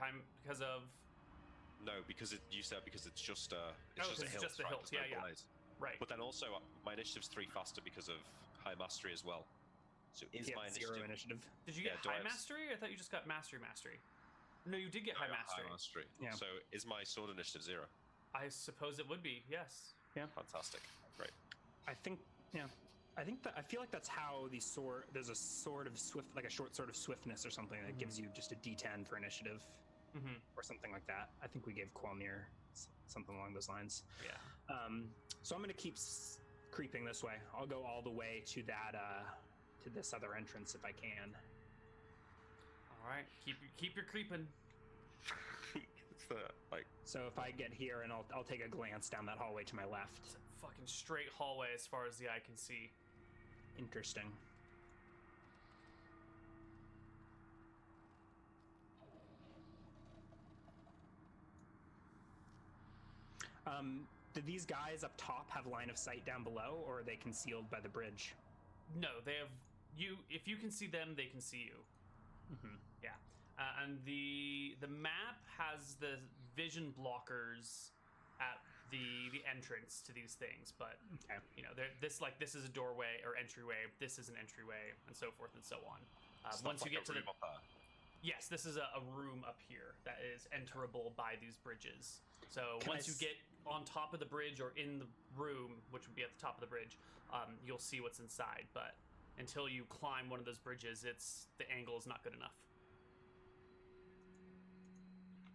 time because of? No, because you said because it's just Oh, just a it's hilt, just the right? hilt. There's Yeah, no yeah. blade. Right. But then also my initiative's 3 faster because of high mastery as well. So is my zero initiative? initiative. Did you get high mastery? I thought you just got mastery. No, you did get high mastery. Yeah. So is my sword initiative 0? I suppose it would be. Yes. Yeah. Fantastic. Great. I think. Yeah. I think that I feel like that's how there's a sword of swift, like a short sword of swiftness or something that gives you just a D10 for initiative, or something like that. I think we gave Qualmir something along those lines. Yeah. So I'm going to keep creeping this way. I'll go all the way to that to this other entrance if I can. All right. Keep your creeping. It's the So if I get here, and I'll take a glance down that hallway to my left. It's a fucking straight hallway as far as the eye can see. Interesting. Do these guys up top have line of sight down below, or are they concealed by the bridge? No, they have you. If you can see them, they can see you. Yeah, and the map has the vision blockers at the entrance to these things, but you know, this is a doorway or entryway. This is an entryway, and so forth and so on. Once you get to the yes, this is a room up here that is enterable by these bridges. So once you get on top of the bridge or in the room, which would be at the top of the bridge, you'll see what's inside. But until you climb one of those bridges, the angle is not good enough.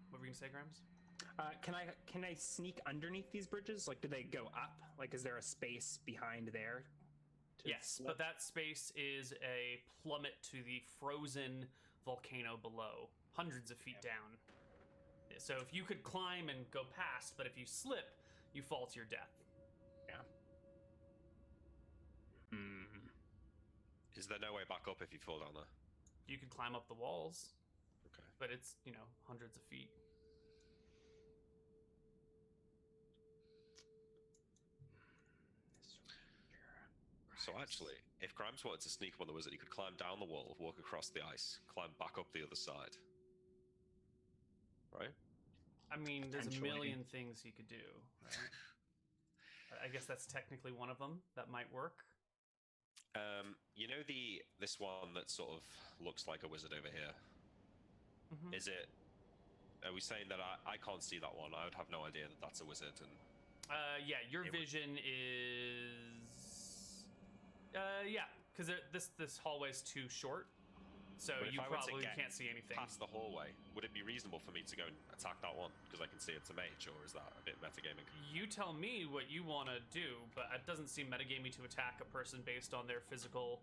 What were you gonna say, Grimes? Can I sneak underneath these bridges? Like, do they go up? Like, is there a space behind there? Yes, but that space is a plummet to the frozen volcano below, hundreds of feet down. So if you could climb and go past, but if you slip, you fall to your death. Yeah. Is there no way back up if you fall down there? You could climb up the walls. Okay. But it's, hundreds of feet. So actually, if Grimes wanted to sneak up on the wizard, he could climb down the wall, walk across the ice, climb back up the other side. Right? I mean, there's a million things he could do, right? I guess that's technically one of them. That might work. You know this one that sort of looks like a wizard over here? Is it... Are we saying that I can't see that one? I would have no idea that that's a wizard. And yeah, your vision is... yeah, because this hallway's too short, so you probably can't see anything. Past the hallway, would it be reasonable for me to go and attack that one because I can see it's a mage, or is that a bit metagaming? You tell me what you want to do, but it doesn't seem metagaming to attack a person based on their physical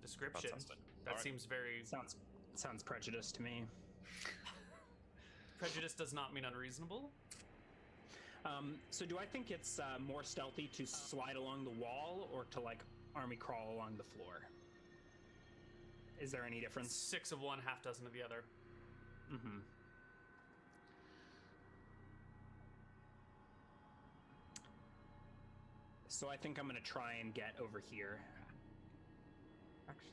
description. Fantastic. That seems very... Sounds prejudiced to me. Prejudice does not mean unreasonable. So do I think it's more stealthy to slide along the wall or to army crawl along the floor? Is there any difference? 6 of one, half dozen of the other. So I think I'm going to try and get over here. Actually,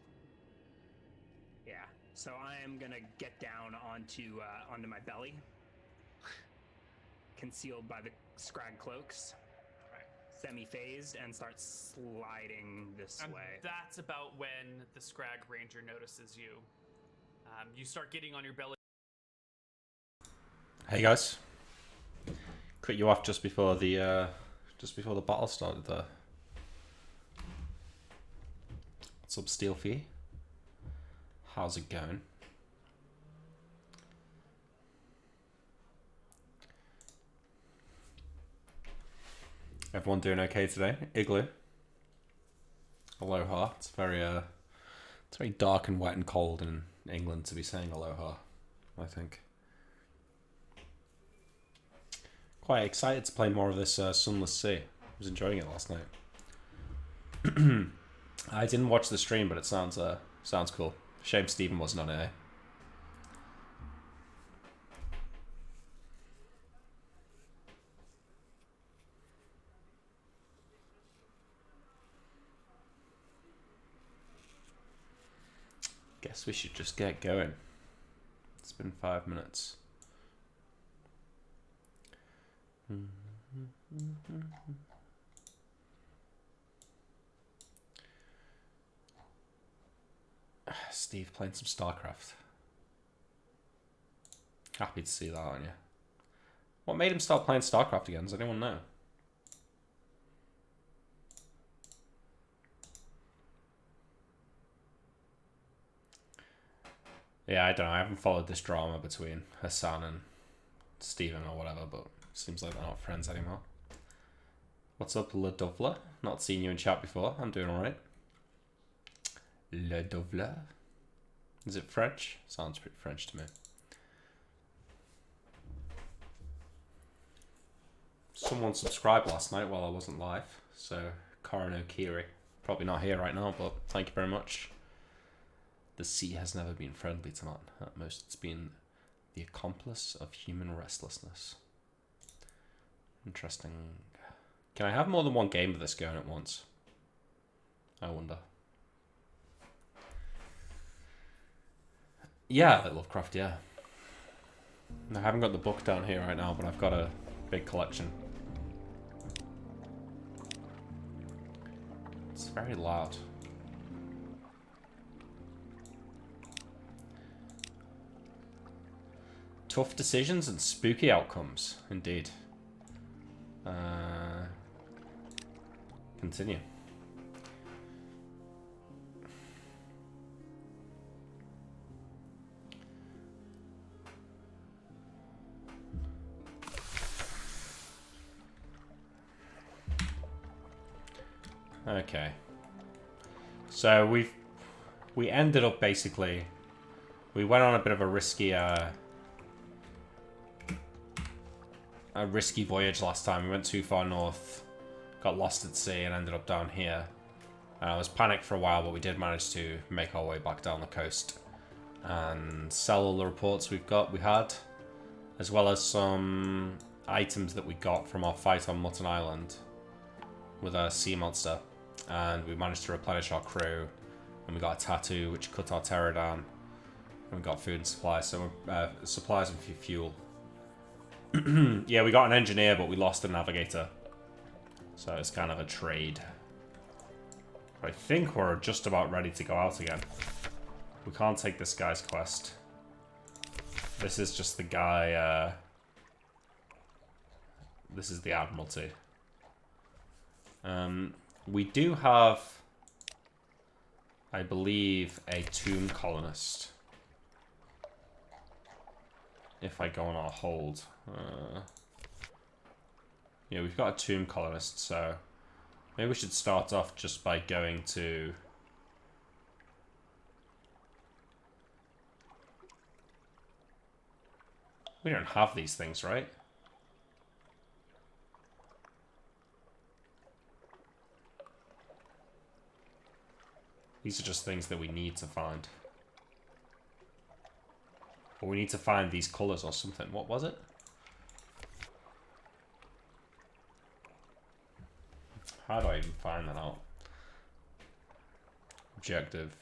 yeah. So I am going to get down onto my belly, concealed by the scrag cloaks, semi-phased, and start sliding this way. That's about when the scrag ranger notices you. You start getting on your belly. Hey guys, cut you off just before the battle started there. What's up, Steelfee? How's it going? Everyone doing okay today? Igloo. Aloha. It's very dark and wet and cold in England to be saying aloha, I think. Quite excited to play more of this Sunless Sea. I was enjoying it last night. I didn't watch the stream, but it sounds cool. Shame Stephen wasn't on it, eh? Guess we should just get going. It's been 5 minutes. Steve playing some StarCraft. Happy to see that, aren't you? What made him start playing StarCraft again? Does anyone know? Yeah, I don't know. I haven't followed this drama between Hassan and Steven or whatever, but seems like they're not friends anymore. What's up, Le Dovla? Not seen you in chat before. I'm doing alright. Le Dovla. Is it French? Sounds pretty French to me. Someone subscribed last night while I wasn't live, so Corin O'Keery. Probably not here right now, but thank you very much. The sea has never been friendly to man. At most, it's been the accomplice of human restlessness. Interesting. Can I have more than one game of this going at once? I wonder. Yeah, Lovecraft, yeah. I haven't got the book down here right now, but I've got a big collection. It's very loud. Tough decisions and spooky outcomes, indeed. Continue. Okay. So we ended up basically, we went on a bit of a risky voyage last time. We went too far north, got lost at sea, and ended up down here. I was panicked for a while, but we did manage to make our way back down the coast and sell all the reports we had, as well as some items that we got from our fight on Mutton Island with a sea monster. And we managed to replenish our crew, and we got a tattoo which cut our terror down, and we got food and supplies, so supplies and fuel. Yeah, we got an engineer, but we lost a navigator, so it's kind of a trade. I think we're just about ready to go out again. We can't take this guy's quest. This is just the guy, this is the Admiralty. We do have, I believe, a tomb colonist. If I go on our hold. Yeah, we've got a tomb colonist, so maybe we should start off just by going to... We don't have these things, right? These are just things that we need to find. Or we need to find these colours or something. What was it? How do I even find that out? Objective.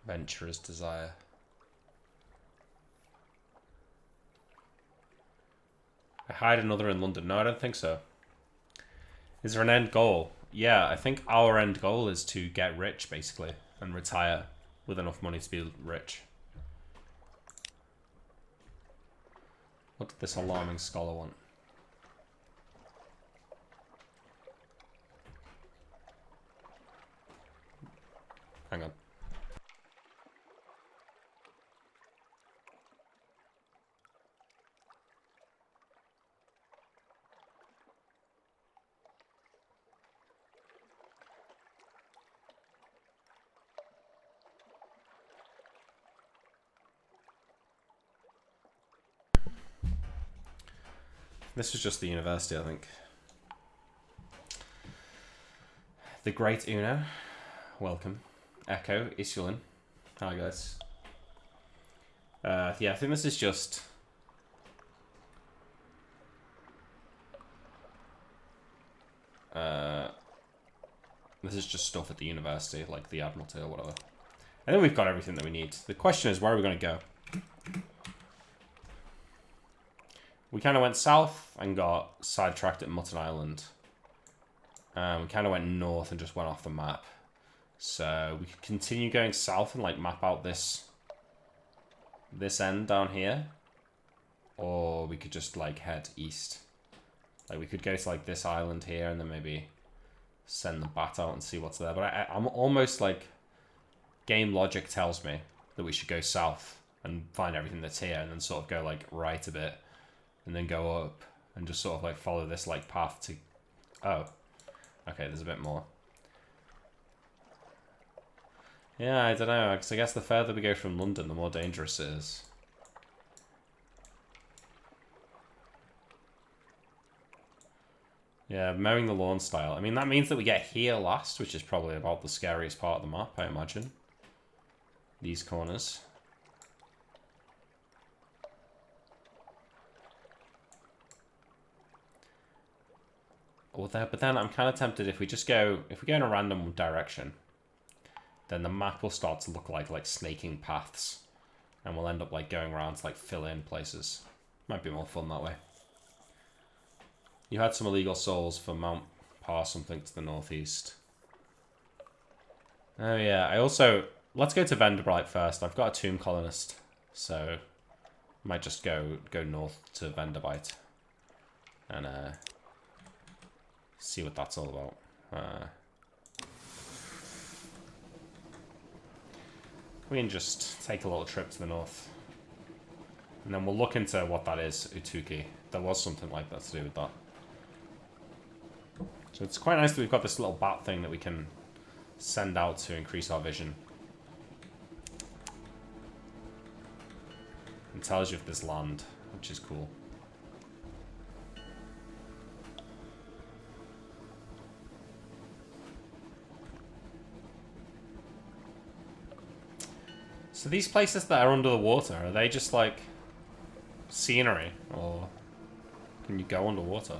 Venturer's desire. I hide another in London. No, I don't think so. Is there an end goal? Yeah, I think our end goal is to get rich, basically, and retire with enough money to be rich. What did this alarming scholar want? Hang on. This was just the university, I think. The Great Uno. Welcome. Echo, Isulin. Hi, guys. Yeah, I think this is just... This is just stuff at the university, like the Admiralty or whatever. I think we've got everything that we need. The question is, where are we going to go? We kind of went south and got sidetracked at Mutton Island. We kind of went north and just went off the map. So we could continue going south and like map out this end down here. Or we could just like head east. Like we could go to like this island here and then maybe send the bat out and see what's there. But I'm almost like game logic tells me that we should go south and find everything that's here and then sort of go like right a bit and then go up and just sort of like follow this like path to... Oh. Okay, there's a bit more. Yeah, I don't know, because I guess the further we go from London, the more dangerous it is. Yeah, mowing the lawn style. I mean, that means that we get here last, which is probably about the scariest part of the map, I imagine. These corners. But then I'm kind of tempted if we go in a random direction, then the map will start to look like snaking paths, and we'll end up like going around to like fill in places. Might be more fun that way. You had some illegal souls for Mount Par something to the northeast. Oh yeah, I also... Let's go to Venderbight first. I've got a tomb colonist, so... Might just go north to Venderbight. And see what that's all about. We can just take a little trip to the north. And then we'll look into what that is, Utuki. There was something like that to do with that. So it's quite nice that we've got this little bat thing that we can send out to increase our vision. It tells you if there's land, which is cool. So these places that are under the water, are they just like scenery, or can you go underwater?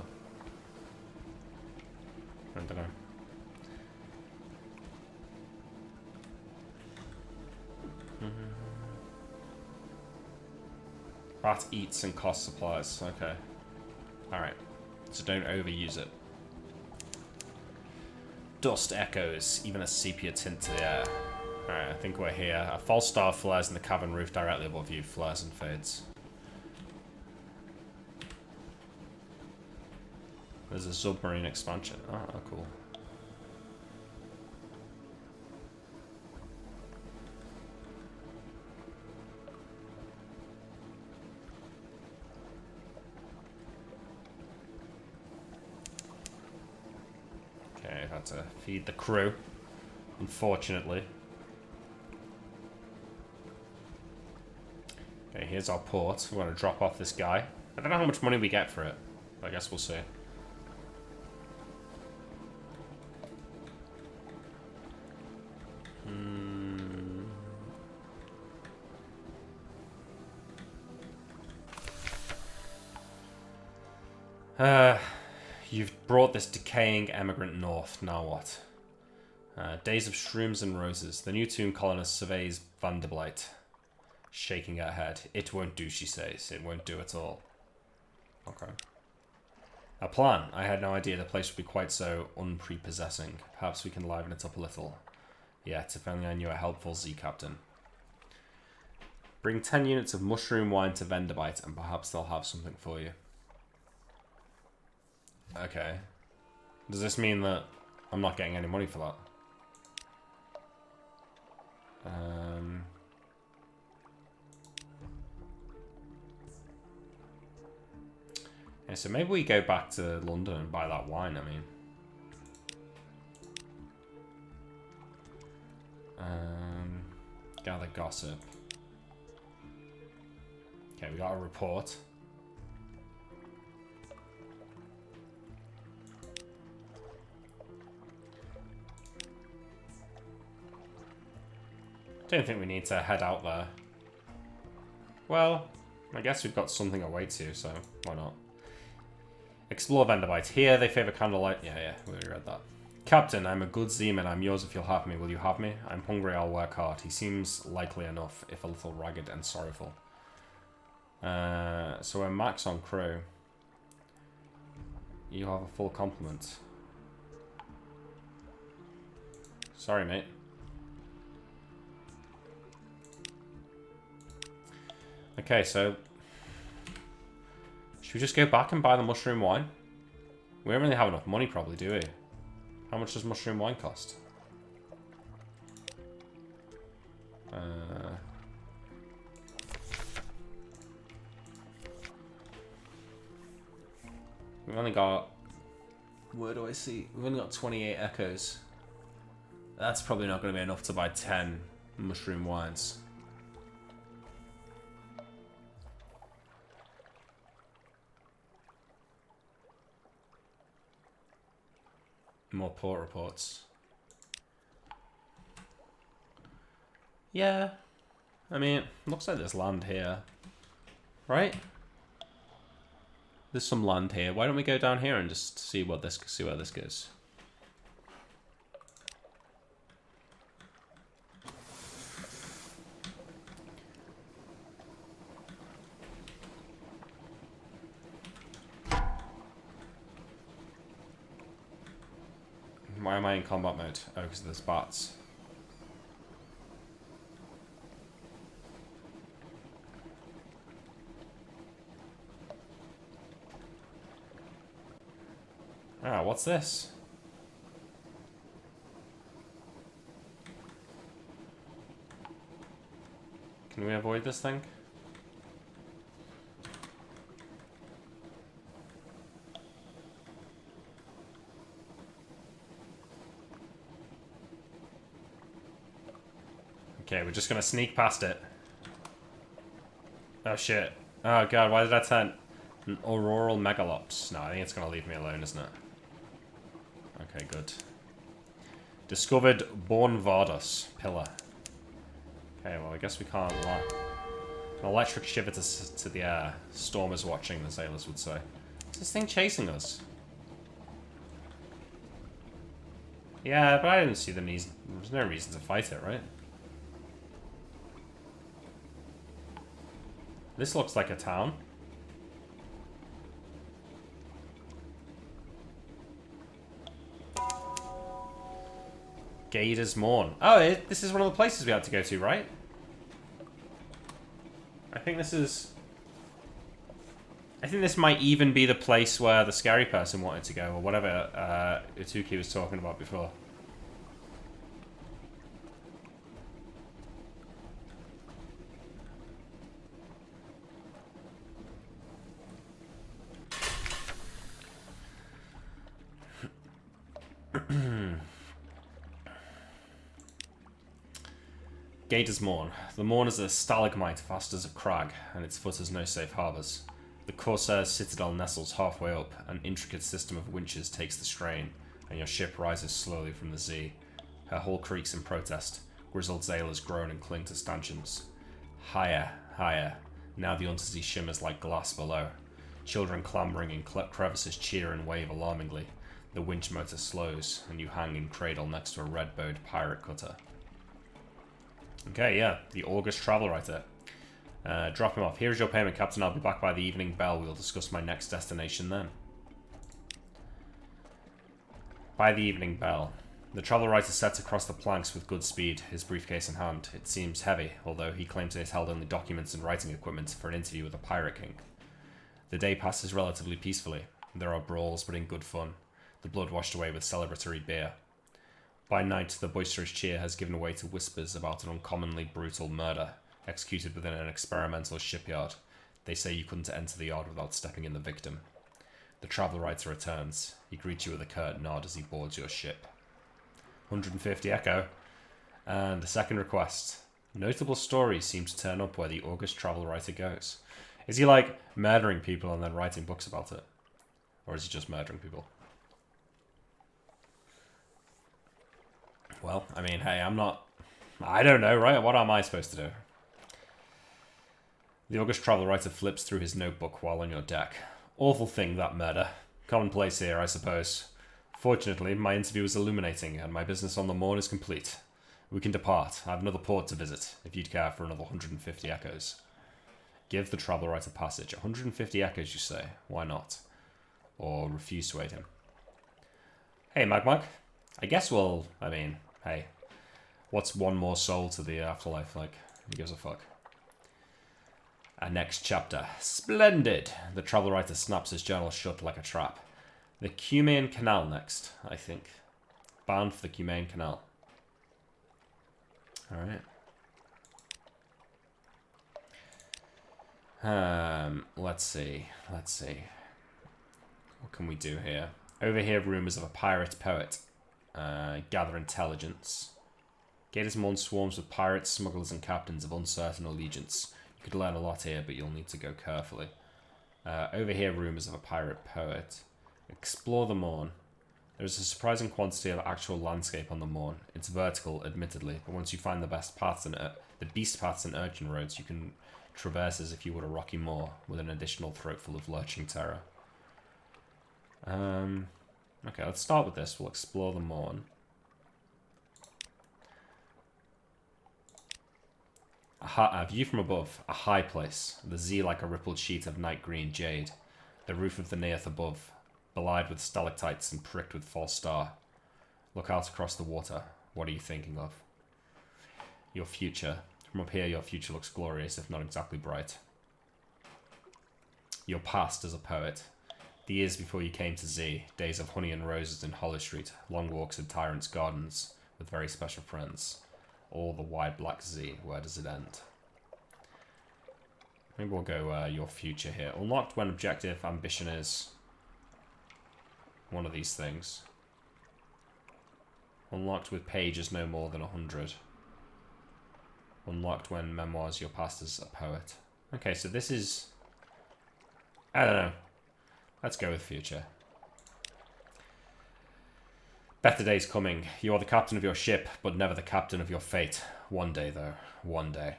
I don't know. Rat eats and costs supplies. Okay. Alright. So don't overuse it. Dust echoes, even a sepia tint to the air. Alright, I think we're here. A false star flares in the cavern roof directly above you, flares and fades. There's a submarine expansion. Oh, cool. Okay, I've had to feed the crew, unfortunately. Okay, here's our port. We're going to drop off this guy. I don't know how much money we get for it, but I guess we'll see. You've brought this decaying emigrant north. Now what? Days of shrooms and roses. The new tomb colonist surveys Vanderbilt, shaking her head. It won't do, she says. It won't do at all. Okay. A plan. I had no idea the place would be quite so unprepossessing. Perhaps we can liven it up a little. Yet, if only I knew a helpful Z captain. Bring 10 units of mushroom wine to Venderbilt, and perhaps they'll have something for you. Okay. Does this mean that I'm not getting any money for that? Yeah, so maybe we go back to London and buy that wine, I mean. Gather gossip. Okay, we got a report. Don't think we need to head out there. Well, I guess we've got something awaits you, so why not? Explore Vendavite. Here they favor candlelight. Yeah, we already read that. Captain, I'm a good seaman. I'm yours if you'll have me. Will you have me? I'm hungry. I'll work hard. He seems likely enough, if a little ragged and sorrowful. So we're max on crew. You have a full complement. Sorry, mate. Okay, so should we just go back and buy the mushroom wine? We don't really have enough money, probably, do we? How much does mushroom wine cost? We've only got... Where do I see? We've only got 28 echoes. That's probably not going to be enough to buy 10 mushroom wines. More port reports. Yeah. I mean, looks like there's land here. Right? There's some land here. Why don't we go down here and just see where this goes? Why am I in combat mode? Oh, because there's bats. Ah, what's this? Can we avoid this thing? Okay, we're just gonna sneak past it. Oh shit. Oh god, why did I turn an auroral megalops? No, I think it's gonna leave me alone, isn't it? Okay, good. Discovered Born Vardos pillar. Okay, well I guess we can't lie. An electric shiver to the air. Storm is watching, the sailors would say. Is this thing chasing us? Yeah, but I didn't see the need. There's no reason to fight it, right? This looks like a town. Gator's Morn. Oh, this is one of the places we had to go to, right? I think this might even be the place where the scary person wanted to go, or whatever Utuki was talking about before. Gator's Morn. The Morn is a stalagmite vast as a crag, and its foot has no safe harbours. The Corsair's citadel nestles halfway up, an intricate system of winches takes the strain, and your ship rises slowly from the sea. Her hull creaks in protest. Grizzled sailors groan and cling to stanchions. Higher, higher. Now the Untersea shimmers like glass below. Children clambering in crevices cheer and wave alarmingly. The winch motor slows, and you hang in cradle next to a red-bowed pirate cutter. Okay, yeah, the August Travel Writer. Drop him off. Here is your payment, Captain. I'll be back by the evening bell. We'll discuss my next destination then. By the evening bell. The Travel Writer sets across the planks with good speed, his briefcase in hand. It seems heavy, although he claims it has held only documents and writing equipment for an interview with a pirate king. The day passes relatively peacefully. There are brawls, but in good fun. The blood washed away with celebratory beer. By night, the boisterous cheer has given way to whispers about an uncommonly brutal murder, executed within an experimental shipyard. They say you couldn't enter the yard without stepping in the victim. The Travel Writer returns. He greets you with a curt nod as he boards your ship. 150 echo. And a second request. Notable stories seem to turn up where the August Travel Writer goes. Is he like murdering people and then writing books about it? Or is he just murdering people? Well, I mean, hey, I don't know, right? What am I supposed to do? The August Travel Writer flips through his notebook while on your deck. Awful thing, that murder. Commonplace here, I suppose. Fortunately, my interview was illuminating, and my business on the Morn is complete. We can depart. I have another port to visit, if you'd care for another 150 echoes. Give the traveler right of passage. 150 echoes, you say? Why not? Or refuse to aid him. Hey, Magmag. I guess we'll... I mean, hey. What's one more soul to the afterlife like? Who gives a fuck? Our next chapter. Splendid! The traveler writer snaps his journal shut like a trap. The Cumaean Canal next, I think. Bound for the Cumaean Canal. Alright. Let's see. What can we do here? Overhear rumours of a pirate poet. Gather intelligence. Gator's Morn swarms with pirates, smugglers, and captains of uncertain allegiance. You could learn a lot here, but you'll need to go carefully. Overhear rumours of a pirate poet. Explore the Morn. There is a surprising quantity of actual landscape on the Morn. It's vertical, admittedly, but once you find the best paths and the beast paths and urchin roads, you can traverse as if you would a rocky moor with an additional throatful of lurching terror. Okay, let's start with this. We'll explore the Morn. A view from above. A high place. The Z like a rippled sheet of night green jade. The roof of the Neath above, belied with stalactites and pricked with false star. Look out across the water. What are you thinking of? Your future. From up here, your future looks glorious, if not exactly bright. Your past as a poet. The years before you came to Z, days of honey and roses in Hollow Street, long walks in Tyrant's Gardens with very special friends. All the wide black Z, where does it end? Maybe we'll go your future here. Unlocked when objective ambition is one of these things. Unlocked with pages no more than 100. Unlocked when memoirs your past as a poet. Okay, so this is... I don't know. Let's go with future. Better days coming. You are the captain of your ship, but never the captain of your fate. One day, though. One day.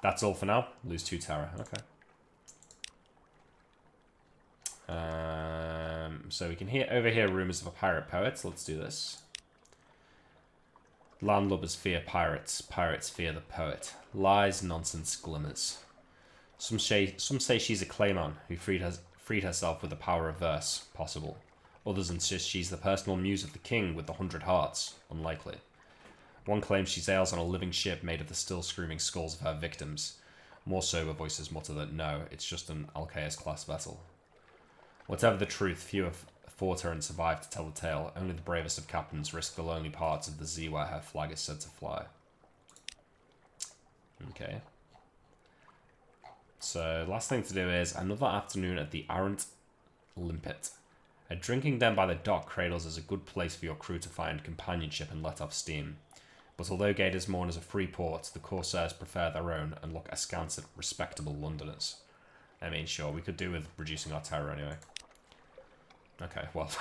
That's all for now. Lose 2 terror. Okay. So we can overhear rumours of a pirate poet. Let's do this. Landlubbers fear pirates. Pirates fear the poet. Lies, nonsense, glimmers. Some say she's a clayman who freed herself with the power of verse. Possible. Others insist she's the personal muse of the king with the 100 hearts. Unlikely. One claims she sails on a living ship made of the still screaming skulls of her victims. More sober voices mutter that no, it's just an Alcaeus-class vessel. Whatever the truth, few have fought her and survived to tell the tale. Only the bravest of captains risk the lonely parts of the Z where her flag is said to fly. Okay. So, last thing to do is another afternoon at the Arrant Limpet. A drinking den by the dock cradles is a good place for your crew to find companionship and let off steam. But although Gator's Morn is a free port, the Corsairs prefer their own and look askance at respectable Londoners. I mean, sure, we could do with reducing our terror anyway. Okay, well.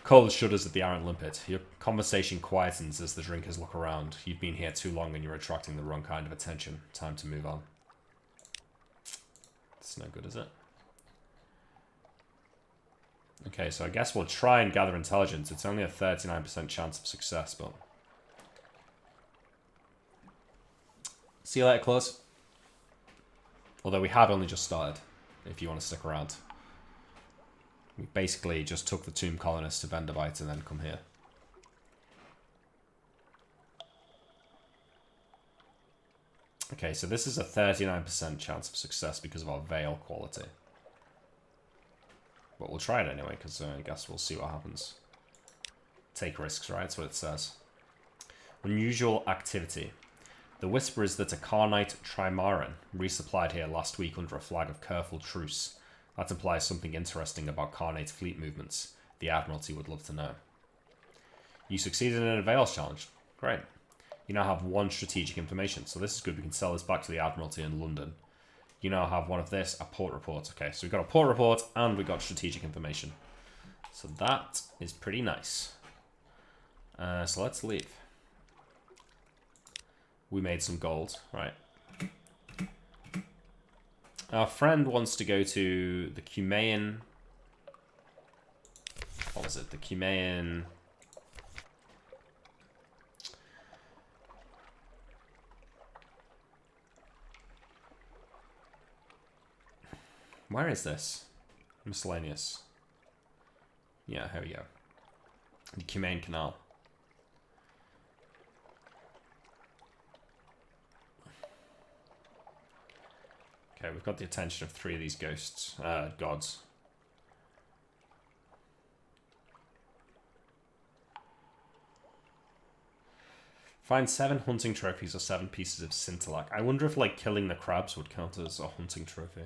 Cold shudders at the Arrant Limpet. Your conversation quietens as the drinkers look around. You've been here too long and you're attracting the wrong kind of attention. Time to move on. It's no good, is it? Okay, so I guess we'll try and gather intelligence. It's only a 39% chance of success, but... See you later, Claus. Although we have only just started, if you want to stick around. We basically just took the Tomb Colonists to Venderbight and then come here. Okay, so this is a 39% chance of success because of our veil quality. But we'll try it anyway, because I guess we'll see what happens. Take risks, right? That's what it says. Unusual activity. The whisper is that a Carnite Trimaran resupplied here last week under a flag of careful truce. That implies something interesting about Carnate's fleet movements. The Admiralty would love to know. You succeeded in a Veils challenge. Great. You now have 1 strategic information, so this is good. We can sell this back to the Admiralty in London. You now have one of this, a port report. Okay, so we've got a port report and we've got strategic information. So that is pretty nice. So let's leave. We made some gold, right? Our friend wants to go to the Cumaean was it? The Cumaean... Where is this? Miscellaneous. Yeah, here we go. The Cumaean Canal. Okay, we've got the attention of 3 of these ghosts, gods. Find 7 hunting trophies or 7 pieces of Scintillac. I wonder if, like, killing the crabs would count as a hunting trophy.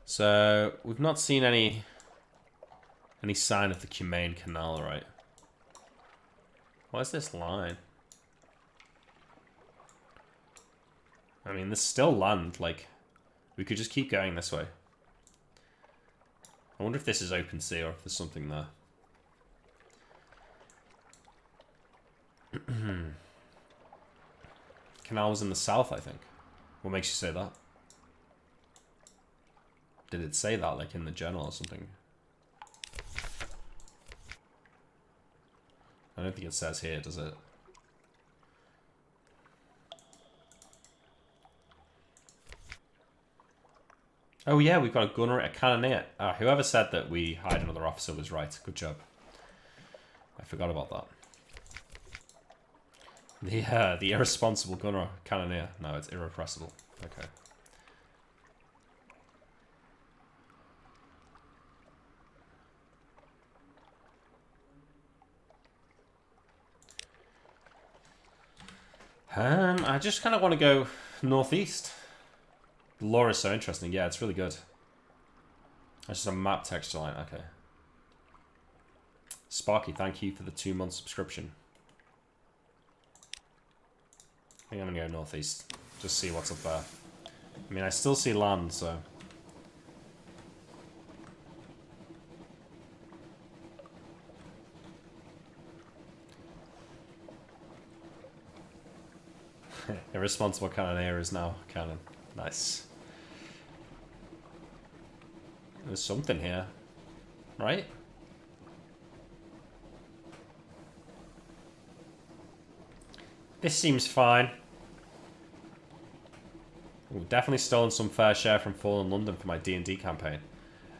So, we've not seen any sign of the Cumaean Canal, right? What is this line? I mean, there's still land, like, we could just keep going this way. I wonder if this is open sea or if there's something there. Canal was in the south, I think. What makes you say that? Did it say that, like, in the journal or something? I don't think it says here, does it? Oh yeah, we've got a gunner, a cannoneer. Whoever said that we hide another officer was right. Good job. I forgot about that. The irresponsible gunner, cannoneer. No, it's irrepressible. Okay. I just kind of want to go northeast. The lore is so interesting. Yeah, it's really good. That's just a map texture line. Okay. Sparky, thank you for the 2-month subscription. I think I'm going to go northeast. Just see what's up there. I mean, I still see land, so... Irresponsible cannoneer is now cannon. Nice. There's something here. Right? This seems fine. Ooh, definitely stolen some fair share from Fallen London for my D&D campaign.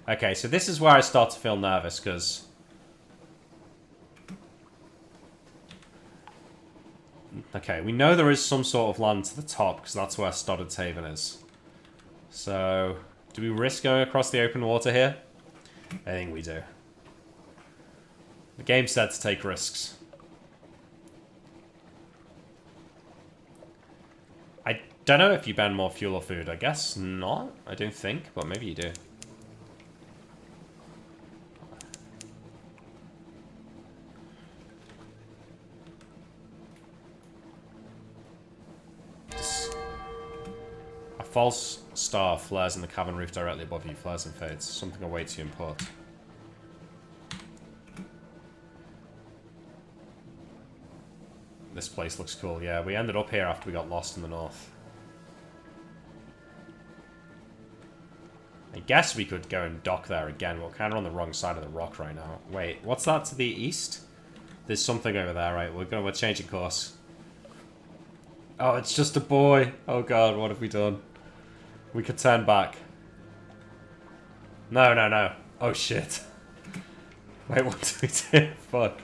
Okay, so this is where I start to feel nervous, because... Okay, we know there is some sort of land to the top, because that's where Stoddard's Haven is. So, do we risk going across the open water here? I think we do. The game's set to take risks. I don't know if you ban more fuel or food. I guess not. I don't think, but maybe you do. A false star flares in the cavern roof directly above you. Flares and fades. Something awaits you in port. This place looks cool. Yeah, we ended up here after we got lost in the north. I guess we could go and dock there again. We're kind of on the wrong side of the rock right now. Wait, what's that to the east? There's something over there, right? We're changing course. Oh, it's just a buoy. Oh god, what have we done? We could turn back. No, no, no. Oh shit. Wait, what do we do? Fuck.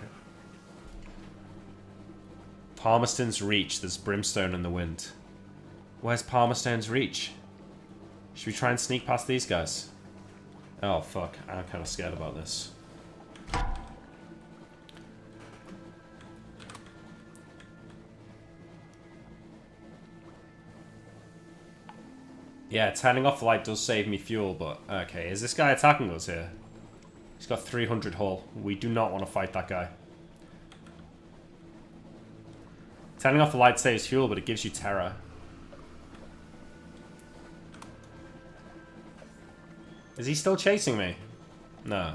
Palmerston's Reach. There's brimstone in the wind. Where's Palmerston's Reach? Should we try and sneak past these guys? Oh, fuck. I'm kind of scared about this. Yeah, turning off the light does save me fuel, but... Okay, is this guy attacking us here? He's got 300 hull. We do not want to fight that guy. Turning off the light saves fuel, but it gives you terror. Is he still chasing me? No.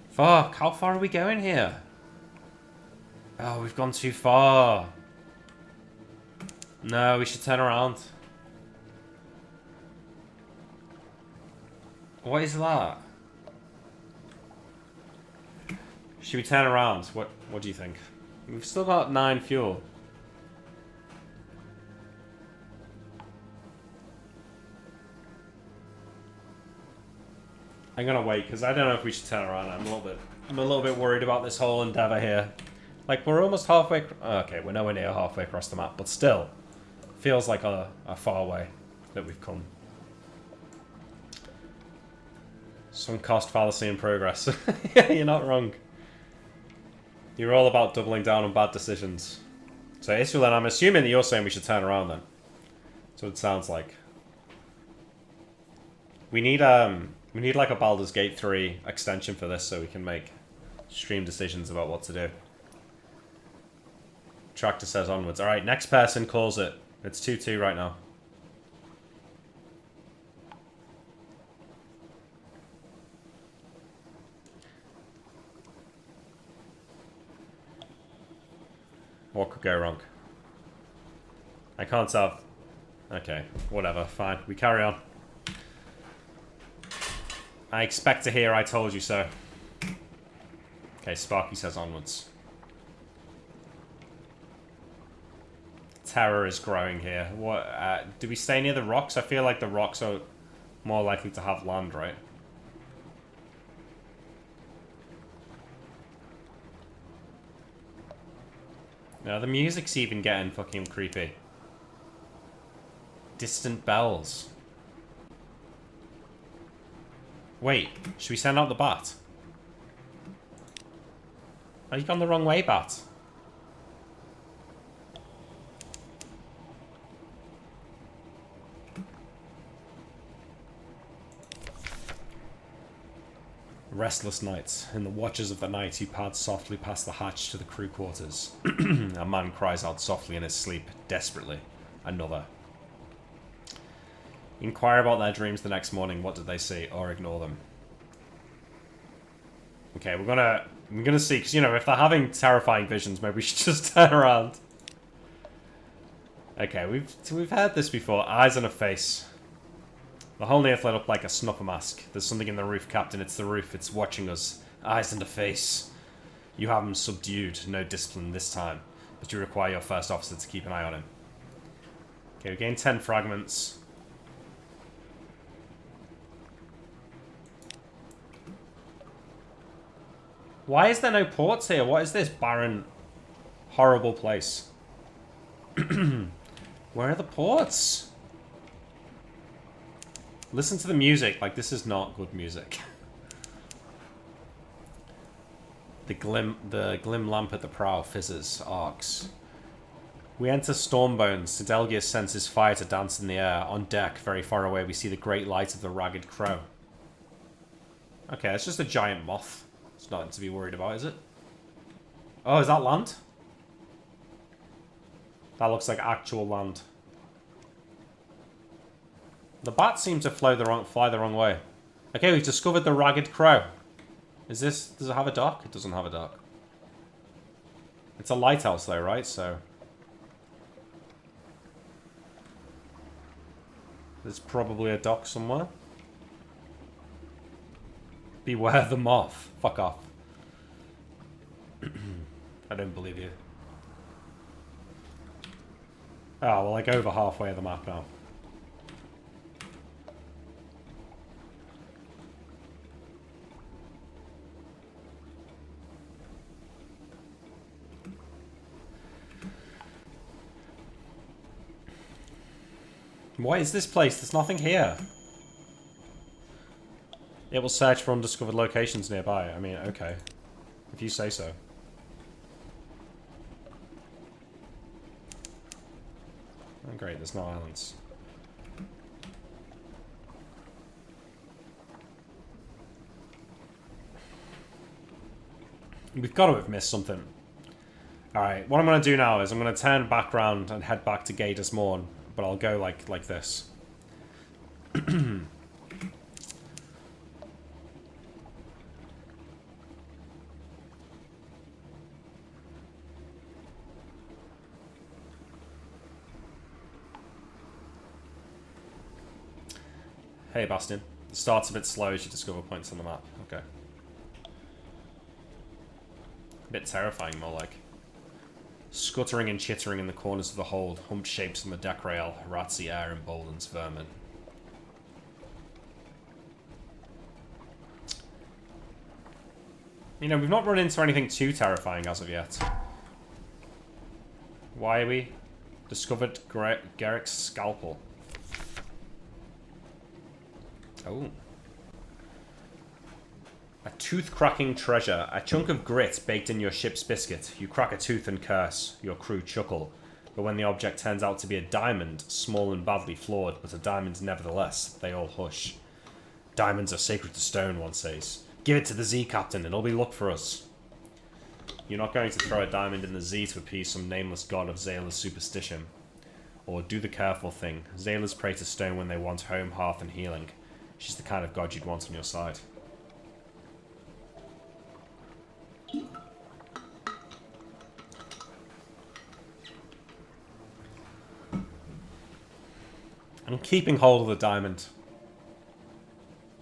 Fuck, how far are we going here? Oh, we've gone too far. No, we should turn around. What is that? Should we turn around? What do you think? We've still got 9 fuel. I'm gonna wait because I don't know if we should turn around. I'm a little bit worried about this whole endeavor here. Like we're almost halfway. Okay, we're nowhere near halfway across the map, but still, feels like a far way that we've come. Some cost fallacy in progress. Yeah, you're not wrong. You're all about doubling down on bad decisions. So Israel, I'm assuming that you're saying we should turn around then. That's what it sounds like. We need like a Baldur's Gate 3 extension for this so we can make stream decisions about what to do. Tractor says onwards. Alright, next person calls it. It's 2-2 right now. What could go wrong? I can't tell. Okay, whatever, fine. We carry on. I expect to hear I told you so. Okay, Sparky says onwards. Terror is growing here. What? Do we stay near the rocks? I feel like the rocks are more likely to have land, right? No, the music's even getting fucking creepy. Distant bells. Wait, should we send out the bat? Oh, you gone the wrong way, bat. Restless nights. In the watches of the night, he pads softly past the hatch to the crew quarters. A man cries out softly in his sleep, desperately. Another. Inquire about their dreams the next morning. What did they see? Or ignore them. Okay, we're gonna see, because, you know, if they're having terrifying visions, maybe we should just turn around. Okay, we've heard this before. Eyes on a face. The whole earth lit up like a snuffer mask. There's something in the roof, Captain. It's the roof. It's watching us. Eyes and a face. You have him subdued. No discipline this time. But you require your first officer to keep an eye on him. Okay, we gained 10 fragments. Why is there no ports here? What is this barren, horrible place? Where are the ports? Listen to the music. Like, this is not good music. The glim lamp at the prow fizzes, arcs. We enter Stormbones. Sidelgius senses fire to dance in the air. On deck, very far away, we see the great light of the Ragged Crow. Okay, it's just a giant moth. It's nothing to be worried about, is it? Oh, is that land? That looks like actual land. The bats seem to fly the wrong way. Okay, we've discovered the Ragged Crow. Does it have a dock? It doesn't have a dock. It's a lighthouse though, right? So there's probably a dock somewhere. Beware the moth. Fuck off. I don't believe you. Oh, we're like over halfway of the map now. What is this place? There's nothing here. It will search for undiscovered locations nearby. I mean, okay. If you say so. Oh, great, there's no islands. We've got to have missed something. Alright, what I'm going to do now is I'm going to turn back around and head back to Gator's Morn. But I'll go like this. Hey, Bastion. It starts a bit slow as you discover points on the map. Okay. A bit terrifying, more like. Scuttering and chittering in the corners of the hold, humped shapes on the deck rail, ratsy air emboldens vermin. You know, we've not run into anything too terrifying as of yet. Why are we? Discovered Garrick's scalpel. Oh. A tooth-cracking treasure. A chunk of grit baked in your ship's biscuit. You crack a tooth and curse. Your crew chuckle. But when the object turns out to be a diamond, small and badly flawed, but a diamond nevertheless, they all hush. Diamonds are sacred to stone, one says. Give it to the Z, Captain. It'll be luck for us. You're not going to throw a diamond in the Z to appease some nameless god of Zayla's superstition. Or do the careful thing. Zayla's pray to stone when they want home, hearth, and healing. She's the kind of god you'd want on your side. I'm keeping hold of the diamond.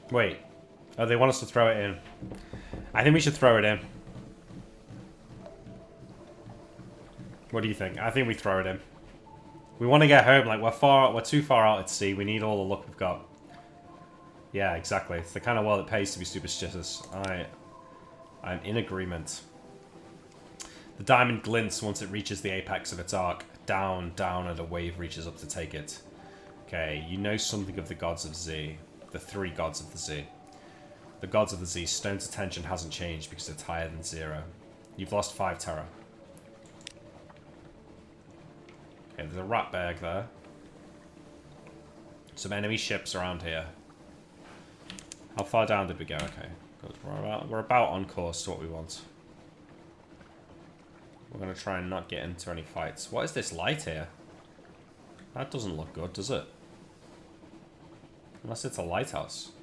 Wait. Oh, they want us to throw it in. I think we should throw it in. What do you think? I think we throw it in. We want to get home. Like, we're too far out at sea. We need all the luck we've got. Yeah, exactly. It's the kind of world that pays to be superstitious. I'm in agreement. The diamond glints once it reaches the apex of its arc. Down, down, and a wave reaches up to take it. Okay, you know something of the gods of Z. The 3 gods of the Z. The gods of the Z, Stone's attention hasn't changed because it's higher than 0. You've lost 5 terror. Okay, there's a rat bag there. Some enemy ships around here. How far down did we go? Okay, good. We're about on course to what we want. We're going to try and not get into any fights. What is this light here? That doesn't look good, does it? Unless it's a lighthouse.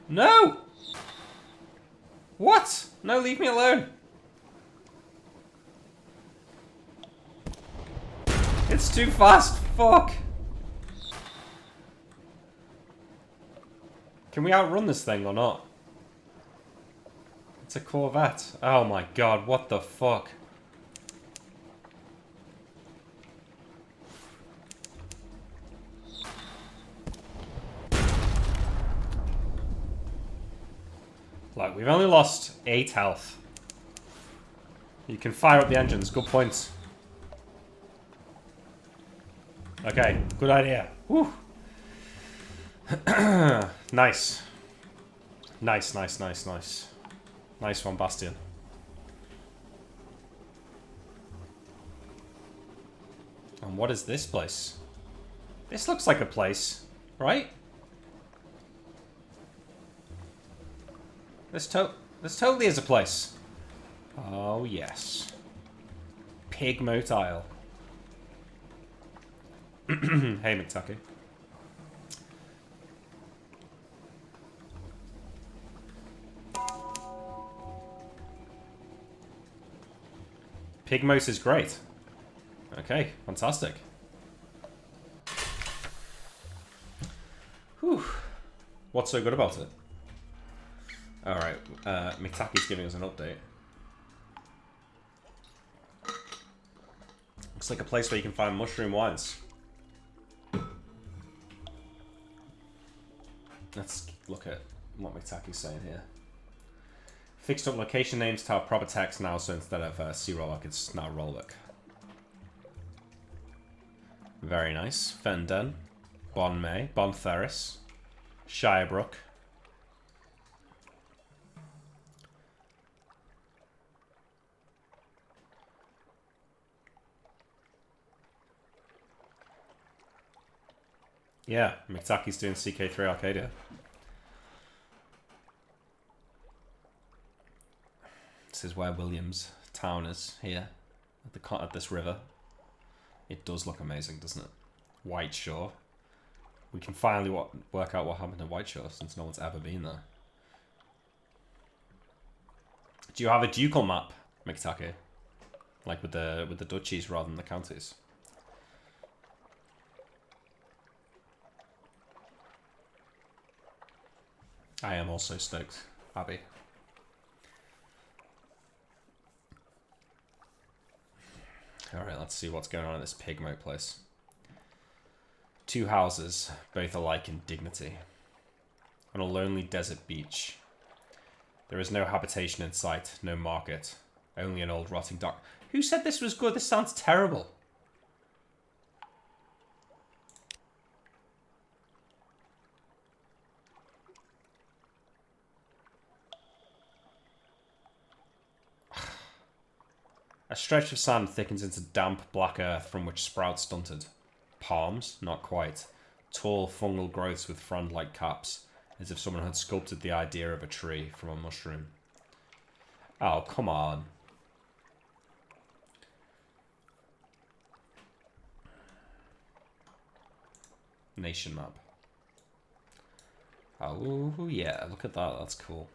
No! What? No, leave me alone. It's too fast. Fuck. Can we outrun this thing or not? It's a Corvette. Oh my god, what the fuck? Look, we've only lost 8 health. You can fire up the engines. Good points. Okay, good idea. Whew. Nice. Nice, nice, nice, nice. Nice one, Bastion. And what is this place? This looks like a place, right? This totally is a place. Oh, yes. Pigmote Isle. Hey, McTucky. Pigmote is great. Okay, fantastic. Whew. What's so good about it? Alright, McTacky's giving us an update. Looks like a place where you can find mushroom wines. Let's look at what McTacky's saying here. Fixed up location names to have proper text now, so instead of Sea Rollock, it's now Rollock. Very nice. Fenden, Bon May, Bon Ferris, Shirebrook. Yeah, McTacky's doing CK3 Arcadia. This is where Williams Town is, here, at this river. It does look amazing, doesn't it? White Shore. We can finally work out what happened to White Shore, since no one's ever been there. Do you have a ducal map, McTacky? Like with the duchies rather than the counties? I am also stoked, Abby. Alright, let's see what's going on in this Pigmo place. 2 houses, both alike in dignity. On a lonely desert beach. There is no habitation in sight, no market. Only an old rotting dock. Who said this was good? This sounds terrible. A stretch of sand thickens into damp, black earth from which sprouts stunted. Palms? Not quite. Tall, fungal growths with frond-like caps, as if someone had sculpted the idea of a tree from a mushroom. Oh, come on. Nation map. Oh, yeah, look at that. That's cool.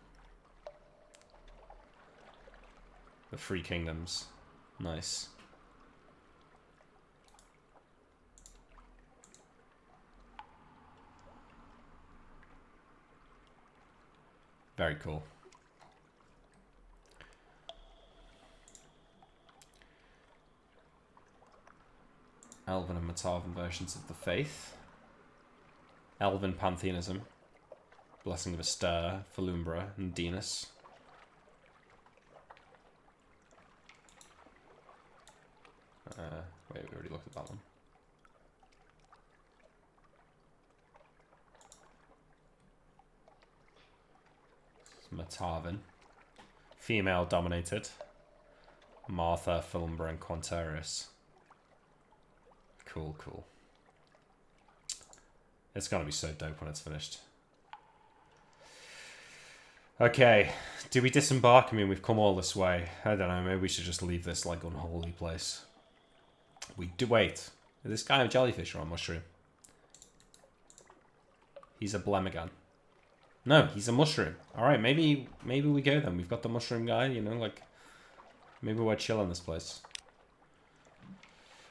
The Free Kingdoms. Nice. Very cool. Elven and Matavan versions of the faith. Elven pantheism. Blessing of Astur, Falumbra, and Dinas. Wait, we already looked at that one. Matavan. Female dominated. Martha, Falumbra, and Quantaris. Cool, cool. It's gonna be so dope when it's finished. Okay, do we disembark? I mean, we've come all this way. I don't know, maybe we should just leave this, like, unholy place. We do. Wait. Is this guy a jellyfish or a mushroom? He's a Blemigan. No, he's a mushroom. Alright, maybe we go then. We've got the mushroom guy, you know, like... Maybe we're chill in this place.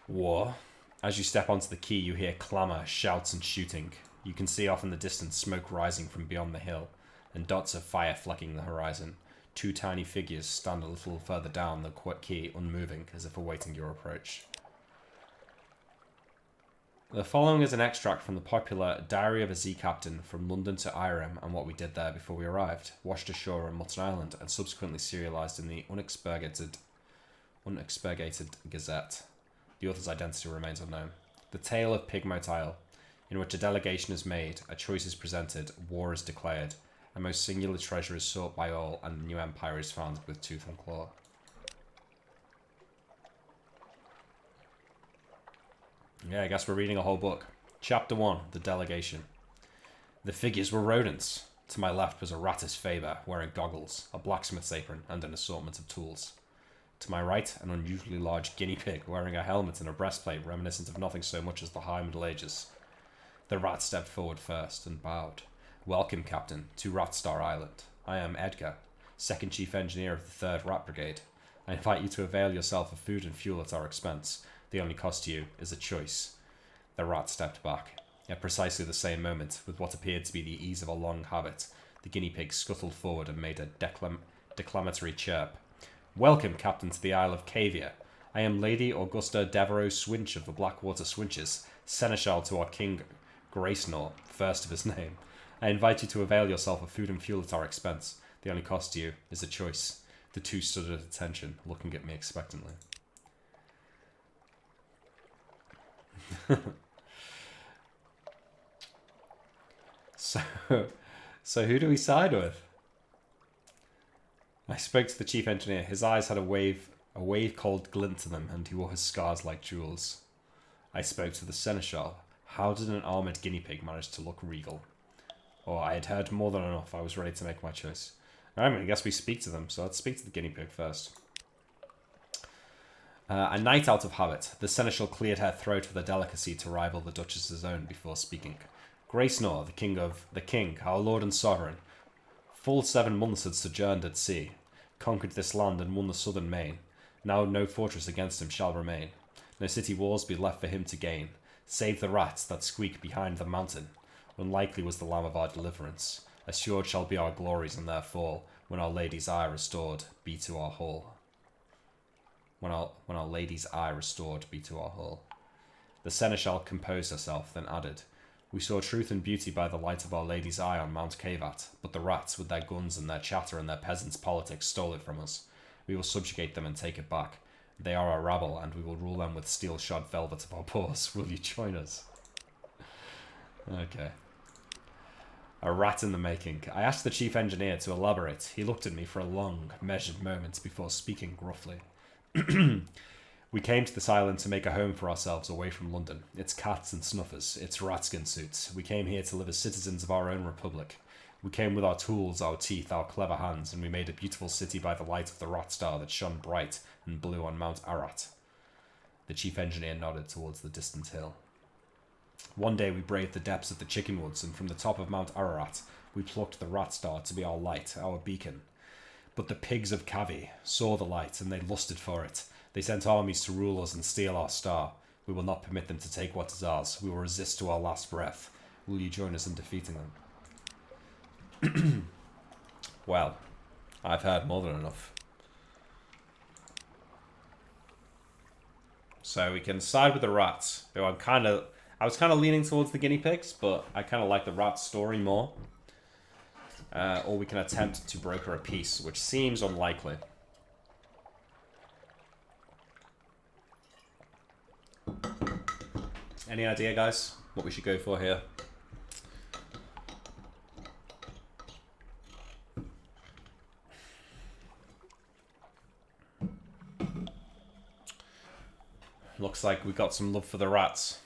War. As you step onto the quay, you hear clamour, shouts, and shooting. You can see off in the distance smoke rising from beyond the hill, and dots of fire flecking the horizon. 2 tiny figures stand a little further down the quay, unmoving, as if awaiting your approach. The following is an extract from the popular Diary of a Sea Captain from London to Irem and what we did there before we arrived, washed ashore on Mutton Island, and subsequently serialised in the unexpurgated Gazette. The author's identity remains unknown. The Tale of Pigmote Isle, in which a delegation is made, a choice is presented, war is declared, a most singular treasure is sought by all, and a new empire is founded with tooth and claw. Yeah, I guess we're reading a whole book. Chapter 1, The Delegation. The figures were rodents. To my left was a Rattus Faber, wearing goggles, a blacksmith's apron, and an assortment of tools. To my right, an unusually large guinea pig, wearing a helmet and a breastplate reminiscent of nothing so much as the High Middle Ages. The rat stepped forward first and bowed. Welcome, Captain, to Ratstar Island. I am Edgar, Second Chief Engineer of the 3rd Rat Brigade. I invite you to avail yourself of food and fuel at our expense. The only cost to you is a choice. The rat stepped back. At precisely the same moment, with what appeared to be the ease of a long habit, the guinea pig scuttled forward and made a declamatory chirp. Welcome, Captain, to the Isle of Cavia. I am Lady Augusta Devereux Swinch of the Blackwater Swinches, Seneschal to our King Gracenor, first of his name. I invite you to avail yourself of food and fuel at our expense. The only cost to you is a choice. The two stood at attention, looking at me expectantly. So who do we side with? I spoke to the chief engineer. His eyes had a wave-cold glint to them, and he wore his scars like jewels. I spoke to the seneschal. How did an armoured guinea pig manage to look regal? Oh, I had heard more than enough. I was ready to make my choice. I guess we speak to them, so let's speak to the guinea pig first. A night out of habit, the seneschal cleared her throat with a delicacy to rival the Duchess's own before speaking. Gracenor, the king, our lord and sovereign, full 7 months had sojourned at sea, conquered this land and won the southern main. Now no fortress against him shall remain, no city walls be left for him to gain, save the rats that squeak behind the mountain. Unlikely was the lamb of our deliverance, Assured shall be our glories in their fall, when our lady's eye restored be to our hall. When our lady's eye restored be to our hall. The seneschal composed herself, then added, we saw truth and beauty by the light of our lady's eye on Mount Cavat, but the rats, with their guns and their chatter and their peasants' politics, stole it from us. We will subjugate them and take it back. They are our rabble, and we will rule them with steel-shod velvet of our paws. Will you join us? Okay. A rat in the making. I asked the chief engineer to elaborate. He looked at me for a long, measured moment before speaking gruffly. We came to this island to make a home for ourselves away from London. Its cats and snuffers, its ratskin suits. We came here to live as citizens of our own republic. We came with our tools, our teeth, our clever hands, and we made a beautiful city by the light of the rat star that shone bright and blue on Mount Ararat. The chief engineer nodded towards the distant hill. One day we braved the depths of the chicken woods, and from the top of Mount Ararat we plucked the rat star to be our light, our beacon. But the pigs of Kavi saw the light, and they lusted for it. They sent armies to rule us and steal our star. We will not permit them to take what is ours. We will resist to our last breath. Will you join us in defeating them? Well, I've heard more than enough. So we can side with the rats, who I was kind of leaning towards the guinea pigs, but I kind of like the rat story more. Or we can attempt to broker a peace, which seems unlikely. Any idea, guys, what we should go for here? Looks like we got some love for the rats.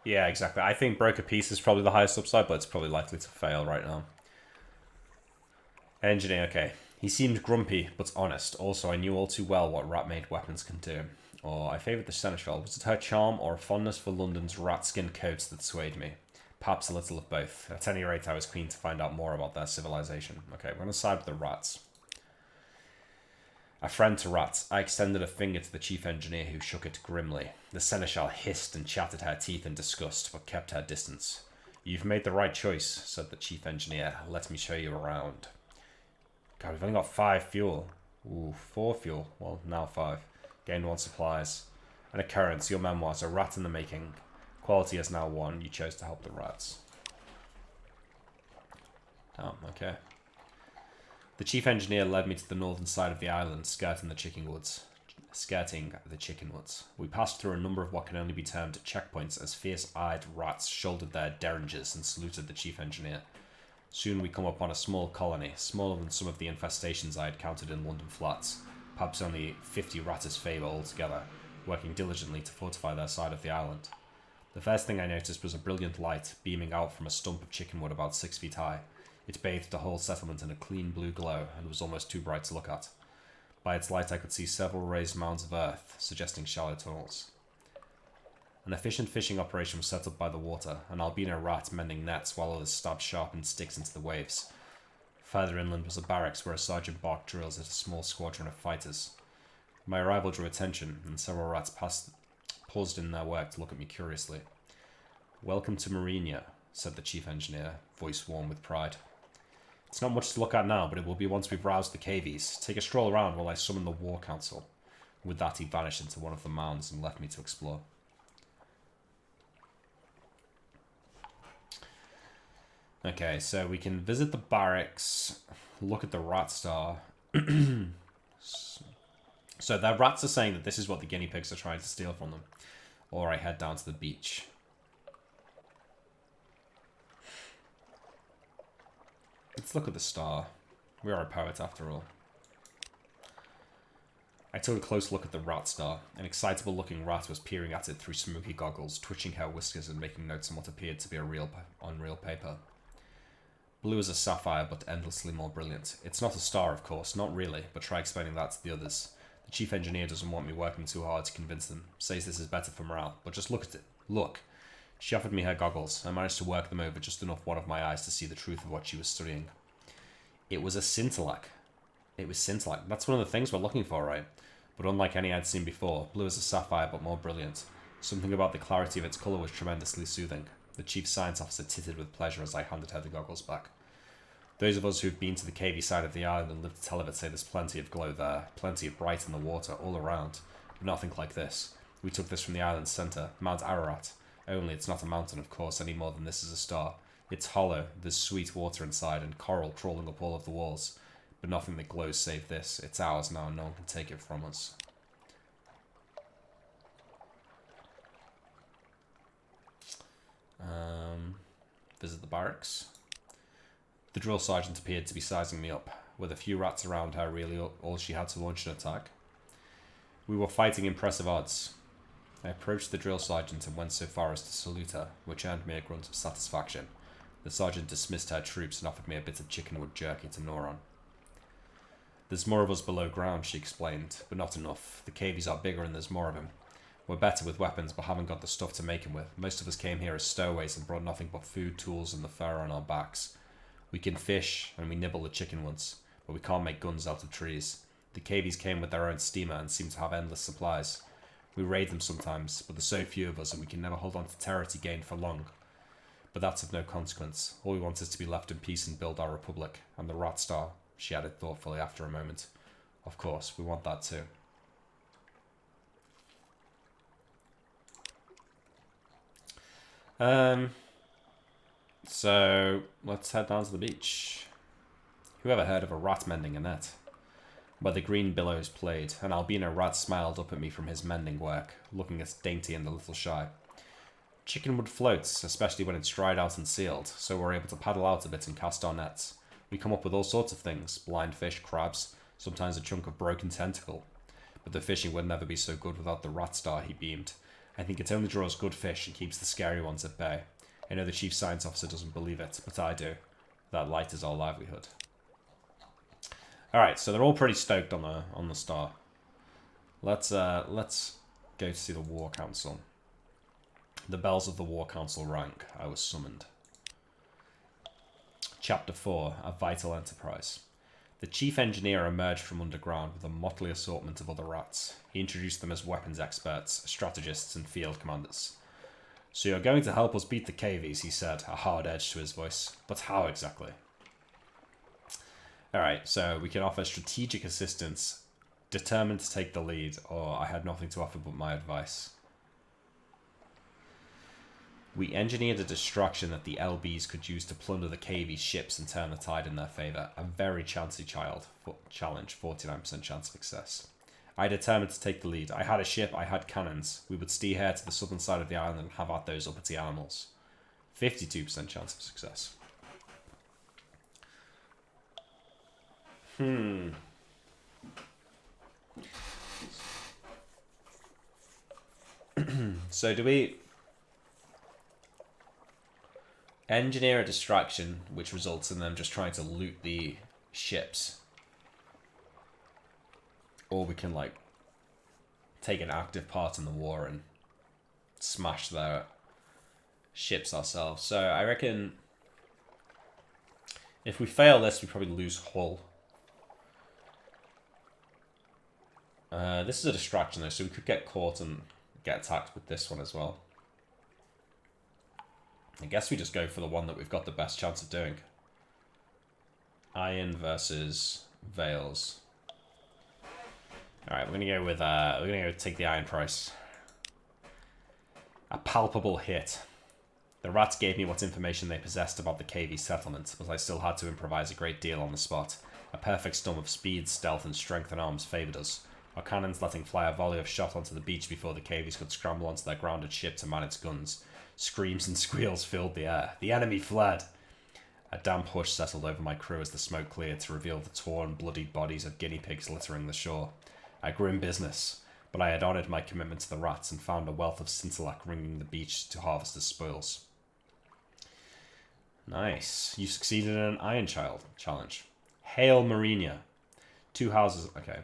Yeah, exactly. I think broker peace is probably the highest upside, but it's probably likely to fail right now. Engineer, okay. He seemed grumpy, but honest. Also, I knew all too well what rat-made weapons can do. Or, I favoured the seneschal. Was it her charm or a fondness for London's rat-skin coats that swayed me? Perhaps a little of both. At any rate, I was keen to find out more about their civilization. Okay, we're going to side with the rats. A friend to rats. I extended a finger to the chief engineer, who shook it grimly. The seneschal hissed and chattered her teeth in disgust, but kept her distance. You've made the right choice, said the chief engineer. Let me show you around. God, we've only got 5 fuel. Ooh, 4 fuel. Well, now 5. Gained 1 supplies. An occurrence, your memoirs, a rat in the making. Quality is now 1. You chose to help the rats. Oh, okay. The chief engineer led me to the northern side of the island, skirting the chicken woods. We passed through a number of what can only be termed checkpoints as fierce-eyed rats shouldered their derringers and saluted the chief engineer. Soon we come upon a small colony, smaller than some of the infestations I had counted in London flats, perhaps only 50 ratus favor altogether, working diligently to fortify their side of the island. The first thing I noticed was a brilliant light beaming out from a stump of chickenwood about 6 feet high. It bathed the whole settlement in a clean blue glow and was almost too bright to look at. By its light I could see several raised mounds of earth, suggesting shallow tunnels. An efficient fishing operation was set up by the water, an albino rat mending nets while others stabbed sharpened sticks into the waves. Further inland was a barracks where a sergeant barked drills at a small squadron of fighters. My arrival drew attention, and several rats paused in their work to look at me curiously. Welcome to Marinia, said the chief engineer, voice warm with pride. It's not much to look at now, but it will be once we've roused the KVs. Take a stroll around while I summon the war council. With that he vanished into one of the mounds and left me to explore. Okay, so we can visit the barracks, look at the rat star. So their rats are saying that this is what the guinea pigs are trying to steal from them. Or I head down to the beach. Let's look at the star. We are a poet after all. I took a close look at the rat star. An excitable looking rat was peering at it through smoky goggles, twitching her whiskers and making notes on what appeared to be a unreal paper. Blue as a sapphire, but endlessly more brilliant. It's not a star, of course, not really, but try explaining that to the others. The chief engineer doesn't want me working too hard to convince them, says this is better for morale, but just look at it. Look. She offered me her goggles. I managed to work them over just enough one of my eyes to see the truth of what she was studying. It was a scintillac. It was scintillac. That's one of the things we're looking for, right? but unlike any I'd seen before, blue as a sapphire but more brilliant. Something about the clarity of its colour was tremendously soothing. The chief science officer tittered with pleasure as I handed her the goggles back. Those of us who've been to the cavey side of the island and lived to tell of it say there's plenty of glow there, plenty of bright in the water all around, but nothing like this. We took this from the island's centre, Mount Ararat. Only it's not a mountain, of course, any more than this is a star. It's hollow, there's sweet water inside, and coral crawling up all of the walls. But nothing that glows save this. It's ours now, and no one can take it from us. Visit the barracks. The drill sergeant appeared to be sizing me up. With a few rats around her, really all she had to launch an attack. We were fighting impressive odds. I approached the drill sergeant and went so far as to salute her, which earned me a grunt of satisfaction. The sergeant dismissed her troops and offered me a bit of chickenwood jerky to gnaw on. There's more of us below ground, she explained, but not enough. The cavies are bigger and there's more of them. We're better with weapons, but haven't got the stuff to make them with. Most of us came here as stowaways and brought nothing but food, tools, and the fur on our backs. We can fish, and we nibble the chicken ones, but we can't make guns out of trees. The cavies came with their own steamer and seem to have endless supplies. We raid them sometimes, but there's so few of us and we can never hold on to territory gained for long. But that's of no consequence. All we want is to be left in peace and build our republic. And the Rat Star, she added thoughtfully after a moment. Of course, we want that too. So, let's head down to the beach. Who ever heard of a rat mending a net? Where the green billows played, an albino rat smiled up at me from his mending work, looking as dainty and a little shy. Chickenwood floats, especially when it's dried out and sealed, so we're able to paddle out a bit and cast our nets. We come up with all sorts of things, blind fish, crabs, sometimes a chunk of broken tentacle. But the fishing would never be so good without the Rat Star, he beamed. I think it only draws good fish and keeps the scary ones at bay. I know the chief science officer doesn't believe it, but I do. That light is our livelihood. Alright, so they're all pretty stoked on the star. Let's go to see the War Council. The bells of the War Council rang. I was summoned. Chapter 4, A Vital Enterprise. The chief engineer emerged from underground with a motley assortment of other rats. He introduced them as weapons experts, strategists, and field commanders. So you're going to help us beat the cavies, he said, a hard edge to his voice. But how exactly? Alright, so we can offer strategic assistance, determined to take the lead, or I had nothing to offer but my advice. We engineered a distraction that the LBs could use to plunder the cavies' ships and turn the tide in their favour. A very chancy challenge, 49% chance of success. I determined to take the lead. I had a ship, I had cannons. We would steer here to the southern side of the island and have at those uppity animals. 52% chance of success. So do we engineer a distraction which results in them just trying to loot the ships? Or we can, like, take an active part in the war and smash their ships ourselves. So I reckon if we fail this, we probably lose hull. This is a distraction though, so we could get caught and get attacked with this one as well. I guess we just go for the one that we've got the best chance of doing. Iron versus Veils. Alright, we're gonna go with we're gonna go take the iron price. A palpable hit. The rats gave me what information they possessed about the cavey settlement, but I still had to improvise a great deal on the spot. A perfect storm of speed, stealth, and strength in arms favoured us. Our cannons letting fly a volley of shot onto the beach before the cavies could scramble onto their grounded ship to man its guns. Screams and squeals filled the air. The enemy fled! A damp hush settled over my crew as the smoke cleared to reveal the torn, bloodied bodies of guinea pigs littering the shore. A grim business, but I had honoured my commitment to the rats and found a wealth of scintillac ringing the beach to harvest as spoils. Nice. You succeeded in an Iron Child challenge. Hail Marinia. 2 houses. Okay.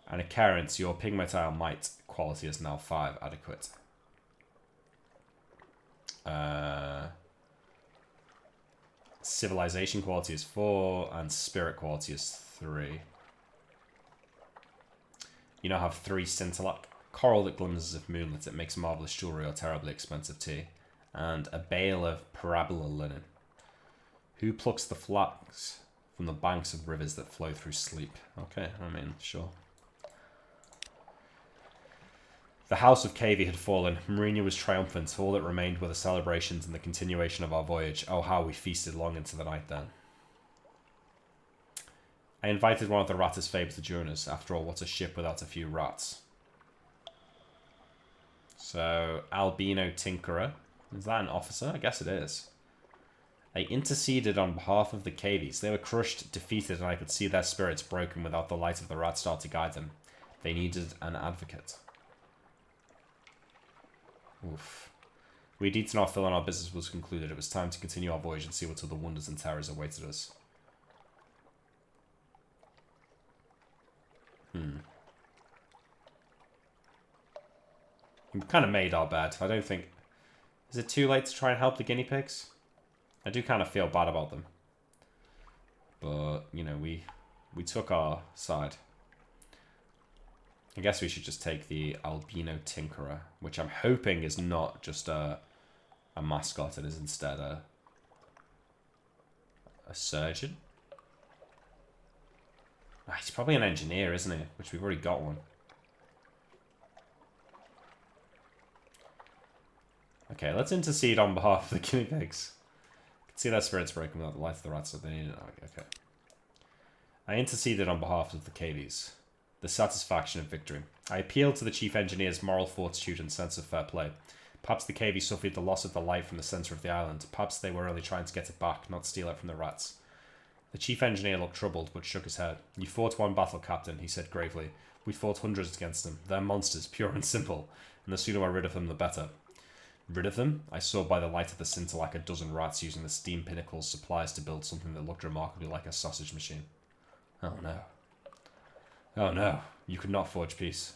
An occurrence. Your pigmentile might quality is now 5. Adequate. Civilization quality is 4 and spirit quality is 3. You now have 3 scintillac, coral that glimmers as if moonlit. It makes marvelous jewelry or terribly expensive tea. And a bale of parabola linen. Who plucks the flax from the banks of rivers that flow through sleep? Okay, I mean, sure. The house of Cavey had fallen. Marina was triumphant. All that remained were the celebrations and the continuation of our voyage. Oh, how we feasted long into the night then. I invited one of the Rattus Fables to join us. After all, what's a ship without a few rats? So, Albino Tinkerer. Is that an officer? I guess it is. I interceded on behalf of the Cavies. They were crushed, defeated, and I could see their spirits broken without the light of the Rat Star to guide them. They needed an advocate. Oof. We had eaten our fill and our business was concluded. It was time to continue our voyage and see what other wonders and terrors awaited us. We've kind of made our bed. I don't think... Is it too late to try and help the guinea pigs? I do kind of feel bad about them. But, you know, we took our side. I guess we should just take the Albino Tinkerer, which I'm hoping is not just a mascot. It is instead a surgeon. He's probably an engineer, isn't he? Which we've already got one. Okay, let's intercede on behalf of the guinea pigs. I can see their spirits breaking without the light of the rats, so they need it. Okay. I interceded on behalf of the Cavies. The satisfaction of victory. I appealed to the chief engineer's moral fortitude and sense of fair play. Perhaps the Cavies suffered the loss of the light from the centre of the island. Perhaps they were only trying to get it back, not steal it from the rats. The chief engineer looked troubled, but shook his head. You fought one battle, Captain, he said gravely. We fought hundreds against them. They're monsters, pure and simple, and the sooner we're rid of them, the better. Rid of them? I saw by the light of the scintillac a dozen rats using the steam pinnacle's supplies to build something that looked remarkably like a sausage machine. Oh no. Oh no, you could not forge peace.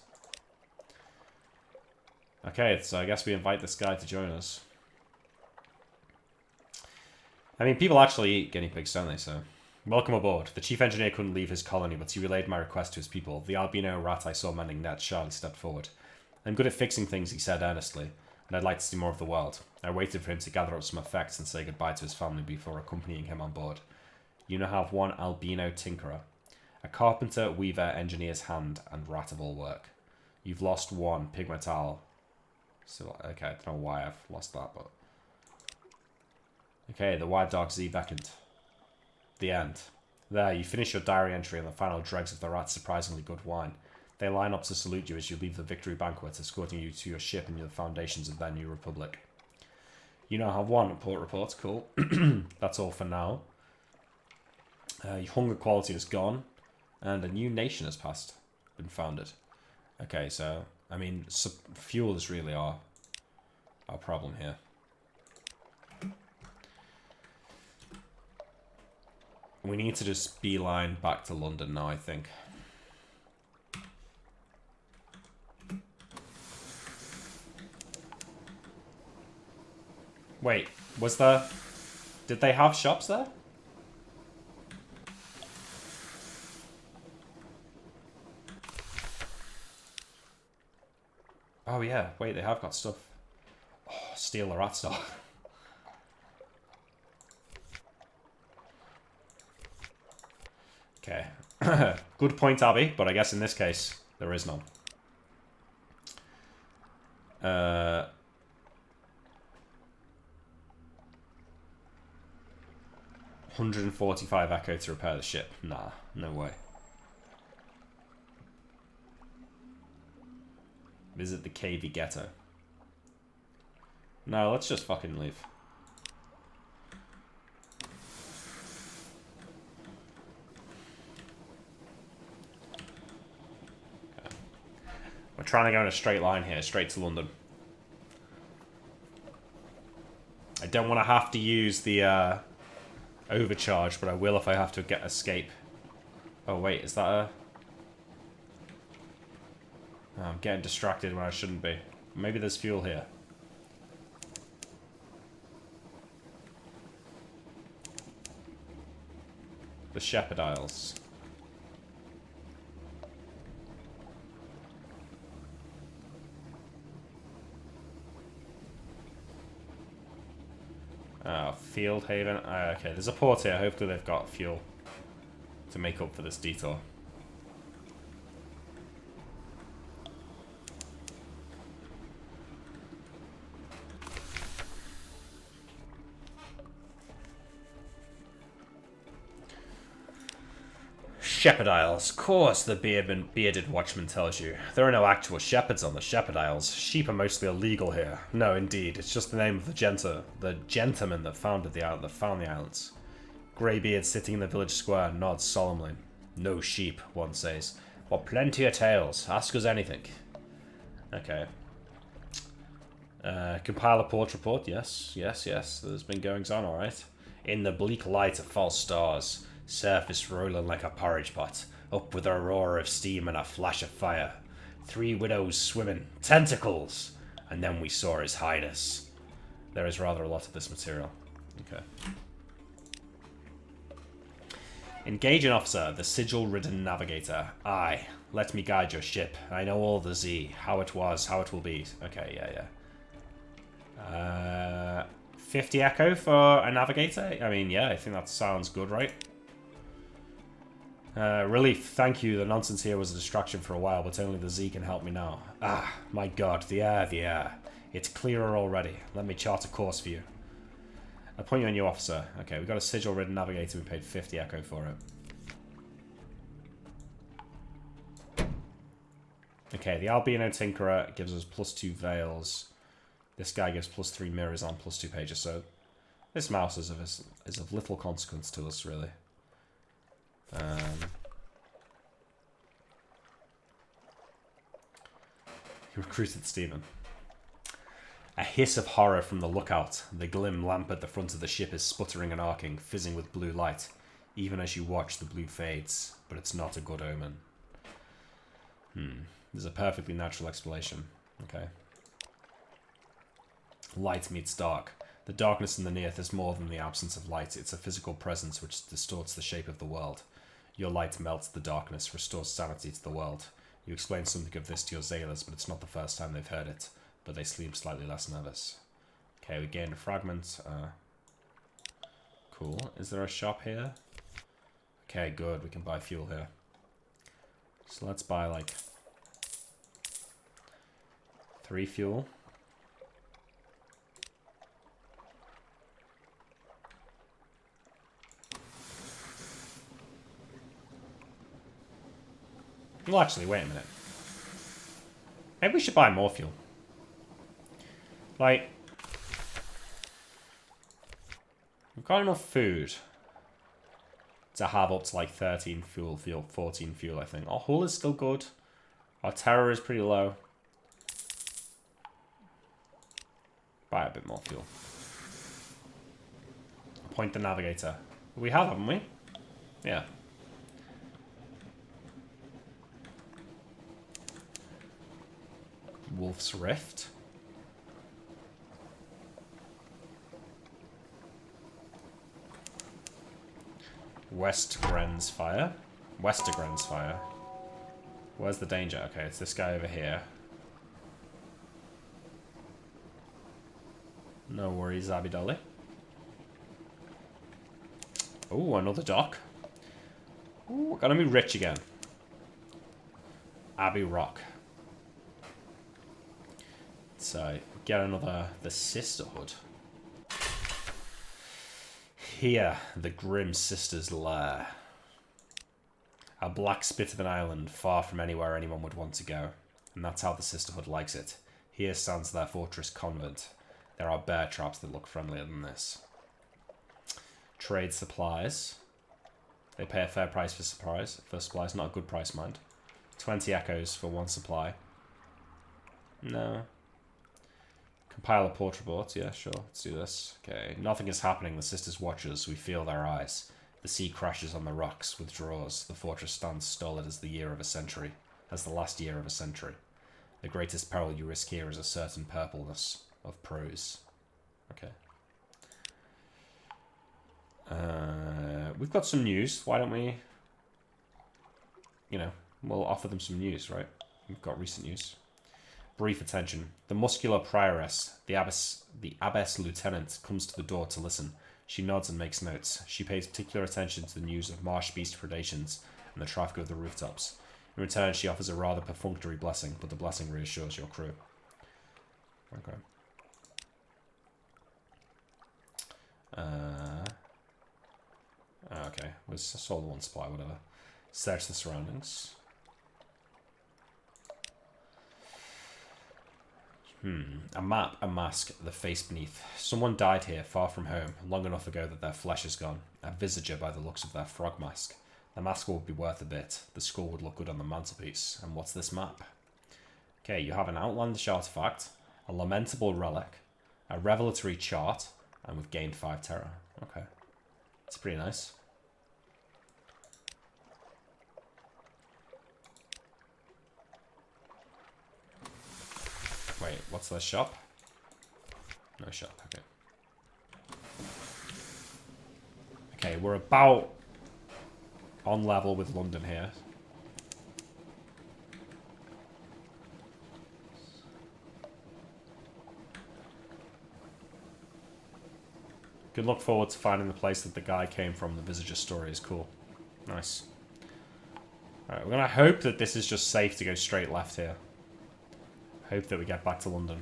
Okay, so I guess we invite this guy to join us. I mean, people actually eat guinea pigs, don't they, so... Welcome aboard. The chief engineer couldn't leave his colony, but he relayed my request to his people. The albino rat I saw mending nets, Charlie stepped forward. I'm good at fixing things, he said earnestly, and I'd like to see more of the world. I waited for him to gather up some effects and say goodbye to his family before accompanying him on board. You now have one albino tinkerer. A carpenter, weaver, engineer's hand, and rat of all work. You've lost one, Pigmetal. So, okay, I don't know why I've lost that, but... Okay, the White Dog Z beckoned. The end. There, you finish your diary entry and the final dregs of the rat's surprisingly good wine. They line up to salute you as you leave the victory banquet, escorting you to your ship and the foundations of their new republic. You now have one report, cool. That's all for now. Your hunger quality is gone, and a new nation has been founded. Okay, so, I mean, fuel is really our problem here. We need to just beeline back to London now, I think. Wait, was there... Did they have shops there? Oh yeah, wait, they have got stuff. Oh, steal the rat star. Okay. Good point, Abby, but I guess in this case, there is none. 145 echo to repair the ship. Nah, no way. Visit the KV ghetto. No, let's just fucking leave. Okay. We're trying to go in a straight line here, straight to London. I don't want to have to use the overcharge, but I will if I have to get escape. Oh wait, is that a... Oh, I'm getting distracted when I shouldn't be. Maybe there's fuel here. The Shepherd Isles. Field Haven. Okay, there's a port here. Hopefully they've got fuel to make up for this detour. Shepherd Isles. Of course, the bearded watchman tells you. There are no actual shepherds on the Shepherd Isles. Sheep are mostly illegal here. No, indeed. It's just the name of the gentleman that founded the islands. Greybeard sitting in the village square nods solemnly. No sheep, one says. But plenty of tales. Ask us anything. Okay. Compile a port report. Yes. There's been goings on, alright. In the bleak light of false stars. Surface rolling like a porridge pot, up with a roar of steam and a flash of fire. 3 widows swimming, tentacles! And then we saw His Highness. There is rather a lot of this material. Okay. Engage an officer, the sigil-ridden navigator. Aye, let me guide your ship. I know all the Z, how it was, how it will be. Okay, yeah. 50 echo for a navigator? I mean, yeah, I think that sounds good, right? Relief, thank you. The nonsense here was a distraction for a while, but only the Z can help me now. Ah, my god, the air. It's clearer already. Let me chart a course for you. Appoint you a new officer. Okay, we've got a sigil-ridden navigator. We paid 50 echo for it. Okay, the Albino Tinkerer gives us +2 veils. This guy gives +3 mirrors on +2 pages, so this mouse is of little consequence to us, really. He recruited Stephen. A hiss of horror from the lookout. The glim lamp at the front of the ship is sputtering and arcing, fizzing with blue light. Even as you watch, the blue fades, but it's not a good omen. There's a perfectly natural explanation. Okay. Light meets dark. The darkness in the Neath is more than the absence of light. It's a physical presence which distorts the shape of the world. Your light melts the darkness, restores sanity to the world. You explain something of this to your Zailers, but it's not the first time they've heard it. But they seem slightly less nervous. Okay, we gained a fragment. Cool. Is there a shop here? Okay, good. We can buy fuel here. So let's buy, like, 3 fuel. Well, actually, wait a minute. Maybe we should buy more fuel. Like, we've got enough food to have up to like 13 fuel, 14 fuel, I think. Our hull is still good. Our terror is pretty low. Buy a bit more fuel. Appoint the navigator. We have, haven't we? Yeah. Wolf's Rift. Westgren's Fire. Westergren's Fire. Where's the danger? Okay, it's this guy over here. No worries, Abby Dolly. Oh, another dock. Ooh, we're gonna be rich again. Abbey Rock. So, get another... the Sisterhood. Here, the Grim Sisters' lair. A black spit of an island, far from anywhere anyone would want to go. And that's how the Sisterhood likes it. Here stands their fortress convent. There are bear traps that look friendlier than this. Trade supplies. They pay a fair price for supplies. Not a good price, mind. 20 echoes for 1 supply. No. Compile a port report. Yeah, sure. Let's do this. Okay. Nothing is happening. The sisters watch us. We feel their eyes. The sea crashes on the rocks, withdraws. The fortress stands stolid as the year of a century. As the last year of a century. The greatest peril you risk here is a certain purpleness of prose. Okay. We've got some news. Why don't we... you know, we'll offer them some news, right? We've got recent news. Brief attention. The muscular prioress, the abbess lieutenant, comes to the door to listen. She nods and makes notes. She pays particular attention to the news of marsh beast predations and the traffic of the rooftops. In return, she offers a rather perfunctory blessing, but the blessing reassures your crew. Okay. Okay, we saw the one supply, whatever. Search the surroundings. A map, a mask, the face beneath. Someone died here, far from home, long enough ago that their flesh is gone. A visager by the looks of their frog mask. The mask would be worth a bit. The skull would look good on the mantelpiece. And what's this map? Okay, you have an outlandish artifact, a lamentable relic, a revelatory chart, and we've gained 5 terror. Okay. It's pretty nice. Wait, what's the shop? No shop, okay. Okay, we're about on level with London here. Good look forward to finding the place that the guy came from. The Visager story is cool. Nice. Alright, we're gonna hope that this is just safe to go straight left here. Hope that we get back to London.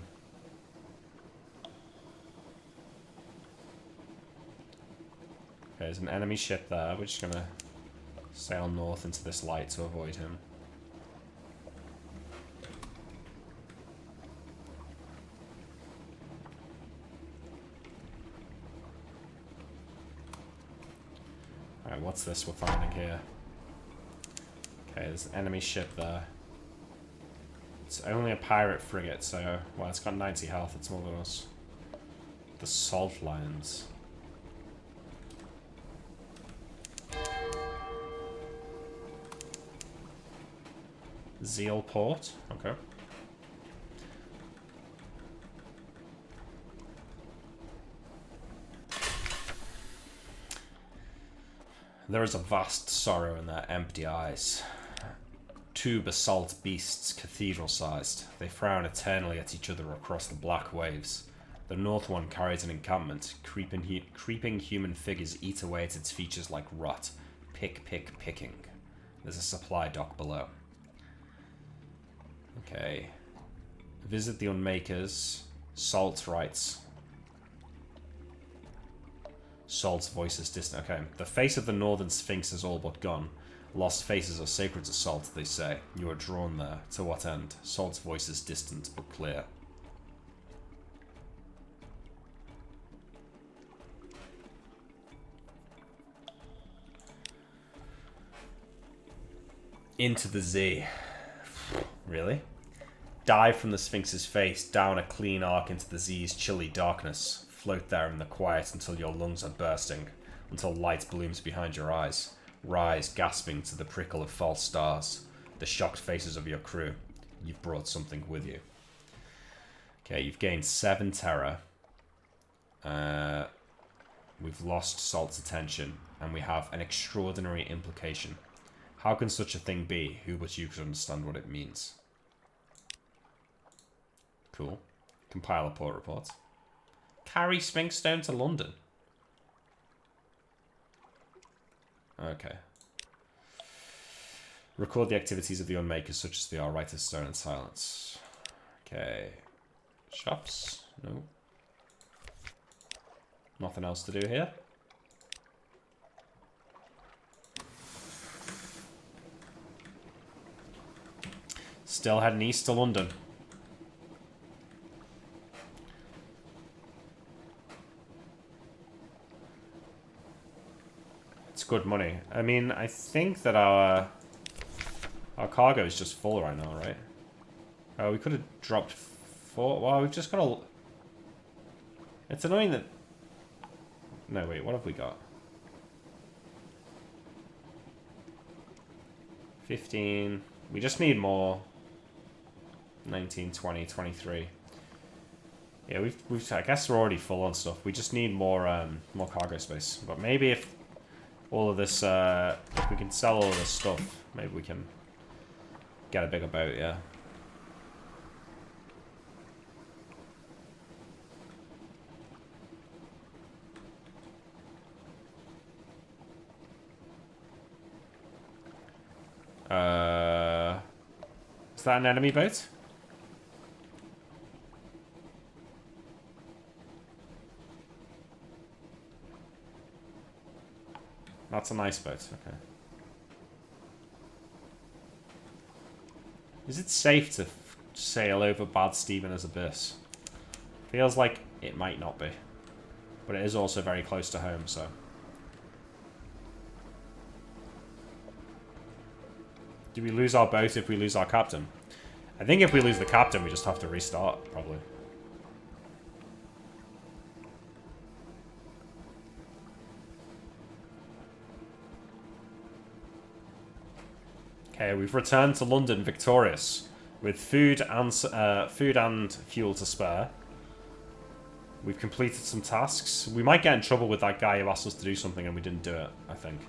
Okay, there's an enemy ship there. We're just gonna sail north into this light to avoid him. Alright, what's this we're finding here? Okay, there's an enemy ship there. It's only a pirate frigate, so... Well, it's got 90 health, it's more than us. The Salt Lions. Zeal Port, okay. There is a vast sorrow in their empty eyes. Two basalt beasts, cathedral-sized. They frown eternally at each other across the black waves. The north one carries an encampment. Creeping human figures eat away at its features like rot. Picking. There's a supply dock below. Okay. Visit the Unmakers. Salt writes. Salt's voice is distant. Okay. The face of the northern sphinx is all but gone. Lost faces are sacred to Salt, they say. You are drawn there. To what end? Salt's voice is distant but clear. Into the Z. Really? Dive from the Sphinx's face, down a clean arc into the Z's chilly darkness. Float there in the quiet until your lungs are bursting, until light blooms behind your eyes. Rise, gasping to the prickle of false stars, the shocked faces of your crew. You've brought something with you. Okay, you've gained 7 terror. We've lost Salt's attention, and we have an extraordinary implication. How can such a thing be? Who but you could understand what it means? Cool. Compile a port report. Carry Sphinx Stone to London. Okay. Record the activities of the Unmakers, such as they are. Write a stone in silence. Okay. Shops? No. Nothing else to do here. Still heading east to London. It's good money. I mean, I think that our cargo is just full right now, right? Oh, we could have dropped 4. Well, we've just got a... It's annoying that... No, wait, what have we got? 15. We just need more. 19, 20, 23. Yeah, we've I guess we're already full on stuff. We just need more more cargo space. But maybe if all of this if we can sell all of this stuff, maybe we can get a bigger boat, yeah. Is that an enemy boat? That's a nice boat, okay. Is it safe to sail over Bad Steveners Abyss? Feels like it might not be. But it is also very close to home, so... Do we lose our boat if we lose our captain? I think if we lose the captain, we just have to restart, probably. Okay, we've returned to London victorious, with food and fuel to spare. We've completed some tasks. We might get in trouble with that guy who asked us to do something and we didn't do it, I think.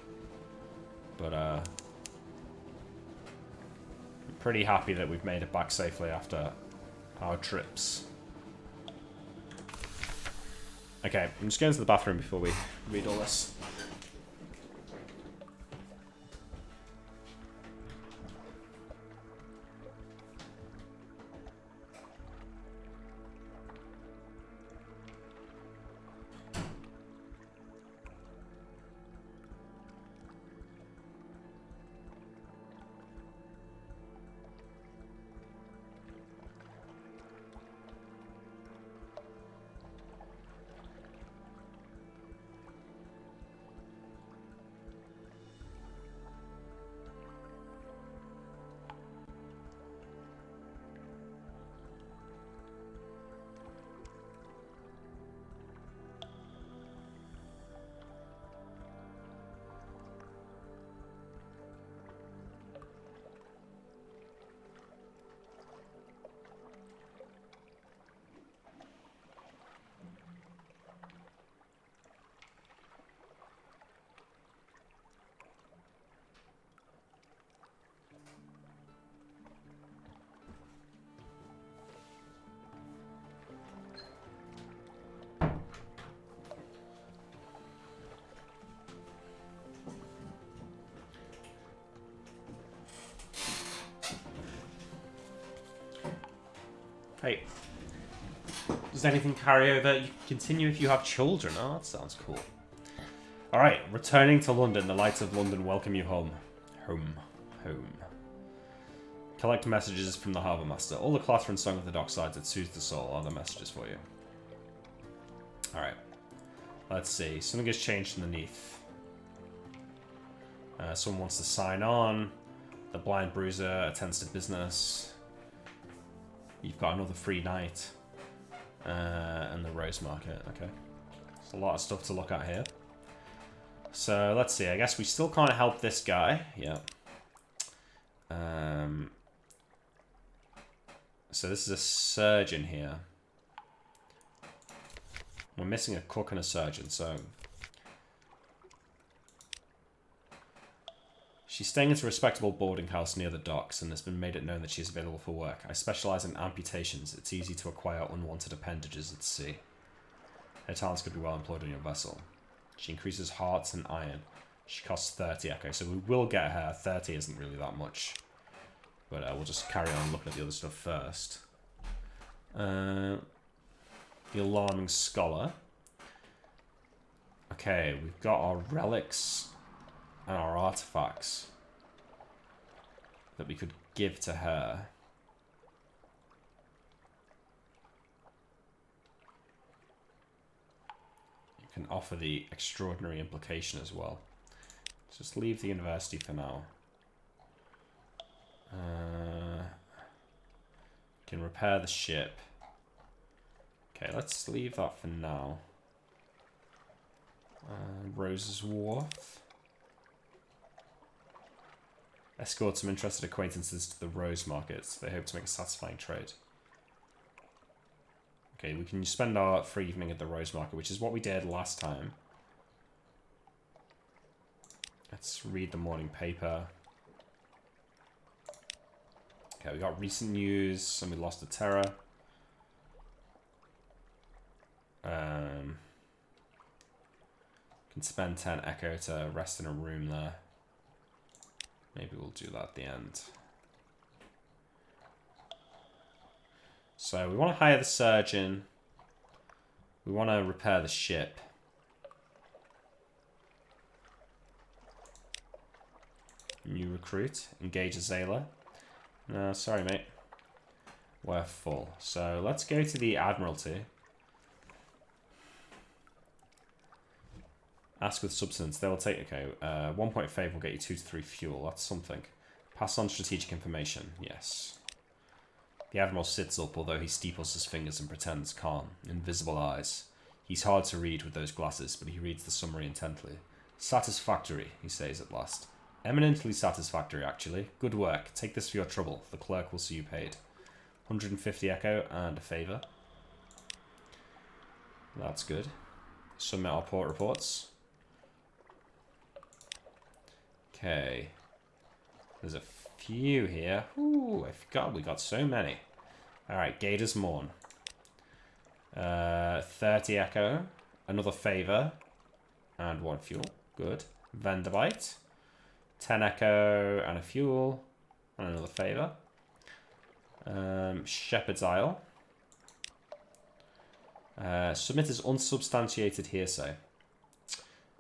But, I'm pretty happy that we've made it back safely after our trips. Okay, I'm just going to the bathroom before we read all this. Hey, does anything carry over? You can continue if you have children. Oh, that sounds cool. Alright, returning to London. The lights of London welcome you home. Home. Collect messages from the Harbour Master. All the clatter and song of the docksides that soothes the soul are the messages for you. Alright. Let's see. Something has changed underneath. Someone wants to sign on. The Blind Bruiser attends to business. You've got another free night. And the Rose Market. Okay. There's a lot of stuff to look at here. So, let's see. I guess we still can't help this guy. Yeah. So this is a surgeon here. We're missing a cook and a surgeon, so... She's staying at a respectable boarding house near the docks and has been made it known that she is available for work. I specialize in amputations. It's easy to acquire unwanted appendages at sea. Her talents could be well employed on your vessel. She increases hearts and iron. She costs 30 echo, so we will get her. 30 isn't really that much. But we'll just carry on looking at the other stuff first. The Alarming Scholar. Okay, we've got our relics and our artifacts that we could give to her. You can offer the Extraordinary Implication as well. Let's just leave the university for now. Can repair the ship. Okay, let's leave that for now. Rose's Wharf. Escort some interested acquaintances to the Rose Market. They hope to make a satisfying trade. Okay, we can spend our free evening at the Rose Market, which is what we did last time. Let's read the morning paper. Okay, we got recent news, and we lost the Terror. Can spend 10 echo to rest in a room there. Maybe we'll we'll do that at the end. So we want to hire the surgeon. We want to repair the ship. New recruit. Engage a Zayla. No, sorry, mate. We're full. So let's go to the Admiralty. Ask with substance. They will take... Okay, 1 point favour will get you 2 to 3 fuel. That's something. Pass on strategic information. Yes. The Admiral sits up, although he steeples his fingers and pretends calm. Invisible eyes. He's hard to read with those glasses, but he reads the summary intently. Satisfactory, he says at last. Eminently satisfactory, actually. Good work. Take this for your trouble. The clerk will see you paid. 150 echo and a favour. That's good. Submit our port reports. Okay. There's a few here. Ooh, I forgot we got so many. Alright, Gator's Morn. 30 echo. Another favour. And 1 fuel. Good. Vanderbite. 10 echo and a fuel. And another favour. Shepherd's Isle. Submit as unsubstantiated hearsay.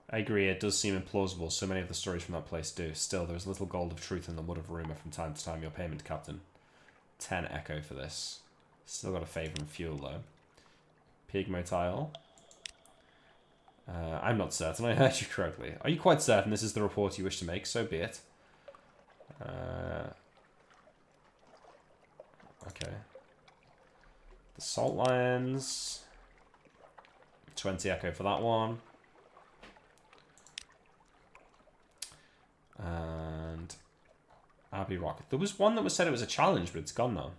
I agree, it does seem implausible. So many of the stories from that place do. Still, there is little gold of truth in the mud of rumour from time to time. Your payment, Captain. 10 echo for this. Still got a favour and fuel, though. Pigmote Isle. I'm not certain I heard you correctly. Are you quite certain this is the report you wish to make? So be it. Okay. The Salt Lions. 20 echo for that one. And Abbey Rock. There was one that was said it was a challenge, but it's gone now.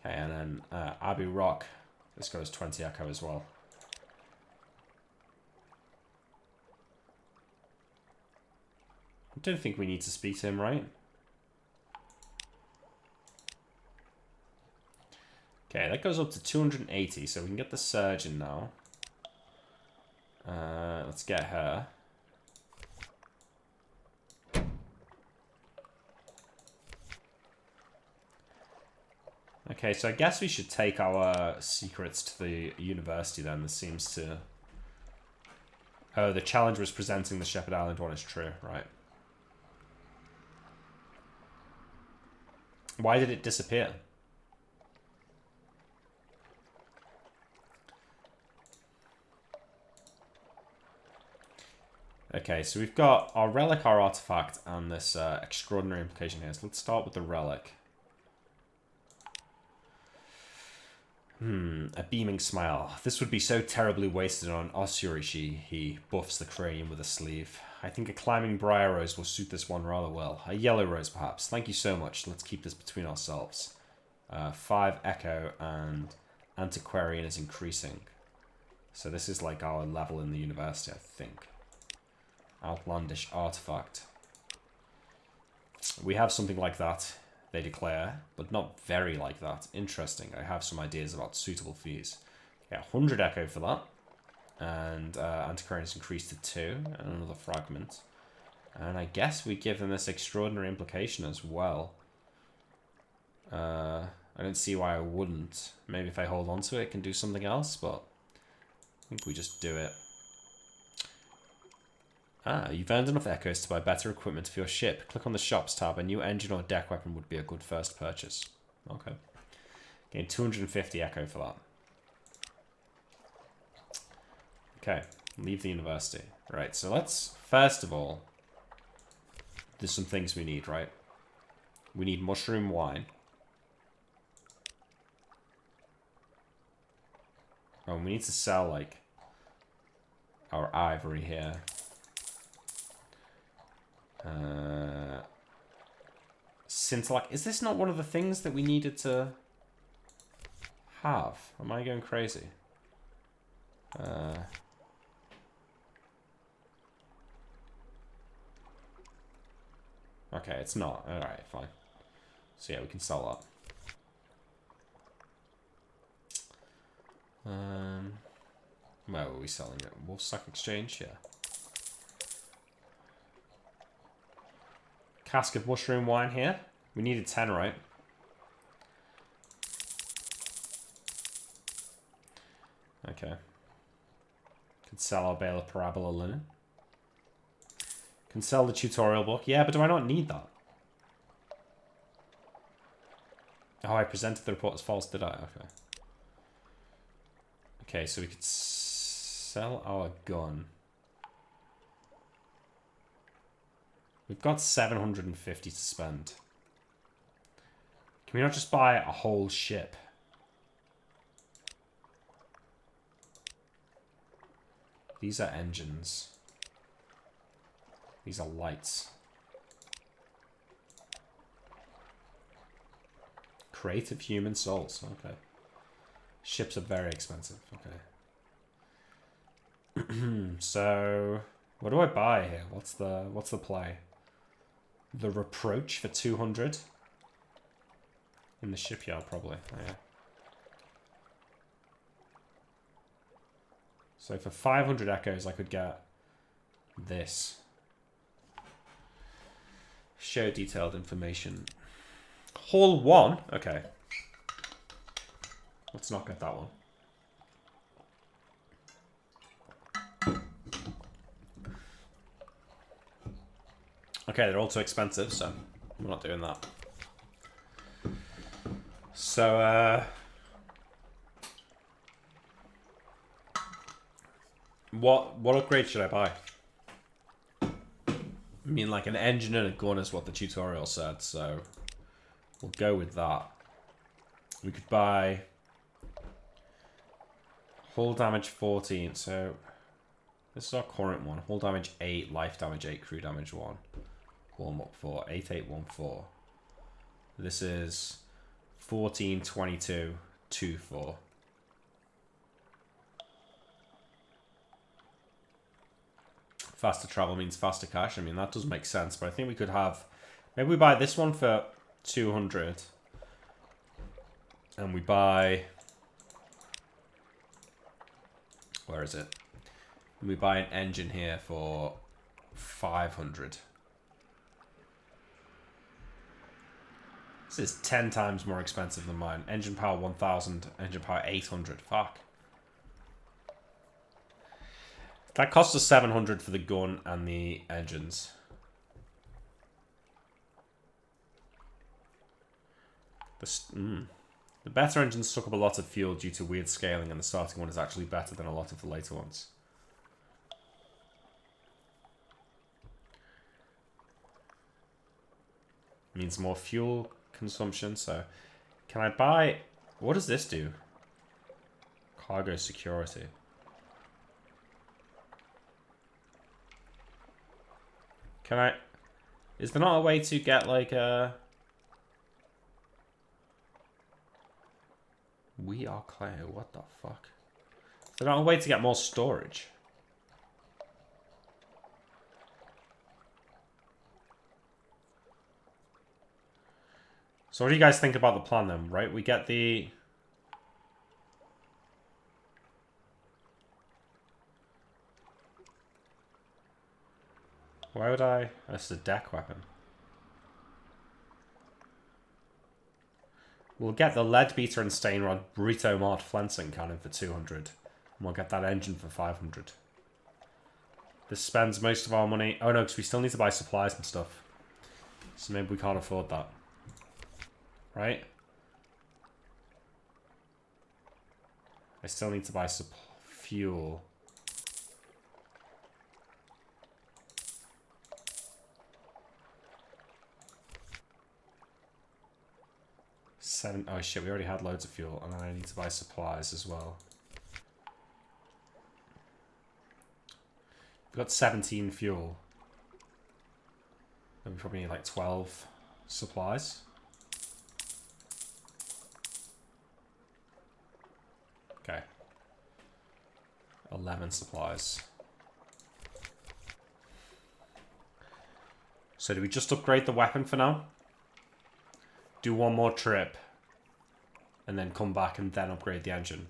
Okay, and then Abbey Rock. This goes 20 echo as well. I don't think we need to speak to him, right? Okay, that goes up to 280, so we can get the surgeon now. Let's get her. Okay, so I guess we should take our secrets to the university then. This seems to... Oh, the challenge was presenting the Shepherd Island one is true, right. Why did it disappear? Okay, so we've got our relic, our artifact, and this extraordinary implication here. So let's start with the relic. A beaming smile. This would be so terribly wasted on Osurishi. He buffs the cranium with a sleeve. I think a climbing briar rose will suit this one rather well. A yellow rose, perhaps. Thank you so much. Let's keep this between ourselves. 5 echo and antiquarian is increasing. So this is like our level in the university, I think. Outlandish artifact. We have something like that, they declare, but not very like that. Interesting. I have some ideas about suitable fees. Yeah, 100 echo for that. And antiquarian is increased to 2. And another fragment. And I guess we give them this extraordinary implication as well. I don't see why I wouldn't. Maybe if I hold on to it, it can do something else, but I think we just do it. Ah, you've earned enough echoes to buy better equipment for your ship. Click on the shops tab. A new engine or deck weapon would be a good first purchase. Okay. Gain 250 echo for that. Okay. Leave the university. Right, so let's, first of all, there's some things we need, right? We need mushroom wine. Oh, we need to sell, like, our ivory here. Scintillac. Is this not one of the things that we needed to have? Am I going crazy? Okay, it's not. Alright, fine. So yeah, we can sell that. Where were we selling it? Wolfsack Exchange? Yeah. cask of mushroom wine here. We needed 10, right? Okay. Could sell our bale of parabola linen. Can sell the tutorial book. Yeah, but do I not need that? Oh, I presented the report as false, did I? Okay. Okay, so we could sell our gun. We've got 750 to spend. Can we not just buy a whole ship? These are engines. These are lights. Creative human souls. Okay. Ships are very expensive. Okay. So, what do I buy here? What's the play? The Reproach for 200 in the shipyard, probably. Oh, yeah. So for 500 echoes, I could get this. Show detailed information. Hall 1? Okay. Let's not get that one. Okay, they're all too expensive, so we're not doing that. So, what upgrade should I buy? I mean, like an engine and a gun is what the tutorial said, so we'll go with that. We could buy hull damage 14, so this is our current one. Hull damage 8, life damage 8, crew damage 1. Warm up 4, 8814. This is 1422 24. Faster travel means faster cash. I mean, that does make sense, but I think we could have... Maybe we buy this one for 200. And we buy... Where is it? We buy an engine here for 500. This is 10 times more expensive than mine. Engine power 1000, engine power 800. Fuck. That cost us 700 for the gun and the engines. The better engines suck up a lot of fuel due to weird scaling, and the starting one is actually better than a lot of the later ones. Means more fuel consumption, so... Can I buy... What does this do? Cargo security. Can I... Is there not a way to get, like, a... We are clear. What the fuck? Is there not a way to get more storage? So what do you guys think about the plan then, right? We get the... Why would I... That's a deck weapon. We'll get the lead beater and stain rod burrito mod flensing cannon for 200. And we'll get that engine for 500. This spends most of our money... Oh no, because we still need to buy supplies and stuff. So maybe we can't afford that. Right? I still need to buy fuel. Oh shit, we already had loads of fuel, and then I need to buy supplies as well. We've got 17 fuel. Then we probably need like 12 supplies. Okay. 11 supplies. So do we just upgrade the weapon for now? Do one more trip. And then come back and then upgrade the engine.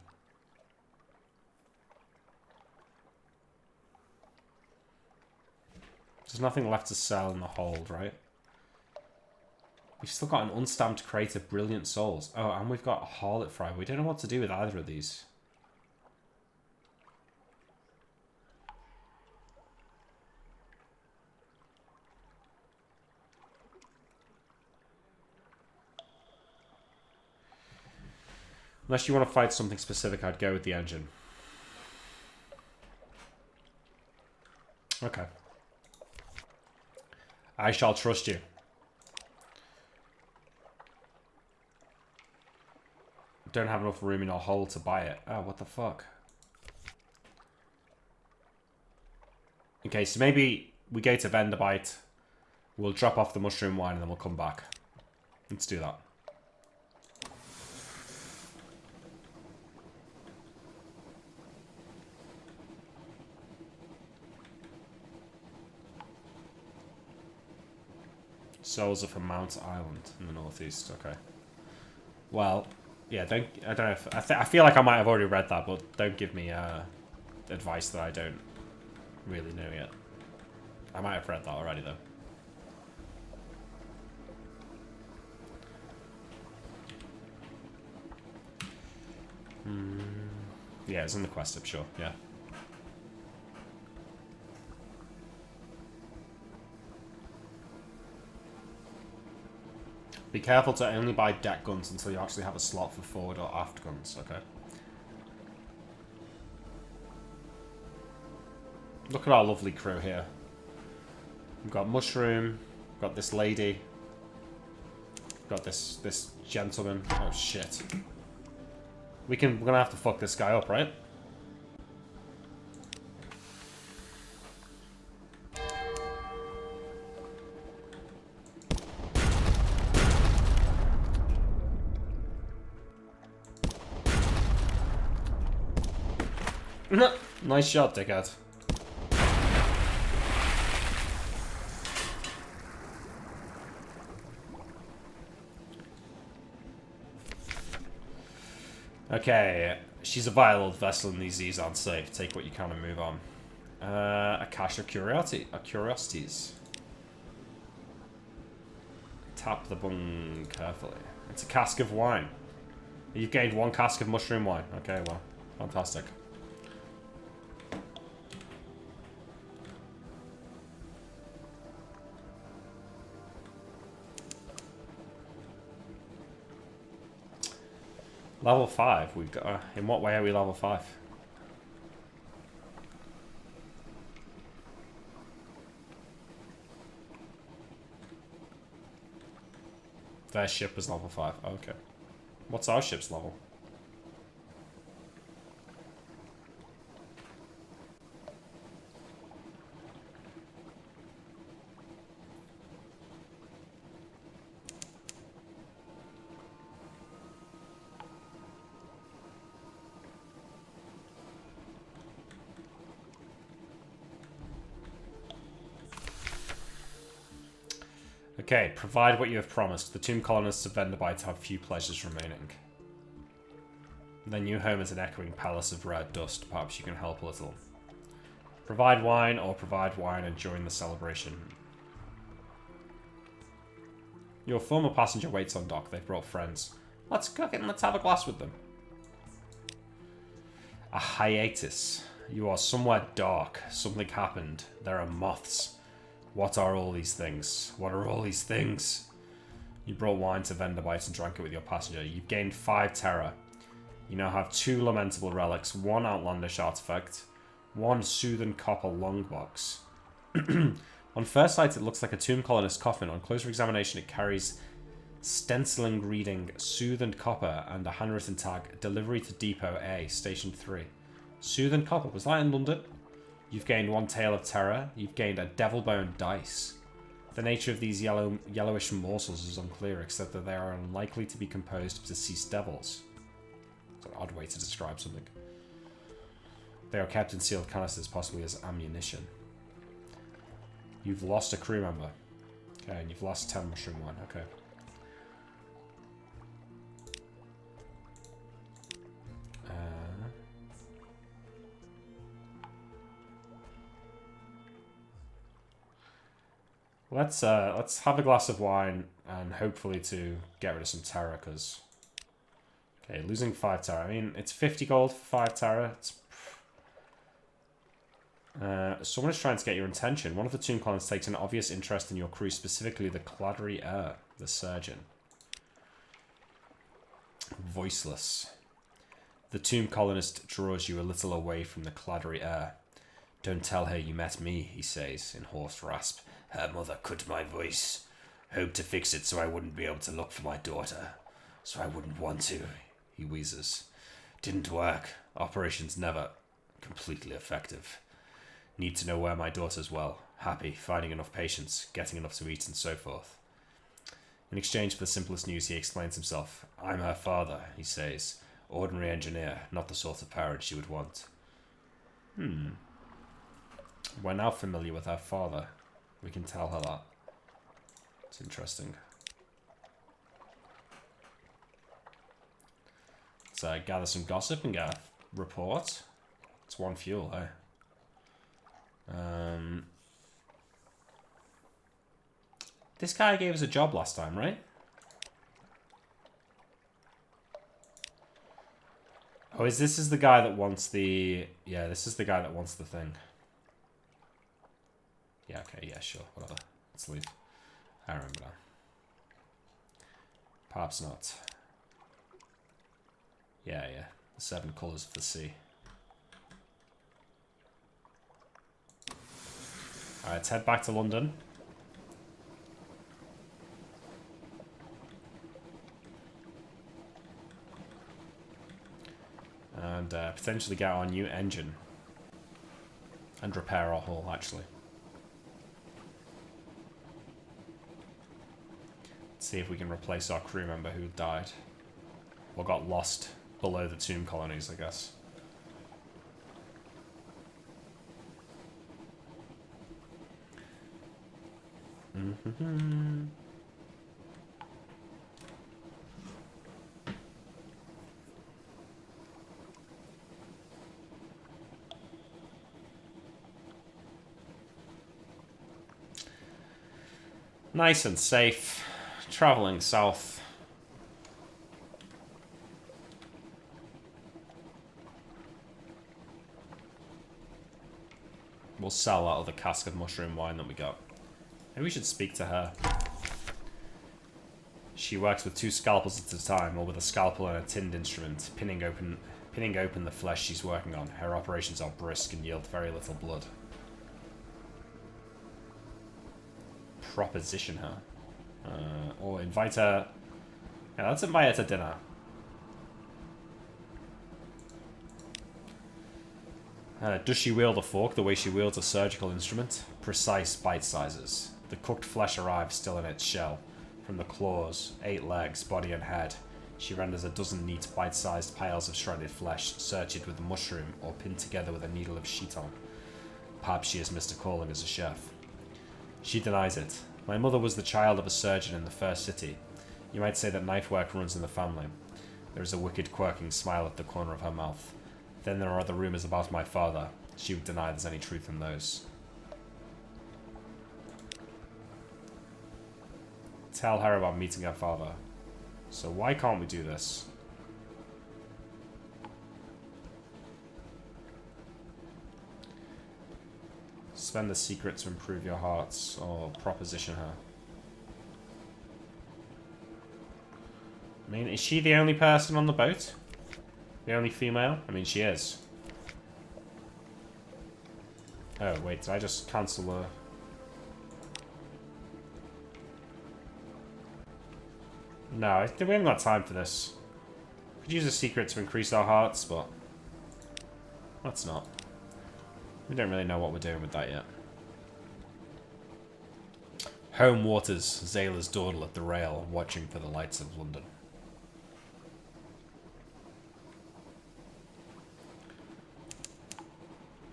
There's nothing left to sell in the hold, right? We've still got an unstamped crate of Brilliant Souls. Oh, and we've got a Harlot Fry. We don't know what to do with either of these. Unless you want to fight something specific, I'd go with the engine. Okay. I shall trust you. Don't have enough room in our hold to buy it. Oh, what the fuck? Okay, so maybe we go to Venderbite. We'll drop off the mushroom wine and then we'll come back. Let's do that. Souls are from Mount Island in the northeast. Okay. Well, yeah. I don't know if I feel like I might have already read that, but don't give me advice that I don't really know yet. I might have read that already though. Yeah, it's in the quest up, sure. Yeah. Be careful to only buy deck guns until you actually have a slot for forward or aft guns, okay? Look at our lovely crew here. We've got Mushroom, we've got this lady, we've got this gentleman. Oh shit. We're gonna have to fuck this guy up, right? Nice shot, dickhead. Okay, she's a vile old vessel and these Z's aren't safe. Take what you can and move on. A cache of curiosities. Tap the bung carefully. It's a cask of wine. You've gained 1 cask of mushroom wine. Okay, well, fantastic. Level 5. We've got. In what way are we level 5? Their ship was level 5. Okay. What's our ship's level? Okay, provide what you have promised. The tomb colonists of Venderbite have few pleasures remaining. Their new home is an echoing palace of red dust. Perhaps you can help a little. Provide wine and join the celebration. Your former passenger waits on dock. They've brought friends. Let's cook it and let's have a glass with them. A hiatus. You are somewhere dark. Something happened. There are moths. What are all these things? What are all these things? You brought wine to Venderbite and drank it with your passenger. You've gained 5 terror. You now have 2 lamentable relics, 1 outlandish artifact, 1 soothen copper longbox. On first sight, it looks like a tomb colonist coffin. On closer examination, it carries stenciling reading soothen copper and a handwritten tag, delivery to Depot A, Station 3. Soothen copper, was that in London? You've gained 1 tale of terror. You've gained a devil bone dice. The nature of these yellowish morsels is unclear, except that they are unlikely to be composed of deceased devils. It's an odd way to describe something. They are kept in sealed canisters, possibly as ammunition. You've lost a crew member. Okay, and you've lost 10 mushroom wine. Okay. Let's have a glass of wine and hopefully to get rid of some terror, because... Okay, losing 5 terror. I mean, it's 50 gold for 5 terror. It's... someone is trying to get your attention. One of the tomb colonists takes an obvious interest in your crew, specifically the Cladri heir, the surgeon. Voiceless. The tomb colonist draws you a little away from the Cladri heir. Don't tell her you met me, he says, in hoarse rasp. Her mother cut my voice. Hoped to fix it so I wouldn't be able to look for my daughter. So I wouldn't want to, he wheezes. Didn't work. Operation's never completely effective. Need to know where my daughter's well. Happy, finding enough patients, getting enough to eat, and so forth. In exchange for the simplest news, he explains himself. I'm her father, he says. Ordinary engineer, not the sort of parent she would want. We're now familiar with her father. We can tell her that. It's interesting. Let's gather some gossip and get a report. It's 1 fuel, eh? This guy gave us a job last time, right? Oh, this is the guy that wants the... Yeah, this is the guy that wants the thing. Yeah, okay, yeah, sure, whatever. Let's leave. I remember now. Perhaps not. Yeah, yeah. The 7 colours of the sea. Alright, let's head back to London. And potentially get our new engine. And repair our hull, actually. See if we can replace our crew member who died. Or got lost below the tomb colonies, I guess. Nice and safe. Traveling south. We'll sell that other cask of mushroom wine that we got. Maybe we should speak to her. She works with 2 scalpels at a time, or with a scalpel and a tinned instrument, pinning open the flesh she's working on. Her operations are brisk and yield very little blood. Proposition her. Or invite her... Yeah, let's invite her to dinner. Does she wield a fork the way she wields a surgical instrument? Precise bite sizes. The cooked flesh arrives still in its shell. From the claws, 8 legs, body and head, she renders a dozen neat bite-sized piles of shredded flesh, searched with mushroom or pinned together with a needle of chiton. Perhaps she is Mr. Calling as a chef. She denies it. My mother was the child of a surgeon in the first city. You might say that knife work runs in the family. There is a wicked, quirking smile at the corner of her mouth. Then there are other rumors about my father. She would deny there's any truth in those. Tell her about meeting her father. So why can't we do this? Spend the secret to improve your hearts, or proposition her. I mean, is she the only person on the boat? The only female? I mean, she is. Oh, wait, did I just cancel the... No, we haven't got time for this. Could use a secret to increase our hearts, but... Let's not. We don't really know what we're doing with that yet. Home waters, Zayla's dawdle at the rail, watching for the lights of London.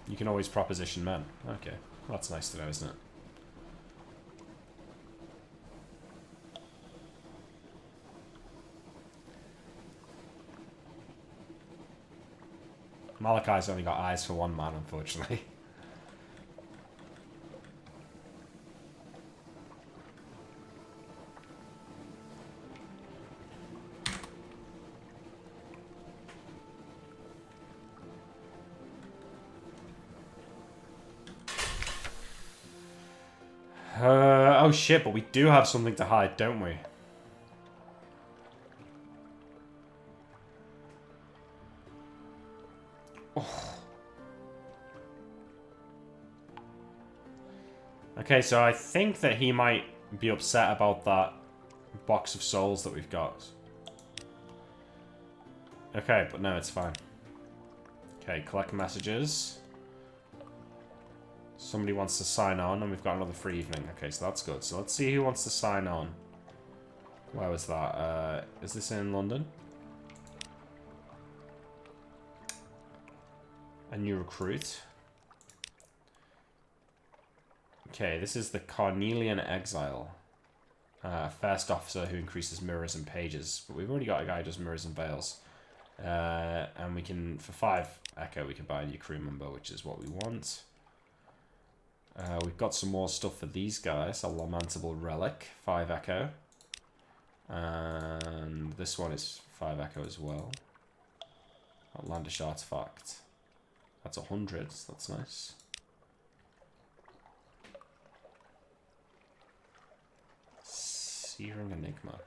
You can always proposition men. Okay, well, that's nice to know, isn't it? Malachi's only got eyes for one man, unfortunately. Oh shit, but we do have something to hide, don't we? Oh. Okay, so I think that he might be upset about that box of souls that we've got. Okay, but no, it's fine. Okay, collect messages. Somebody wants to sign on, and we've got another free evening. Okay, so that's good. So let's see who wants to sign on. Where was that? Is this in London? A new recruit. Okay, this is the Carnelian Exile. First officer who increases mirrors and pages. But we've already got a guy who does mirrors and veils. And we can, for 5 echo, we can buy a new crew member, which is what we want. We've got some more stuff for these guys. A lamentable relic, 5 echo. And this one is 5 echo as well. Outlandish artifact. That's 100, that's nice. Searing Enigma.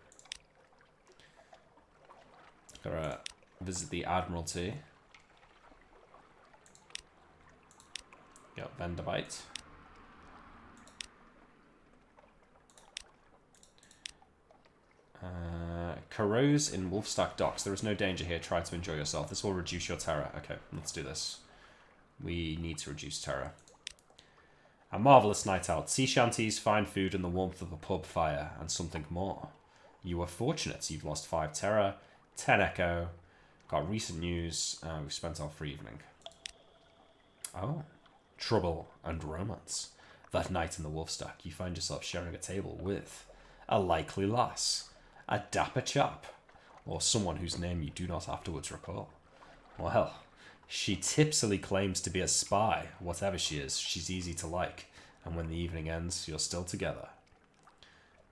Gotta visit the Admiralty. Got Vendabite. Corrose in Wolfstack Docks. There is no danger here. Try to enjoy yourself. This will reduce your terror. Okay, let's do this. We need to reduce terror. A marvellous night out. Sea shanties, fine food, and the warmth of a pub fire, and something more. You are fortunate. You've lost 5 terror, 10 echo, got recent news, we've spent our free evening. Oh. Trouble and romance. That night in the Wolfstack, you find yourself sharing a table with a likely lass, a dapper chap, or someone whose name you do not afterwards recall. Well, she tipsily claims to be a spy. Whatever she is, she's easy to like, and when the evening ends, you're still together.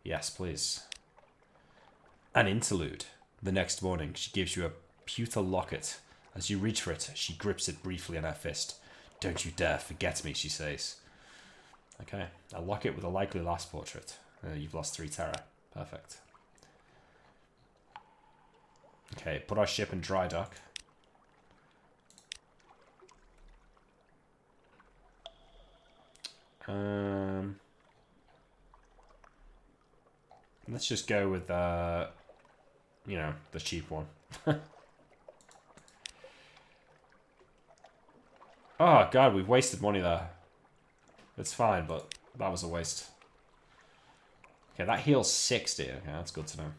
Yes, please. An interlude. The next morning, she gives you a pewter locket. As you reach for it, she grips it briefly in her fist. Don't you dare forget me, she says. Okay, a locket with a likely lass portrait. You've lost 3 terror. Perfect. Okay, put our ship in dry dock. Let's just go with, you know, the cheap one. Oh, God, we've wasted money there. It's fine, but that was a waste. Okay, that heals 60. Okay, that's good to know.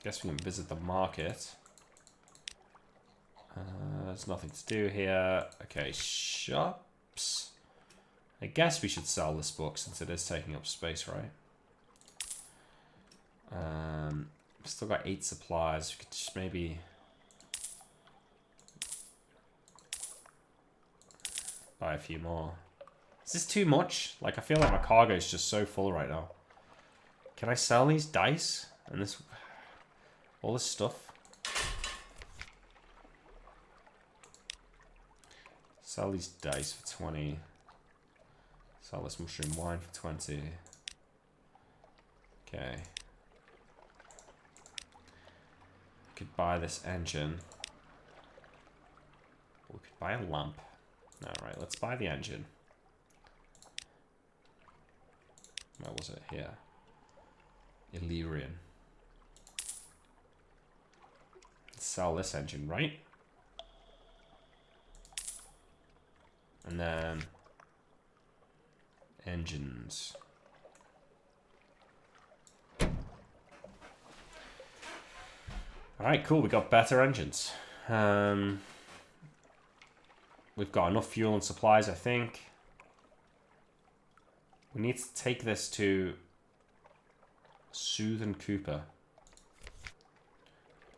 Guess we can visit the market. There's nothing to do here. Okay, shops. I guess we should sell this book since it is taking up space, right? Still got 8 supplies. We could just maybe buy a few more. Is this too much? Like, I feel like my cargo is just so full right now. Can I sell these dice and this, all this stuff? Sell these dice for 20. Sell this mushroom wine for 20. Okay. Could buy this engine. We could buy a lamp. Alright, let's buy the engine. Where was it? Here. Illyrian. Let's sell this engine, right? And then engines. Alright, cool. We got better engines. We've got enough fuel and supplies, I think. We need to take this to Soothe and Cooper.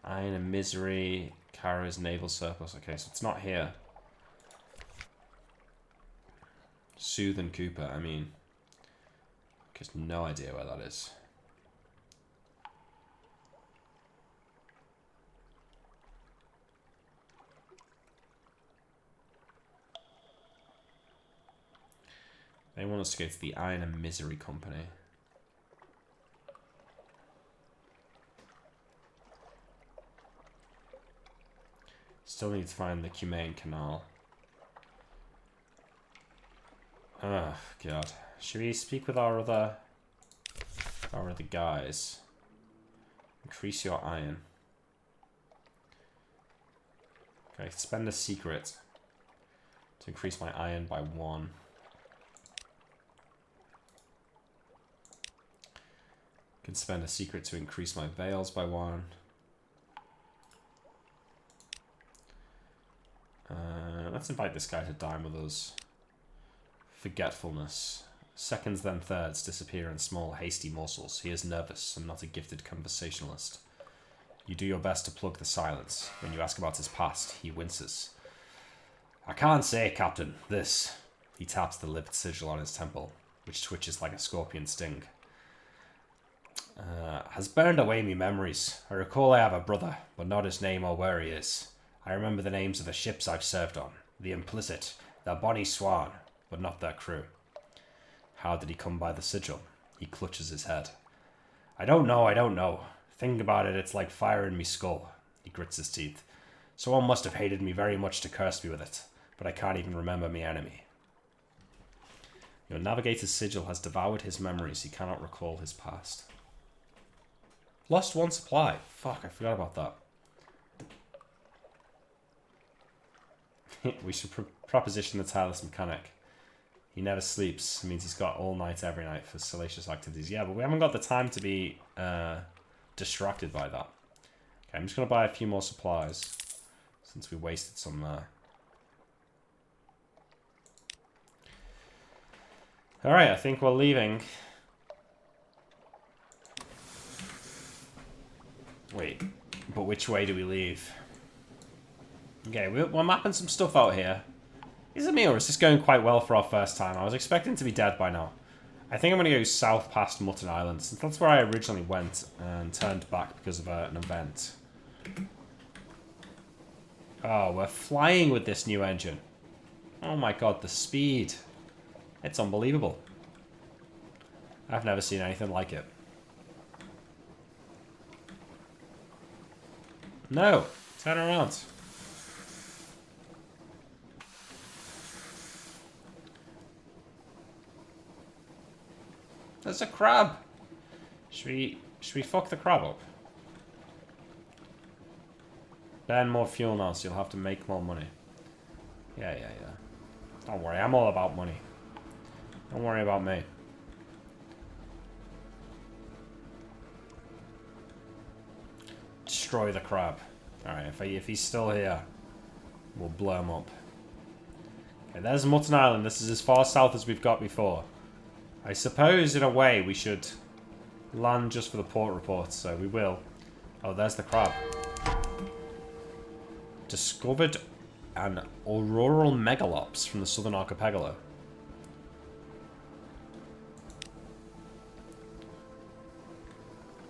Iron and Misery. Kara's naval surplus. Okay, so it's not here. Soothe and Cooper, I mean. Just no idea where that is. They want us to go to the Iron and Misery Company. Still need to find the Cumane Canal. Oh, God. Should we speak with our other guys? Increase your iron. Okay, spend a secret to increase my iron by 1. Can spend a secret to increase my veils by 1. Let's invite this guy to dine with us. Forgetfulness. Seconds then thirds disappear in small, hasty morsels. He is nervous and not a gifted conversationalist. You do your best to plug the silence. When you ask about his past, he winces. I can't say, Captain, this. He taps the livid sigil on his temple, which twitches like a scorpion sting. Has burned away me memories. I recall I have a brother, but not his name or where he is. I remember the names of the ships I've served on. The Implicit, the Bonnie Swan, but not their crew. How did he come by the sigil? He clutches his head. I don't know. Think about it, it's like fire in me skull. He grits his teeth. Someone must have hated me very much to curse me with it, but I can't even remember me enemy. Your navigator's sigil has devoured his memories. He cannot recall his past. Lost 1 supply. Fuck, I forgot about that. We should proposition the tireless mechanic. He never sleeps. It means he's got all night, every night for salacious activities. Yeah, but we haven't got the time to be distracted by that. Okay, I'm just going to buy a few more supplies since we wasted some there. Alright, I think we're leaving. Wait, but which way do we leave? Okay, we're mapping some stuff out here. Is it me or is this going quite well for our first time? I was expecting to be dead by now. I think I'm going to go south past Mutton Island, since that's where I originally went and turned back because of an event. Oh, we're flying with this new engine. Oh my god, the speed. It's unbelievable. I've never seen anything like it. No, turn around. There's a crab. Should we fuck the crab up? Burn more fuel now, so you'll have to make more money. Yeah. Don't worry, I'm all about money. Don't worry about me. Destroy the crab. Alright, if he's still here, we'll blow him up. Okay, there's Mutton Island. This is as far south as we've got before. I suppose, in a way, we should land just for the port report, so we will. Oh, there's the crab. Discovered an auroral megalops from the southern archipelago.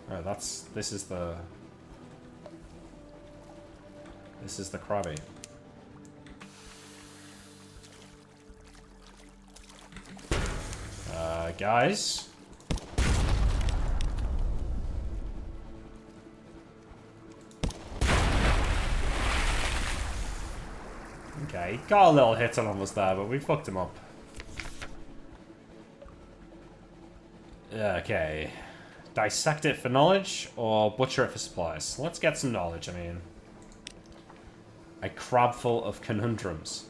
Oh, this is the crabby. Guys. Okay, got a little hit on us there, but we fucked him up. Okay. Dissect it for knowledge, or butcher it for supplies? Let's get some knowledge, I mean. A crab full of conundrums.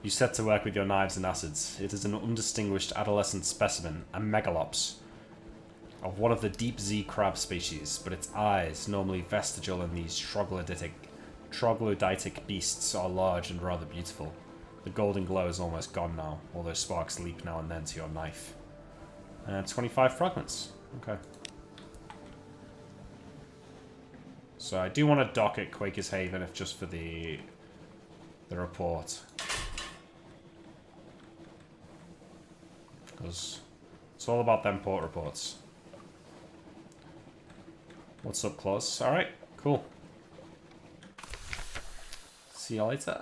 You set to work with your knives and acids. It is an undistinguished adolescent specimen, a megalops, of one of the deep Z crab species, but its eyes, normally vestigial in these troglodytic beasts, are large and rather beautiful. The golden glow is almost gone now, although sparks leap now and then to your knife. 25 fragments. Okay. So I do want to dock at Quaker's Haven, if just for the report. Because it's all about them port reports. What's up, Claus? Alright, cool. See you later.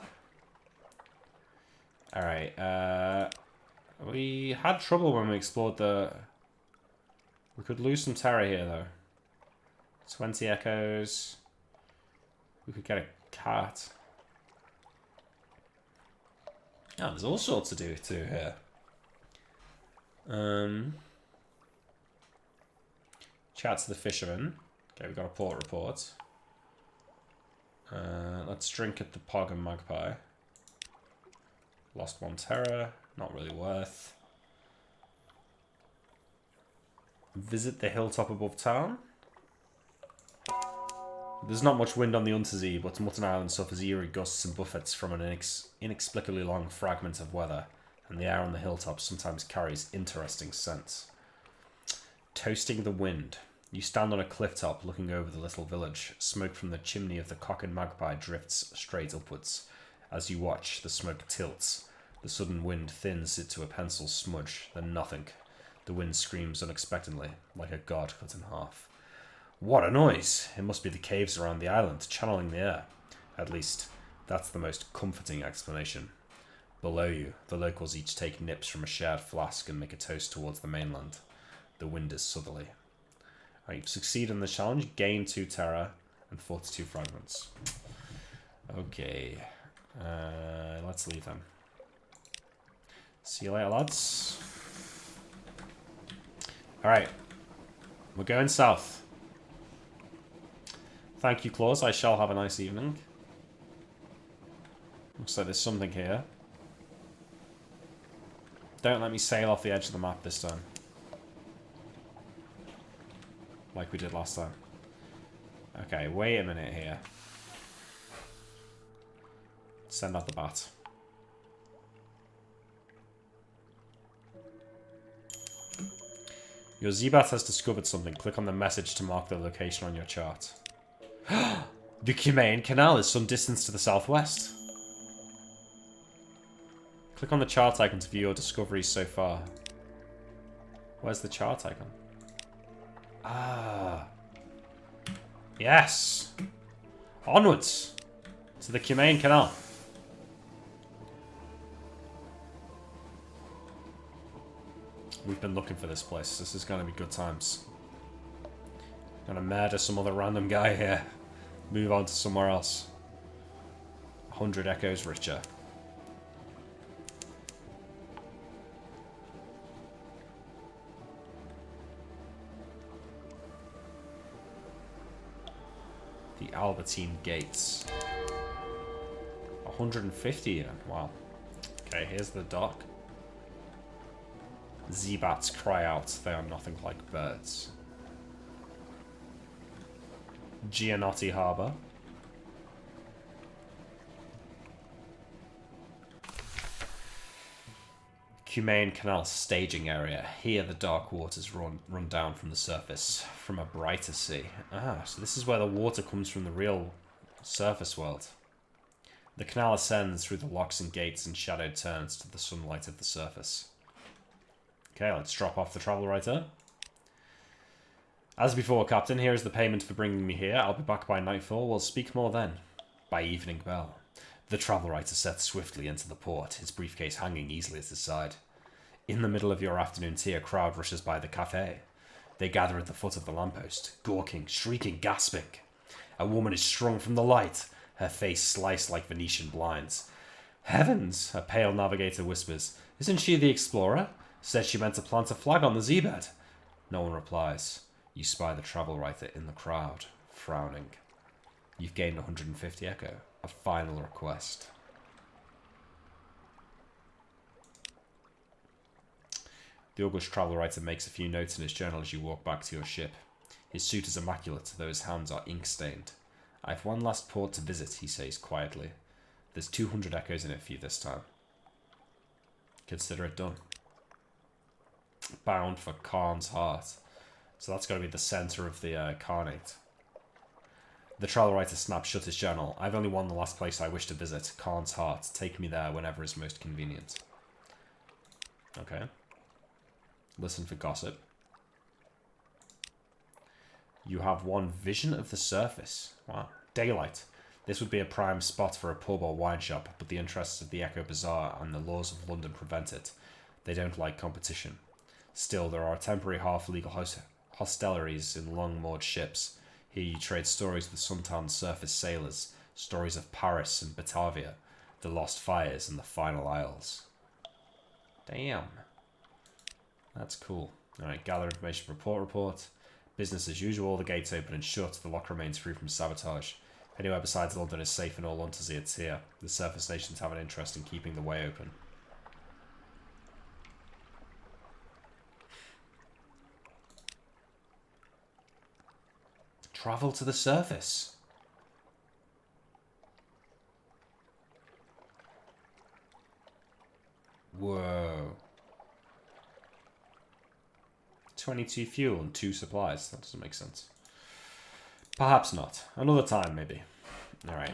Alright, We had trouble when we explored the... We could lose some terror here, though. 20 echoes. We could get a cat. Oh, there's all sorts to do here. Chat to the fisherman. Okay, we've got a port report. Let's drink at the Pog and Magpie. Lost 1 terror. Not really worth. Visit the hilltop above town. There's not much wind on the Untersee, but Mutton Island suffers eerie gusts and buffets from an inexplicably long fragment of weather, and the air on the hilltops sometimes carries interesting scents. Toasting the wind. You stand on a cliff top looking over the little village. Smoke from the chimney of the Cock and Magpie drifts straight upwards. As you watch, the smoke tilts. The sudden wind thins it to a pencil smudge, then nothing. The wind screams unexpectedly, like a god cut in half. What a noise! It must be the caves around the island, channeling the air. At least, that's the most comforting explanation. Below you, the locals each take nips from a shared flask and make a toast towards the mainland. The wind is southerly. Right, you've succeeded in the challenge, gain 2 terror, and 42 fragments. Okay. Let's leave them. See you later, lads. Alright. We're going south. Thank you, Claus. I shall have a nice evening. Looks like there's something here. Don't let me sail off the edge of the map this time. Like we did last time. Okay, wait a minute here. Send out the bat. Your Zeebat has discovered something. Click on the message to mark the location on your chart. The Cumaean Canal is some distance to the southwest. Click on the chart icon to view your discoveries so far. Where's the chart icon? Ah. Yes. Onwards. To the Cumaean Canal. We've been looking for this place. This is going to be good times. Gonna murder some other random guy here. Move on to somewhere else. 100 echoes richer. The Albertine Gates. 150 even. Wow. Okay, here's the dock. Zeebats cry out. They are nothing like birds. Gianotti Harbour. Cumaean Canal staging area. Here the dark waters run down from the surface, from a brighter sea. Ah, so this is where the water comes from the real surface world. The canal ascends through the locks and gates and shadowed turns to the sunlight of the surface. Okay, let's drop off the travel writer. As before, Captain, here is the payment for bringing me here. I'll be back by nightfall. We'll speak more then. By evening bell. The travel writer sets swiftly into the port, his briefcase hanging easily at his side. In the middle of your afternoon tea, a crowd rushes by the cafe. They gather at the foot of the lamppost, gawking, shrieking, gasping. A woman is strung from the light, her face sliced like Venetian blinds. Heavens, a pale navigator whispers. Isn't she the explorer? Said she meant to plant a flag on the seabed. No one replies. You spy the travel writer in the crowd, frowning. You've gained 150 echo. A final request. The august travel writer makes a few notes in his journal as you walk back to your ship. His suit is immaculate, though his hands are ink-stained. I have one last port to visit, he says quietly. There's 200 echoes in it for you this time. Consider it done. Bound for Khan's heart. So that's got to be the center of the Khanate. The travel writer snaps shut his journal. I've only one the last place I wish to visit, Khan's heart. Take me there whenever is most convenient. Okay. Listen for gossip. You have one vision of the surface. Wow. Daylight. This would be a prime spot for a pub or wine shop, but the interests of the Echo Bazaar and the laws of London prevent it. They don't like competition. Still, there are temporary half-legal hosteleries in long-moored ships. Here you trade stories with suntanned surface sailors, stories of Paris and Batavia, the lost fires and the final isles. Damn. That's cool. Alright, gather information, report. Business as usual, the gates open and shut, the lock remains free from sabotage. Anywhere besides London is safe in all Unterseits here. The surface nations have an interest in keeping the way open. Travel to the surface. Whoa. 22 fuel and 2 supplies. That doesn't make sense. Perhaps not. Another time, maybe. Alright.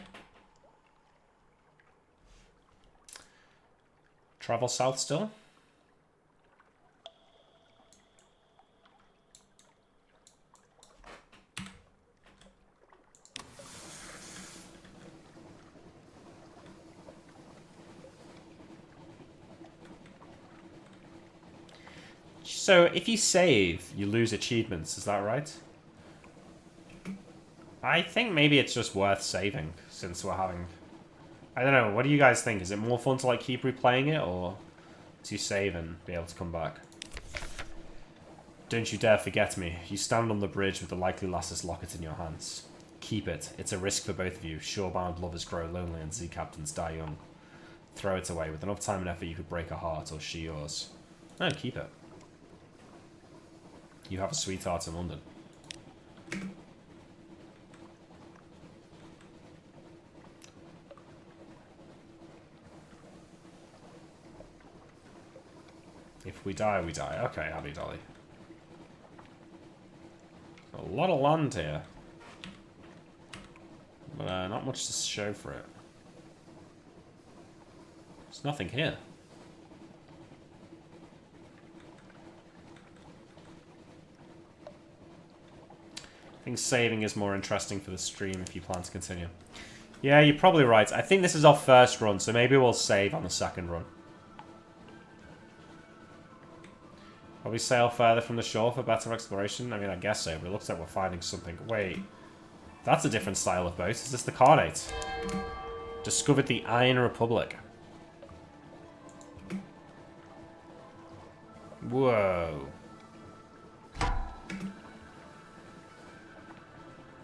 Travel south still? So, if you save, you lose achievements, is that right? I think maybe it's just worth saving, since we're having... I don't know, what do you guys think? Is it more fun to, like, keep replaying it, or to save and be able to come back? Don't you dare forget me. You stand on the bridge with the likely lasses locket in your hands. Keep it. It's a risk for both of you. Shorebound lovers grow lonely and sea captains die young. Throw it away. With enough time and effort, you could break a heart, or she yours. No, keep it. You have a sweetheart in London. If we die, we die. Okay, Abby Dolly. A lot of land here. But not much to show for it. There's nothing here. I think saving is more interesting for the stream if you plan to continue. Yeah, you're probably right. I think this is our first run, so maybe we'll save on the second run. Will we sail further from the shore for better exploration? I mean, I guess so, but it looks like we're finding something. Wait, that's a different style of boat. Is this the Carnate? Discovered the Iron Republic. Whoa.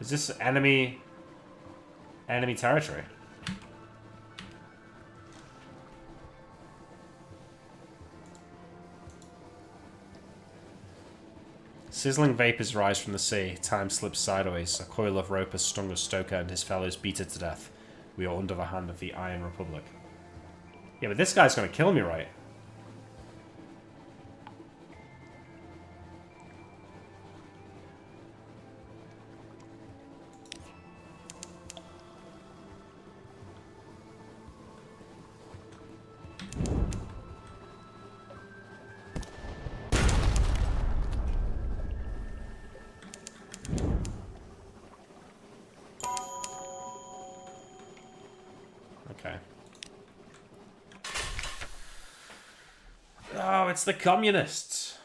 Is this enemy territory? Sizzling vapors rise from the sea. Time slips sideways. A coil of rope has stung a stoker and his fellows beat it to death. We are under the hand of the Iron Republic. Yeah, but this guy's gonna kill me, right? Oh, it's the communists.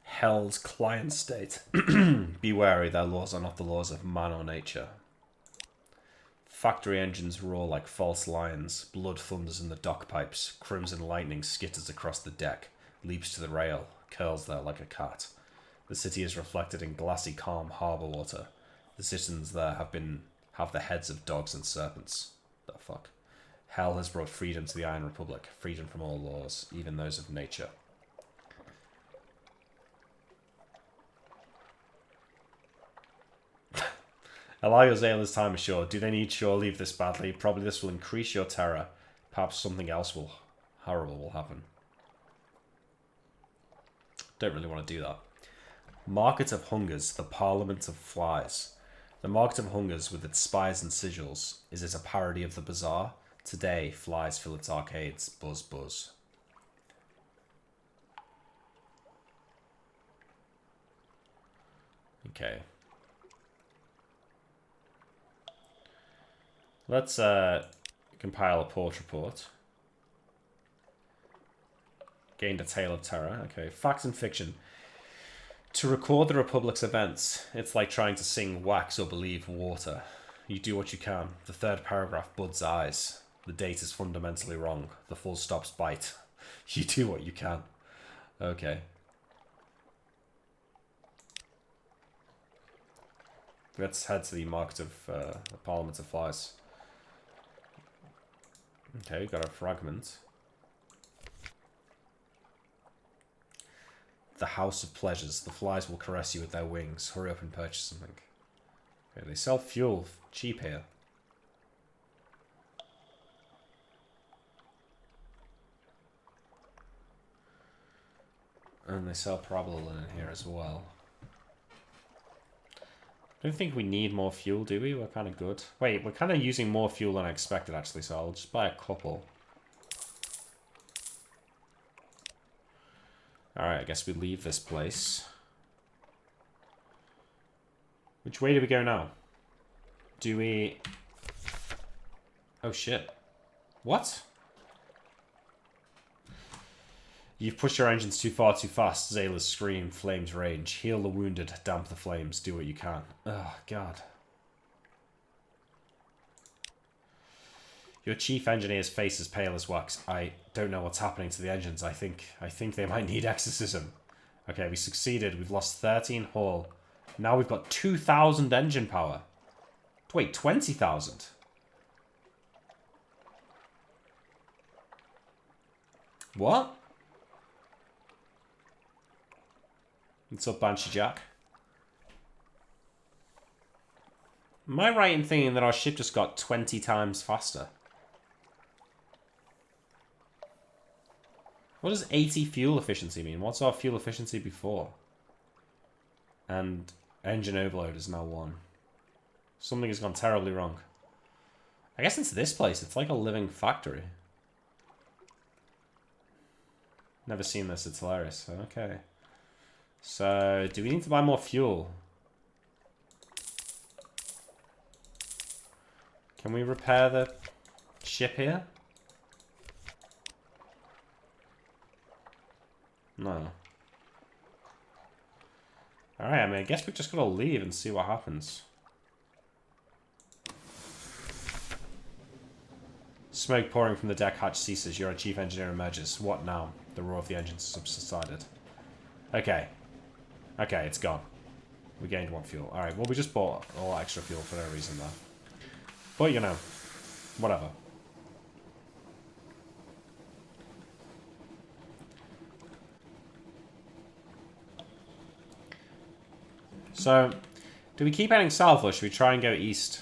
Hell's client state. Be wary, their laws are not the laws of man or nature. Factory engines roar like false lions. Blood thunders in the dock pipes. Crimson lightning skitters across the deck. Leaps to the rail. Curls there like a cat. The city is reflected in glassy, calm harbour water. The citizens there have the heads of dogs and serpents. The fuck? Hell has brought freedom to the Iron Republic. Freedom from all laws, even those of nature. Allow your sailors time ashore. Do they need shore leave this badly? Probably this will increase your terror. Perhaps something else horrible will happen. Don't really want to do that. Market of Hungers, the Parliament of Flies. The Market of Hungers, with its spires and sigils, is it a parody of the bazaar? Today, flies fill its arcades. Buzz, buzz. Okay. Let's compile a port report. Gained a tale of terror. Okay, facts and fiction. To record the Republic's events, it's like trying to sing wax or believe water. You do what you can. The third paragraph buds eyes. The date is fundamentally wrong. The full stops bite. You do what you can. Okay. Let's head to the market of the Parliament of Flies. Okay, got a fragment. The House of Pleasures. The flies will caress you with their wings. Hurry up and purchase something. Okay, they sell fuel cheap here. And they sell parabola in here as well. I don't think we need more fuel, do we? We're kind of good. Wait, we're kind of using more fuel than I expected, actually, so I'll just buy a couple. Alright, I guess we leave this place. Which way do we go now? Do we... Oh, shit. What? You've pushed your engines too far too fast. Zayla's scream, flames rage. Heal the wounded, damp the flames, do what you can. Oh, God. Your chief engineer's face is pale as wax. I don't know what's happening to the engines. I think they might need exorcism. Okay, we succeeded. We've lost 13 hull. Now we've got 2,000 engine power. Wait, 20,000? What? What's up, Banshee Jack? Am I right in thinking that our ship just got 20 times faster? What does 80 fuel efficiency mean? What's our fuel efficiency before? And engine overload is now 1. Something has gone terribly wrong. I guess it's this place. It's like a living factory. Never seen this. It's hilarious. Okay. So, do we need to buy more fuel? Can we repair the ship here? No. Alright, I mean, I guess we just gotta leave and see what happens. Smoke pouring from the deck hatch ceases. Your chief engineer emerges. What now? The roar of the engines subsided. Okay. Okay, it's gone. We gained 1 fuel. Alright, well, we just bought all extra fuel for no reason there. But, you know, whatever. So, do we keep heading south or should we try and go east?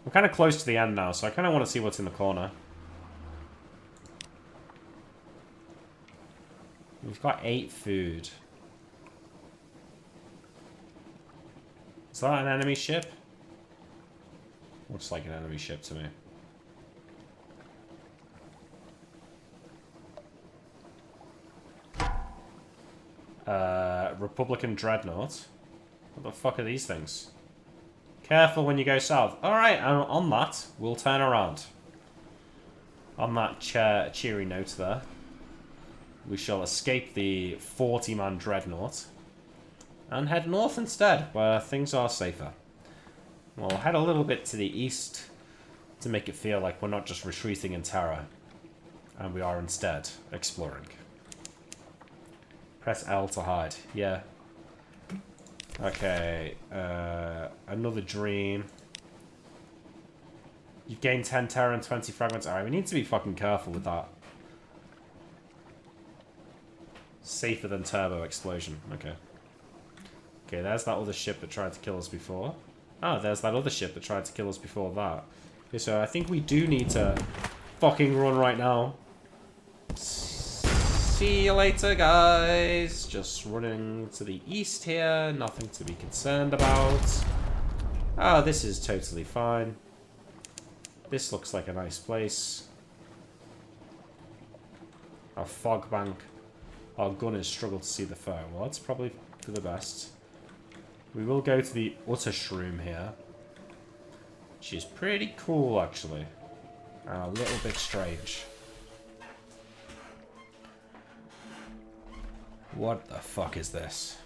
We're kind of close to the end now, so I kind of want to see what's in the corner. We've got 8 food. Is that an enemy ship? Looks like an enemy ship to me. Republican Dreadnought. What the fuck are these things? Careful when you go south. Alright, on that, we'll turn around. On that cheery note there, we shall escape the 40-man Dreadnought and head north instead, where things are safer. We'll head a little bit to the east to make it feel like we're not just retreating in terror, and we are instead exploring. Press L to hide. Yeah. Okay. Another dream. You've gained 10 terror and 20 fragments. Alright, we need to be fucking careful with that. Safer than turbo explosion. Okay. Okay, there's that other ship that tried to kill us before. Oh, there's that other ship that tried to kill us before that. Okay, so I think we do need to fucking run right now. See you later, guys. Just running to the east here. Nothing to be concerned about. Oh, this is totally fine. This looks like a nice place. Our fog bank. Our gunners struggle to see the foe. Well, that's probably for the best. We will go to the Uttershroom here. Which is pretty cool, actually. And a little bit strange. What the fuck is this?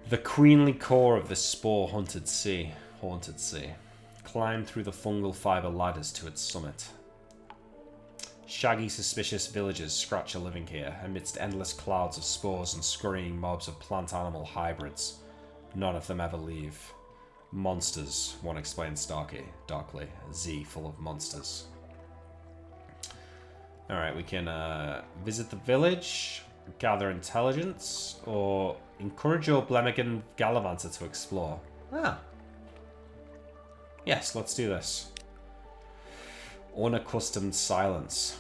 The queenly core of the spore-haunted sea. Haunted sea. Climb through the fungal fiber ladders to its summit. Shaggy, suspicious villagers scratch a living here, amidst endless clouds of spores and scurrying mobs of plant-animal hybrids. None of them ever leave. Monsters, one explains darkly. Z full of monsters. Alright, we can visit the village, gather intelligence, or encourage your Blemmigan Gallivanter to explore. Ah. Yes, let's do this. Unaccustomed silence.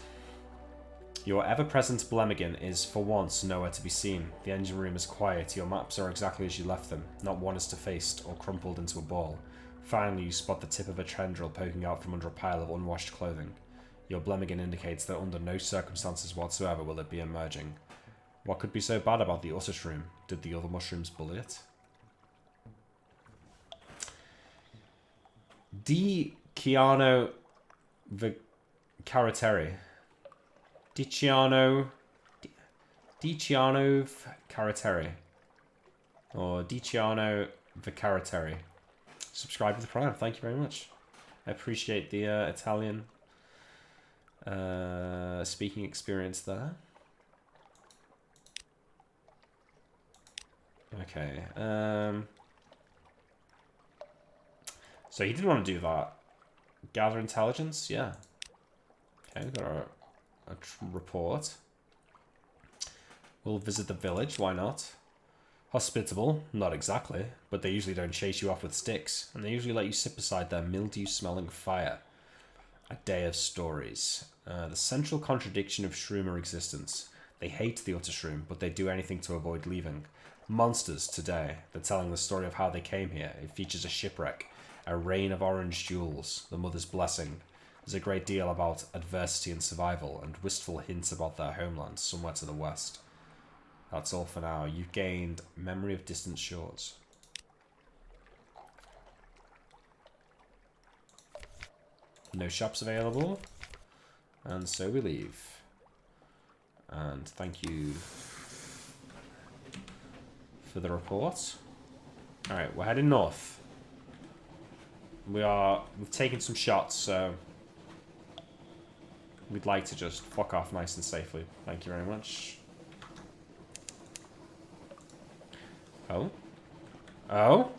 Your ever-present Blemmigan is, for once, nowhere to be seen. The engine room is quiet. Your maps are exactly as you left them. Not one is defaced or crumpled into a ball. Finally, you spot the tip of a tendril poking out from under a pile of unwashed clothing. Your Blemmigan indicates that under no circumstances whatsoever will it be emerging. What could be so bad about the Uttershroom? Did the other mushrooms bully it? Di Ciano Carateri. Diciano Carateri. Or Diciano Vicarateri. Subscribe to the Prime, thank you very much. I appreciate the Italian speaking experience there. Okay. So he didn't want to do that. Gather intelligence? Yeah. Okay, we've got a report. We'll visit the village, why not? Hospitable? Not exactly, but they usually don't chase you off with sticks, and they usually let you sit beside their mildew-smelling fire. A day of stories. The central contradiction of Shroomer existence. They hate the Uttershroom, but they do anything to avoid leaving. Monsters today. They're telling the story of how they came here. It features a shipwreck, a rain of orange jewels, the mother's blessing. There's a great deal about adversity and survival, and wistful hints about their homeland somewhere to the west. That's all for now. You've gained memory of distant shores. No shops available. And so we leave. And thank you for the report. Alright, we're heading north. We've taken some shots, so we'd like to just fuck off nice and safely. Thank you very much. Oh? Oh?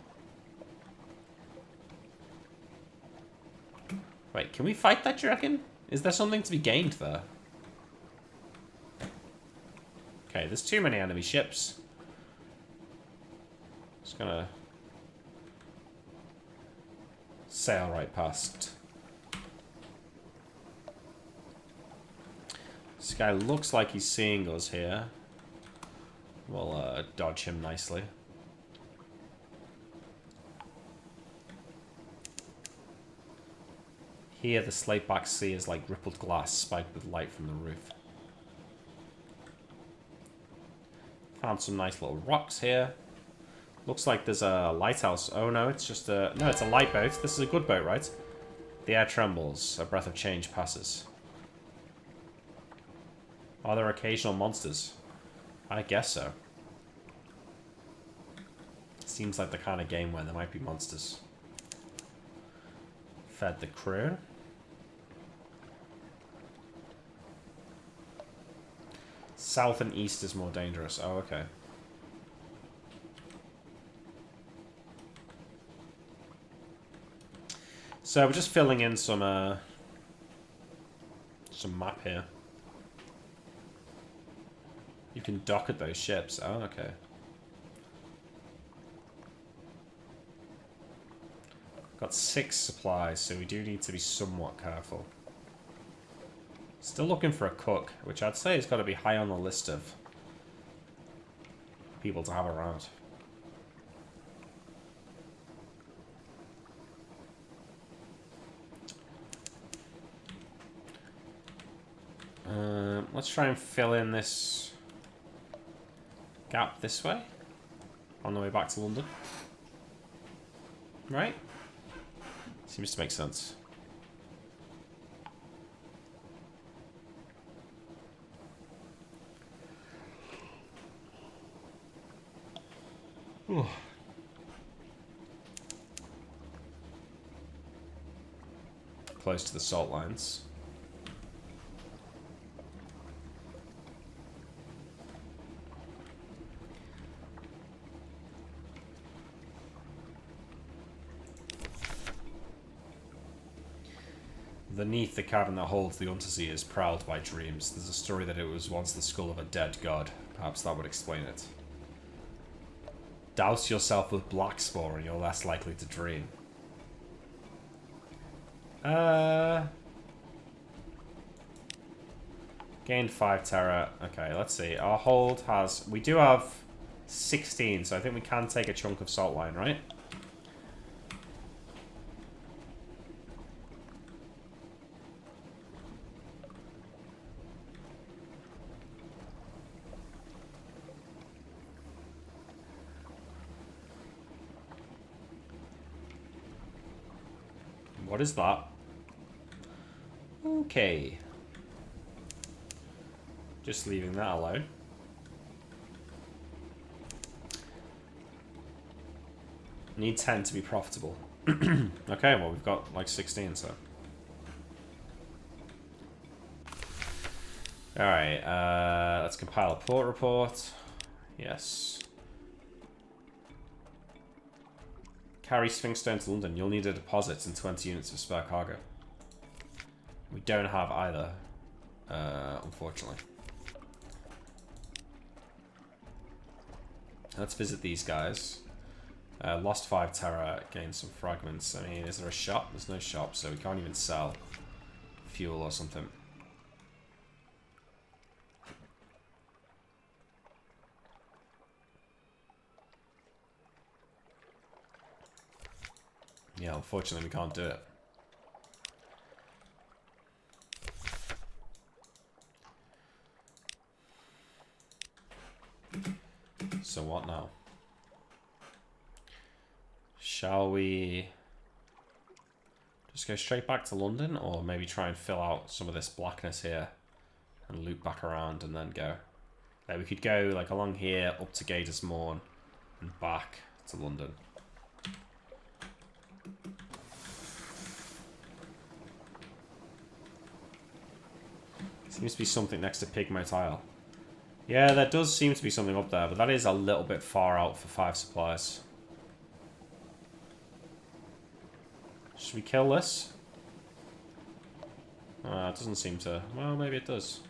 Wait, can we fight that, do you reckon? Is there something to be gained there? Okay, there's too many enemy ships. Just gonna sail right past. This guy looks like he's seeing us here. We'll dodge him nicely. Here, the slate-back sea is like rippled glass spiked with light from the roof. Found some nice little rocks here. Looks like there's a lighthouse. Oh no, it's just a... No, it's a light boat. This is a good boat, right? The air trembles. A breath of change passes. Are there occasional monsters? I guess so. Seems like the kind of game where there might be monsters. Fed the crew. South and east is more dangerous. Oh, okay. So we're just filling in some map here. You can dock at those ships. Oh, okay. Got 6 supplies, so we do need to be somewhat careful. Still looking for a cook, which I'd say has got to be high on the list of people to have around. Let's try and fill in this gap this way. on the way back to London. Right? Seems to make sense. Ooh. Close to the salt lines. Beneath the cavern that holds the Untersea is prowled by dreams. There's a story that it was once the skull of a dead god. Perhaps that would explain it. Douse yourself with black spore and you're less likely to dream. Gained 5 terror. Okay, let's see. Our hold has... We do have 16, so I think we can take a chunk of salt line, right? What is that? Okay. Just leaving that alone. Need 10 to be profitable. Okay, well we've got like 16, so. Alright, let's compile a port report. Yes. Carry Sphinxstone to London. You'll need a deposit and 20 units of spare cargo. We don't have either, unfortunately. Let's visit these guys. Lost 5 terror, gained some fragments. I mean, is there a shop? There's no shop, so we can't even sell fuel or something. Yeah, unfortunately we can't do it. So what now? Shall we just go straight back to London, or maybe try and fill out some of this blackness here and loop back around and then go? Like we could go like along here up to Gators Morn and back to London. Seems to be something next to Pigmote Isle. Yeah, there does seem to be something up there, but that is a little bit far out for 5 supplies. Should we kill this? It doesn't seem to. Well, maybe it does.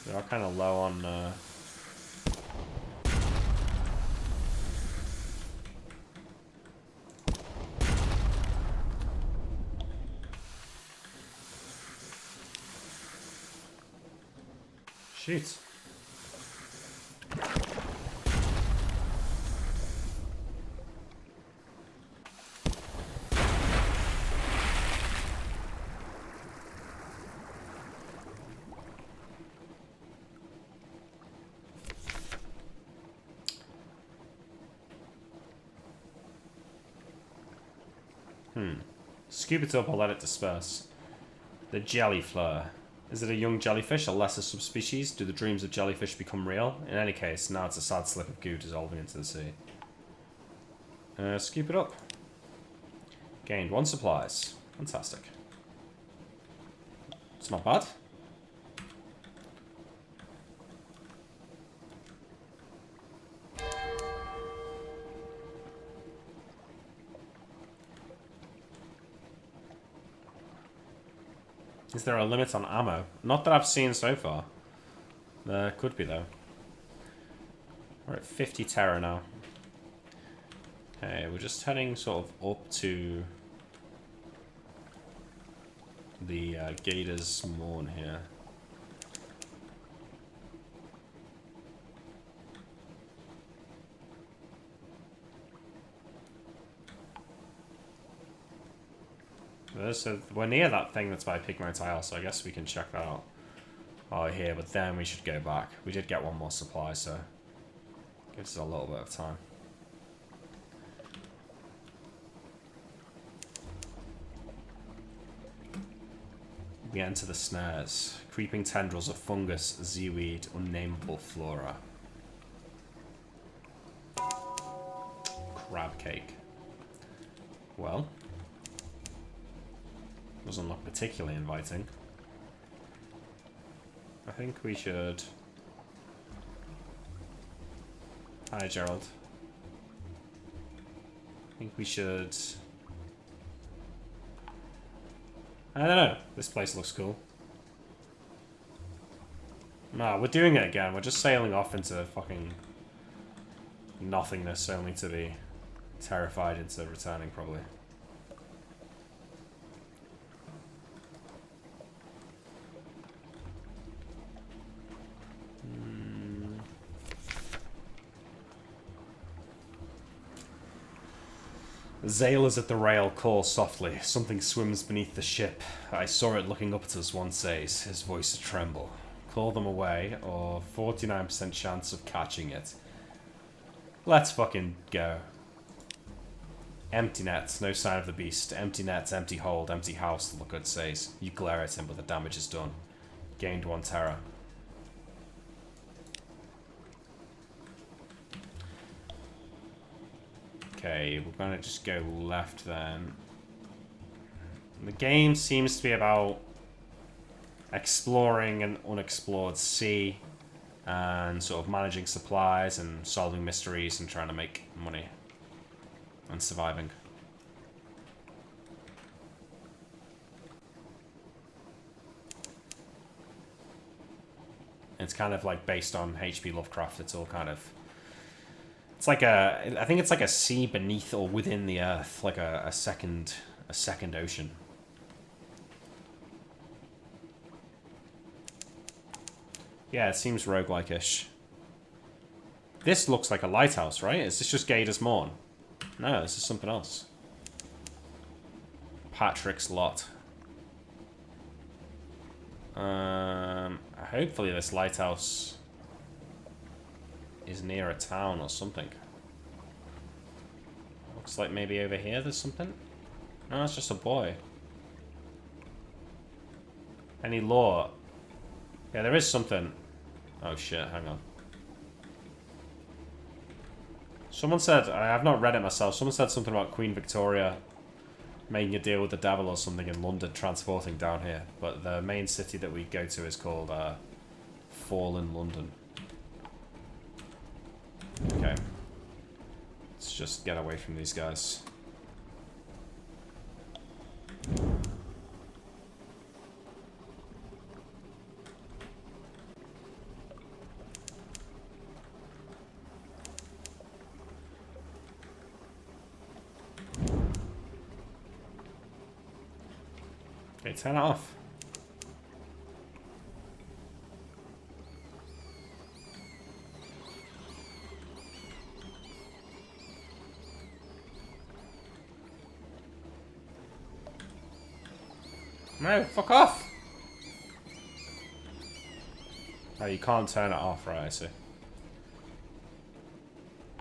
We are kind of low on... Shoot. Scoop it up or let it disperse. The jelly flare. Is it a young jellyfish, a lesser subspecies? Do the dreams of jellyfish become real? In any case, now it's a sad slip of goo dissolving into the sea. Scoop it up. Gained 1 supplies. Fantastic. It's not bad. Is there a limit on ammo? Not that I've seen so far. There could be, though. We're at 50 terror now. Okay, we're just heading sort of up to the Gators Morn here. So we're near that thing that's by Pigmote Isle, so I guess we can check that out. while we're here, but then we should go back. We did get one more supply, so gives us a little bit of time. We enter the snares. Creeping tendrils of fungus, seaweed, unnameable flora. Crab cake. Well, doesn't look particularly inviting. I think we should... Hi, Gerald. I think we should... I don't know. This place looks cool. No, we're doing it again. We're just sailing off into fucking nothingness, only to be terrified into returning, probably. Sailors at the rail call softly. Something swims beneath the ship. I saw it looking up at us, one says, his voice a tremble. Call them away, or 49% chance of catching it. Let's fucking go. Empty nets, no sign of the beast. Empty nets, empty hold, empty house, the lookout says. You glare at him, but the damage is done. Gained 1 terror. Okay, we're gonna just go left then. The game seems to be about exploring an unexplored sea and sort of managing supplies and solving mysteries and trying to make money and surviving. It's kind of like based on H.P. Lovecraft. It's all kind of... It's like a... I think it's like a sea beneath or within the earth. Like a second ocean. Yeah, it seems roguelike-ish. This looks like a lighthouse, right? Is this just Gator's Morn? No, this is something else. Patrick's Lot. Hopefully this lighthouse is near a town or something. Looks like maybe over here there's something. No, it's just a boy. Any lore? Yeah, there is something. Oh shit, hang on. Someone said, I have not read it myself, someone said something about Queen Victoria making a deal with the devil or something in London, transporting down here. But the main city that we go to is called Fallen London. Okay. Let's just get away from these guys. Okay, turn it off. No, fuck off! Oh, you can't turn it off, right, I see.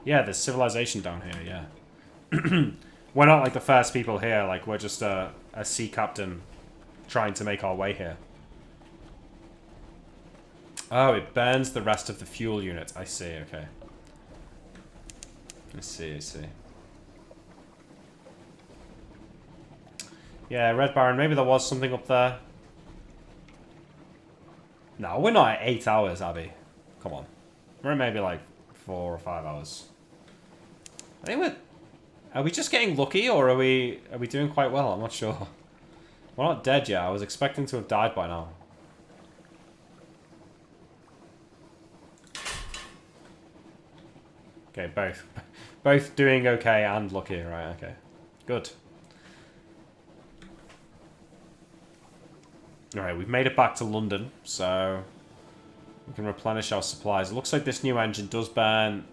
Yeah, there's civilization down here, yeah. We're not like the first people here, like we're just a sea captain trying to make our way here. Oh, it burns the rest of the fuel unit. I see, okay. I see. Yeah, Red Baron, maybe there was something up there. No, we're not at 8 hours, Abby. Come on. We're at maybe like 4 or 5 hours. I think we're... Are we just getting lucky, or are we doing quite well? I'm not sure. We're not dead yet. I was expecting to have died by now. Okay, both. Both doing okay and lucky, right, okay. Good. Alright, we've made it back to London, so we can replenish our supplies. It looks like this new engine doesn't burn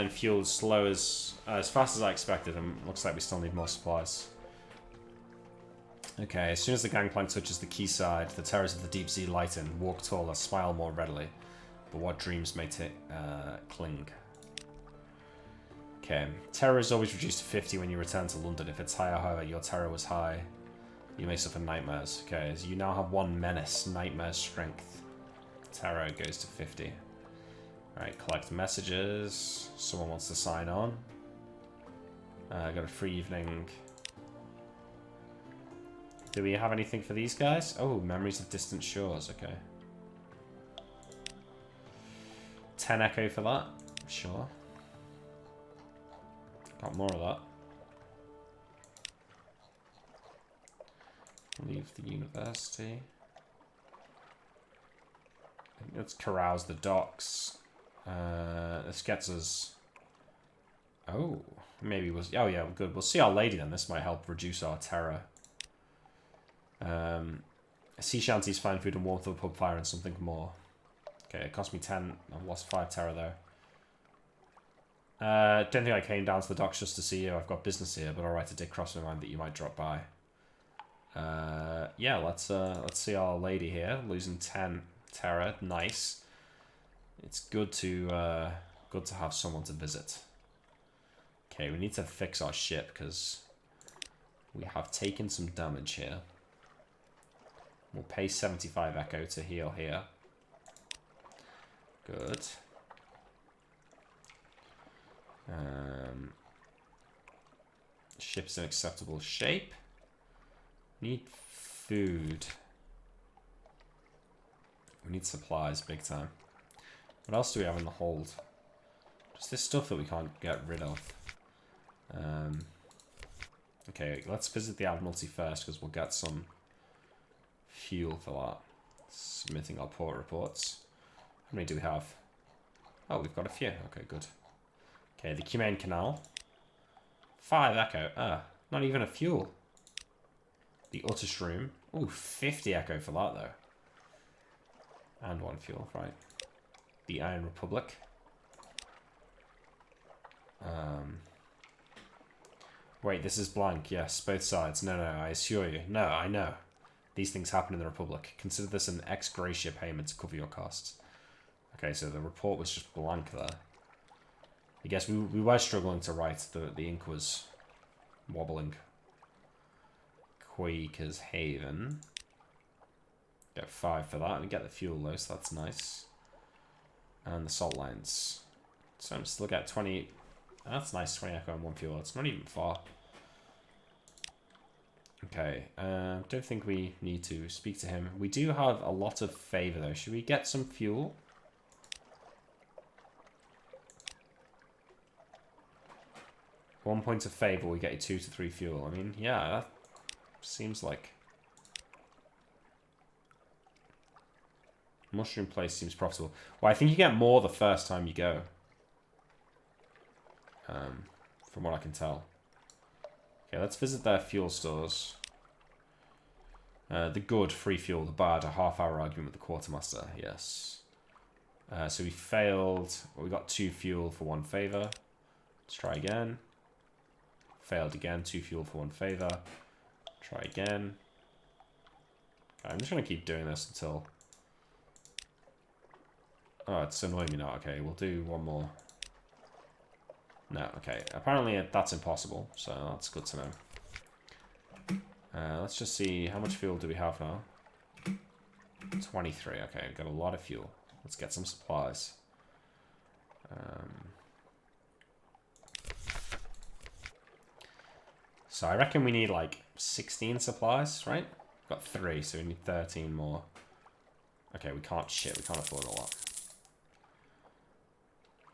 fuel as slow as fast as I expected, and it looks like we still need more supplies. Okay, as soon as the gangplank touches the quayside, the terrors of the deep sea lighten, walk taller, smile more readily. But what dreams may cling? Okay, terror is always reduced to 50 when you return to London. If it's higher, however, your terror was high, you may suffer nightmares. Okay, so you now have 1 menace, nightmare strength. Terror goes to 50. Alright, collect messages. Someone wants to sign on. Got a free evening. Do we have anything for these guys? Oh, memories of distant shores, okay. 10 echo for that, sure. Got more of that. Leave the university. Let's carouse the docks. This gets us... Oh, maybe we'll... Oh yeah, good. We'll see Our Lady then. This might help reduce our terror. Sea shanties, fine food and warmth of a pub fire and something more. Okay, it cost me 10. I've lost 5 terror there. Don't think I came down to the docks just to see you. I've got business here, but alright, it did cross my mind that you might drop by. Yeah, let's see Our Lady here. Losing 10 terror. Nice. It's good to have someone to visit. Okay, we need to fix our ship because we have taken some damage here. We'll pay 75 echo to heal here. Good. Ship's in acceptable shape. Need food. We need supplies big time. What else do we have in the hold? Just this stuff that we can't get rid of. Okay, let's visit the Admiralty first because we'll get some fuel for that. Submitting our port reports. How many do we have? Oh, we've got a few. Okay, good. Okay, the Cumane Canal. 5 echo. Not even a fuel. The Uttershroom. Ooh, 50 echo for that, though. And 1 fuel, right. The Iron Republic. Wait, this is blank. Yes, both sides. No, I assure you. No, I know. These things happen in the Republic. Consider this an ex gratia payment to cover your costs. Okay, so the report was just blank there. I guess we were struggling to write. The ink was wobbling. Quaker's Haven. Get 5 for that. And get the fuel though, so that's nice. And the salt lines. So I'm still get 20. That's nice, 20 echo and 1 fuel. It's not even far. Okay, don't think we need to speak to him. We do have a lot of favor though. Should we get some fuel? One point of favor, we get you 2 to 3 fuel. I mean, yeah, that seems like... Mushroom Place seems profitable. Well, I think you get more the first time you go. From what I can tell. Okay, let's visit their fuel stores. The good, free fuel. The bad, a half-hour argument with the quartermaster. Yes. So we failed. Well, we got 2 fuel for 1 favor. Let's try again. Failed again. 2 fuel for 1 favor. Try again. Okay, I'm just going to keep doing this until... Oh, it's annoying me now. Okay, we'll do 1 more. No, okay. Apparently that's impossible, so that's good to know. Let's just see, how much fuel do we have now? 23, okay, we've got a lot of fuel. Let's get some supplies. So I reckon we need like 16 supplies, right? Got 3, so we need 13 more. Okay, we can't afford all that.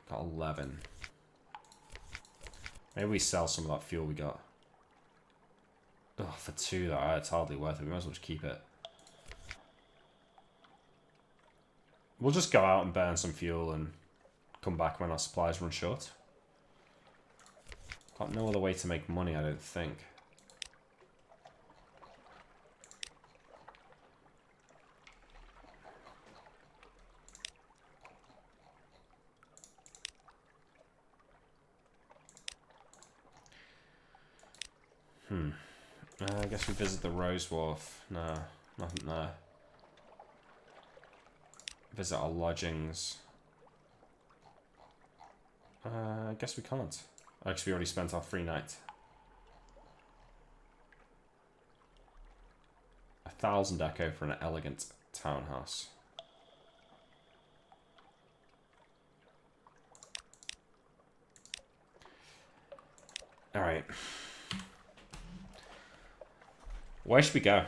Got 11. Maybe we sell some of that fuel we got. Oh, for 2 though, it's hardly worth it. We might as well just keep it. We'll just go out and burn some fuel and come back when our supplies run short. Got no other way to make money, I don't think. I guess we visit the Rose Wharf. No, nothing there. Visit our lodgings. I guess we can't. Actually, we already spent our free night. 1,000 echo for an elegant townhouse. All right. Where should we go?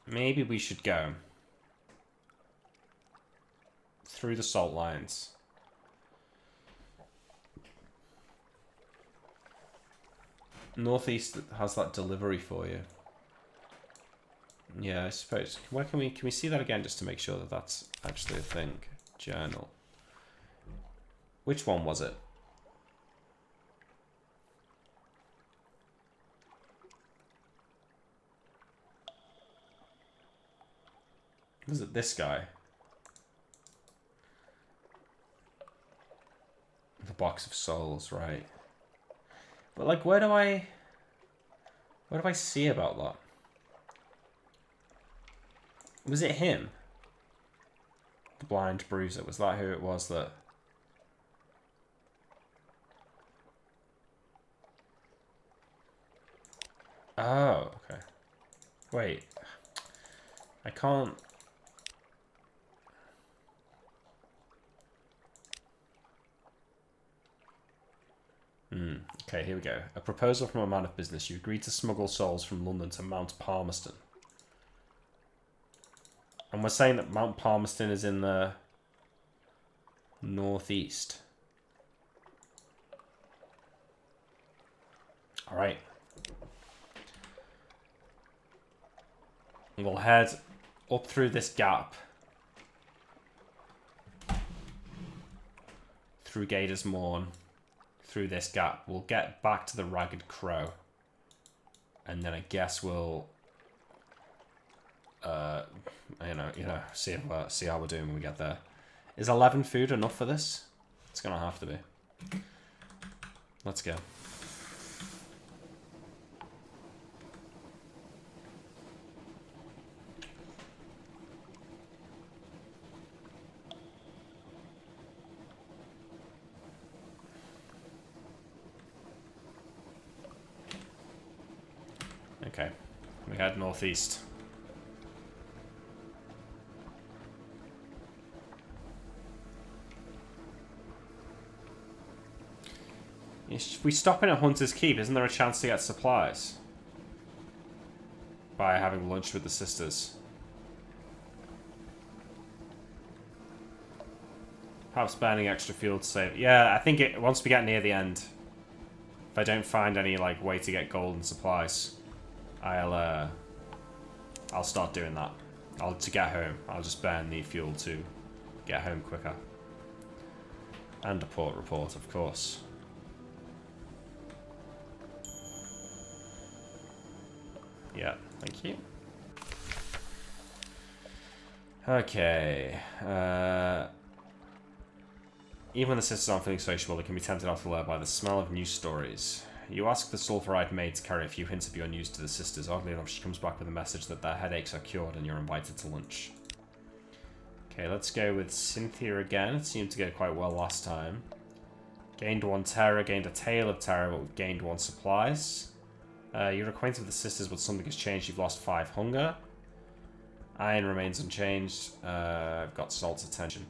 Maybe we should go through the salt lines. Northeast has that delivery for you. Yeah, I suppose. Where can we see that again just to make sure that that's actually a thing? Journal. Which one was it? Was it this guy? The box of souls, right. But like, what do I see about that? Was it him? The blind bruiser, was that who it was that... Oh, okay. Wait. I can't... Okay, here we go. A proposal from a man of business. You agreed to smuggle souls from London to Mount Palmerston. And we're saying that Mount Palmerston is in the northeast. Alright. We'll head up through this gap. Through Gator's Morn. Through this gap. We'll get back to the Ragged Crow. And then I guess we'll... you know, see how we're doing when we get there. Is 11 food enough for this? It's gonna have to be. Let's go. Okay, we head northeast. If we stop in at Hunter's Keep, isn't there a chance to get supplies? By having lunch with the sisters. Perhaps burning extra fuel to save. Yeah, I think once we get near the end, if I don't find any like way to get gold and supplies, I'll start doing that. To get home, I'll just burn the fuel to get home quicker. And a port report, of course. Yeah, thank you. Okay. Even when the sisters aren't feeling sociable, they can be tempted after alert by the smell of news stories. You ask the sulfurite maid to carry a few hints of your news to the sisters. Oddly enough, she comes back with a message that their headaches are cured and you're invited to lunch. Okay, let's go with Cynthia again. It seemed to go quite well last time. Gained 1 terror, gained a tale of terror, but gained 1 supplies. You're acquainted with the sisters, but something has changed. You've lost 5 hunger. Iron remains unchanged. I've got Salt's attention.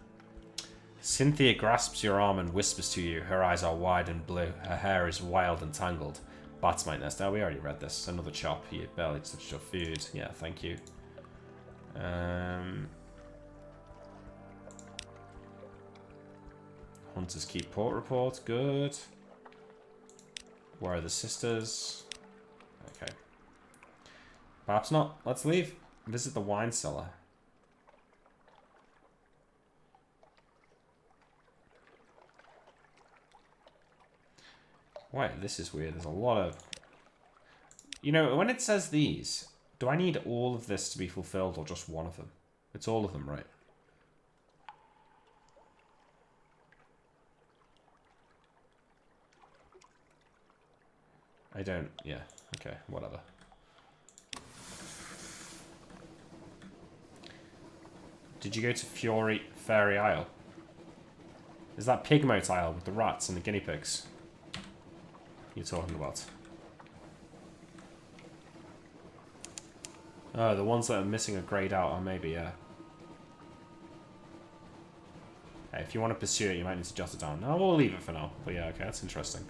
Cynthia grasps your arm and whispers to you. Her eyes are wide and blue. Her hair is wild and tangled. Bats might nest. Oh, we already read this. Another chop. You barely touched your food. Yeah, thank you. Hunters Keep port report. Good. Where are the sisters? Okay. Perhaps not. Let's leave. Visit the wine cellar. Wait, this is weird. There's a lot of... You know, when it says these, do I need all of this to be fulfilled or just one of them? It's all of them, right? I don't... Yeah, okay, whatever. Did you go to Fairy Isle? Is that Pigmote Isle with the rats and the guinea pigs you're talking about? Oh, the ones that are missing are grayed out. Oh, maybe, yeah. Hey, if you want to pursue it, you might need to jot it down. No, we'll leave it for now. But yeah, okay, that's interesting.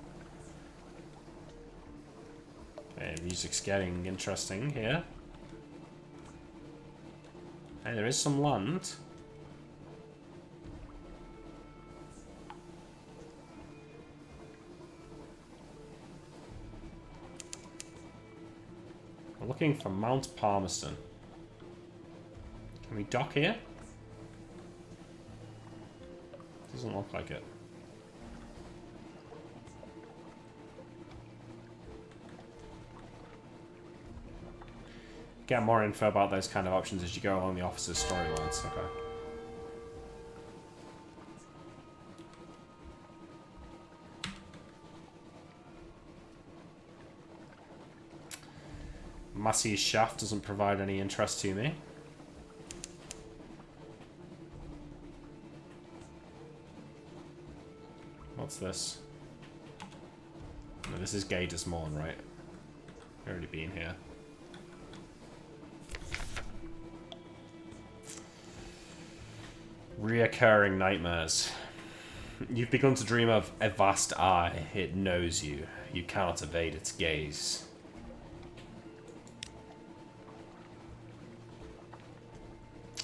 Okay, music's getting interesting here. Hey, there is some land. We're looking for Mount Palmerston. Can we dock here? Doesn't look like it. Get more info about those kind of options as you go along the officers' storylines. Okay. Massey's shaft doesn't provide any interest to me. What's this? No, this is Gator's Morn, right? Already been here. Reoccurring nightmares. You've begun to dream of a vast eye. It knows you. You cannot evade its gaze.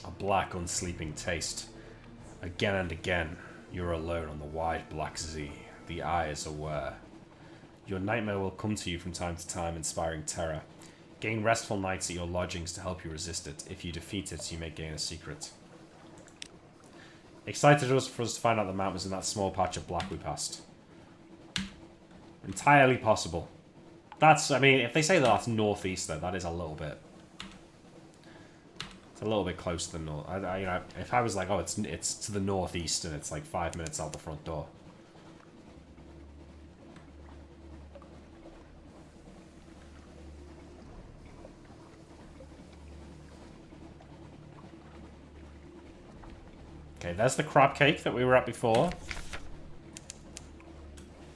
A black, unsleeping taste. Again and again, you're alone on the wide black sea. The eye is aware. Your nightmare will come to you from time to time, inspiring terror. Gain restful nights at your lodgings to help you resist it. If you defeat it, you may gain a secret. Excited for us to find out the map was in that small patch of black we passed. Entirely possible. That's, I mean, if they say that that's northeast, though, that is a little bit. It's a little bit close to the north. You know, if I was like, oh, it's to the northeast and it's like 5 minutes out the front door. Okay, there's the crab cake that we were at before.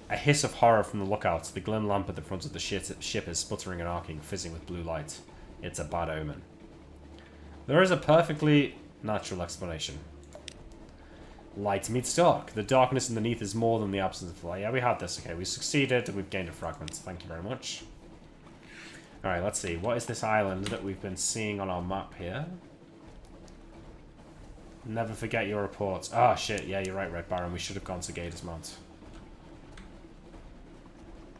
A hiss of horror from the lookouts. The glint lamp at the front of the ship is sputtering and arcing, fizzing with blue light. It's a bad omen. There is a perfectly natural explanation. Light meets dark. The darkness underneath is more than the absence of light. Yeah, we had this. Okay, we succeeded and we've gained a fragment. Thank you very much. Alright, let's see. What is this island that we've been seeing on our map here? Never forget your reports. Ah, shit. Yeah, you're right, Red Baron. We should have gone to Gator's Mount.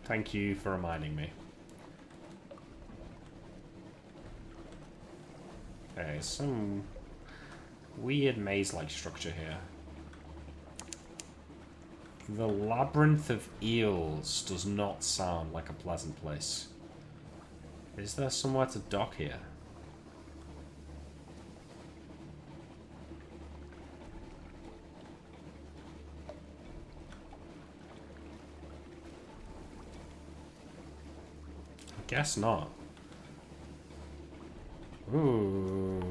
Thank you for reminding me. Okay, some weird maze-like structure here. The Labyrinth of Eels does not sound like a pleasant place. Is there somewhere to dock here? Guess not. Ooh.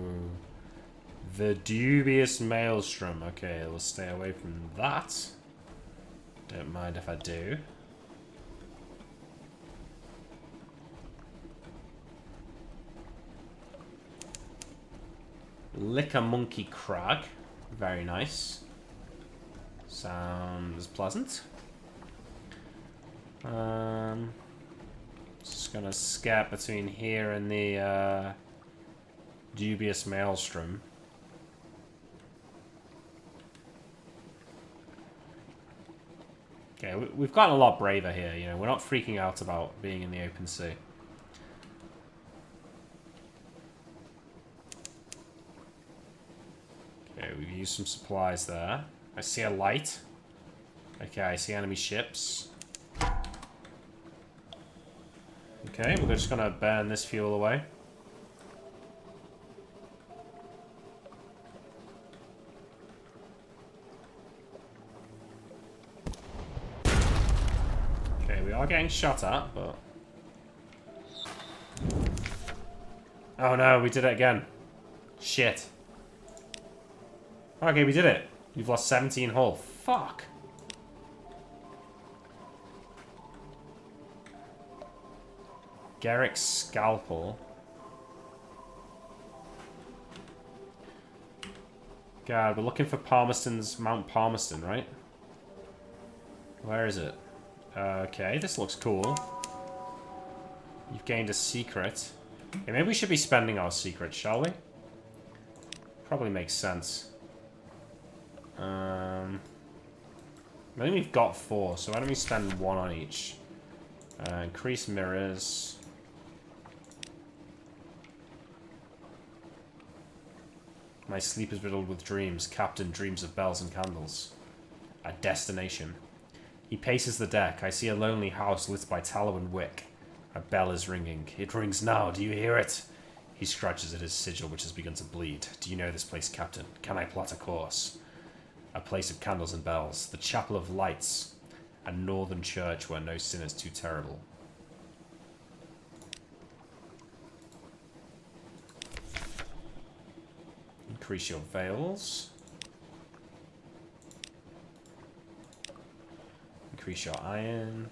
The dubious maelstrom. Okay, we'll stay away from that. Don't mind if I do. Licker Monkey Crag. Very nice. Sounds pleasant. Just gonna scat between here and the dubious maelstrom. Okay, we've gotten a lot braver here, you know, we're not freaking out about being in the open sea. Okay, we've used some supplies there. I see a light. Okay, I see enemy ships. Okay, we're just gonna burn this fuel away. Okay, we are getting shot at, but Oh no, we did it again. Shit. Okay, we did it. You've lost 17 hull. Fuck. Garrick's Scalpel. God, we're looking for Palmerston's Mount Palmerston, right? Where is it? Okay, this looks cool. You've gained a secret. Okay, maybe we should be spending our secret, shall we? Probably makes sense. I think we've got 4, so why don't we spend 1 on each? Increase mirrors. My sleep is riddled with dreams. Captain dreams of bells and candles. A destination. He paces the deck. I see a lonely house lit by tallow and wick. A bell is ringing. It rings now. Do you hear it? He scratches at his sigil, which has begun to bleed. Do you know this place, Captain? Can I plot a course? A place of candles and bells. The Chapel of Lights. A northern church where no sin is too terrible. Increase your veils. Increase your iron.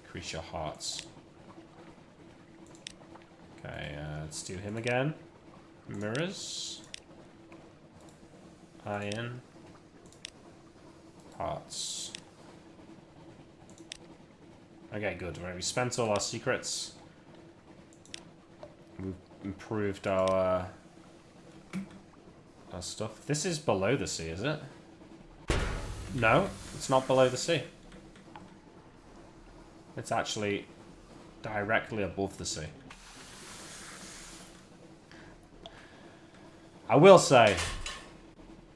Increase your hearts. Okay, let's do him again. Mirrors. Iron. Hearts. Okay, good. Right, we spent all our secrets. We've improved our stuff. This is below the sea, is it? No, it's not below the sea. It's actually directly above the sea. I will say,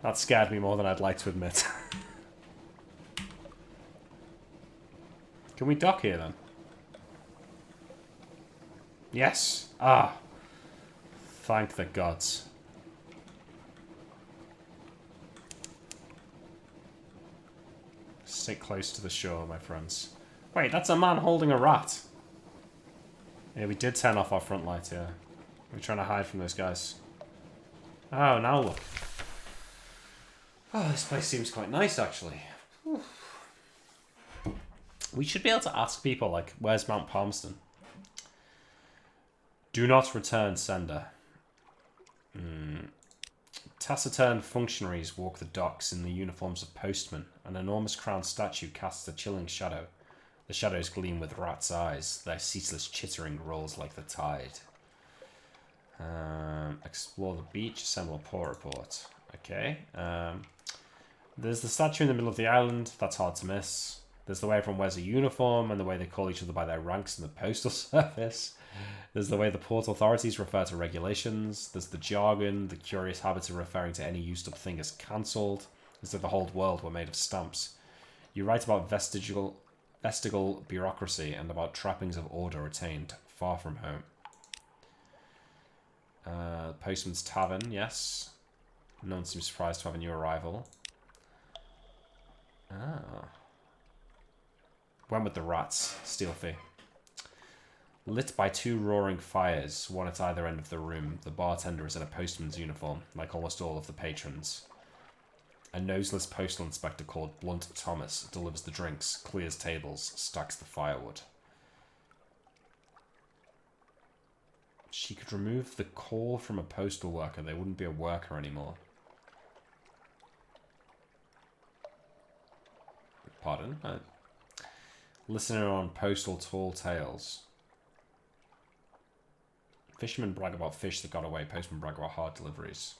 that scared me more than I'd like to admit. Can we dock here then? Yes. Ah. Thank the gods. Stay close to the shore, my friends. Wait, that's a man holding a rat. Yeah, we did turn off our front light, yeah. We're trying to hide from those guys. Oh, now look. Oh, this place seems quite nice, actually. Whew. We should be able to ask people, like, where's Mount Palmerston? Do not return, sender. Taciturn functionaries walk the docks in the uniforms of postmen. An enormous crowned statue casts a chilling shadow. The shadows gleam with rats' eyes. Their ceaseless chittering rolls like the tide. Explore the beach. Assemble a poor report. Okay. There's the statue in the middle of the island. That's hard to miss. There's the way everyone wears a uniform and the way they call each other by their ranks in the postal service. There's the way the port authorities refer to regulations. There's the jargon, the curious habit of referring to any used up thing as cancelled, as though the whole world were made of stamps. You write about vestigial bureaucracy and about trappings of order attained, far from home. Postman's Tavern, yes. No one seems surprised to have a new arrival. Ah. Went with the rats. Steel fee. Lit by 2 roaring fires, one at either end of the room. The bartender is in a postman's uniform, like almost all of the patrons. A noseless postal inspector called Blunt Thomas delivers the drinks, clears tables, stacks the firewood. She could remove the call from a postal worker. They wouldn't be a worker anymore. Pardon? Listener on postal tall tales. Fishermen brag about fish that got away. Postmen brag about hard deliveries.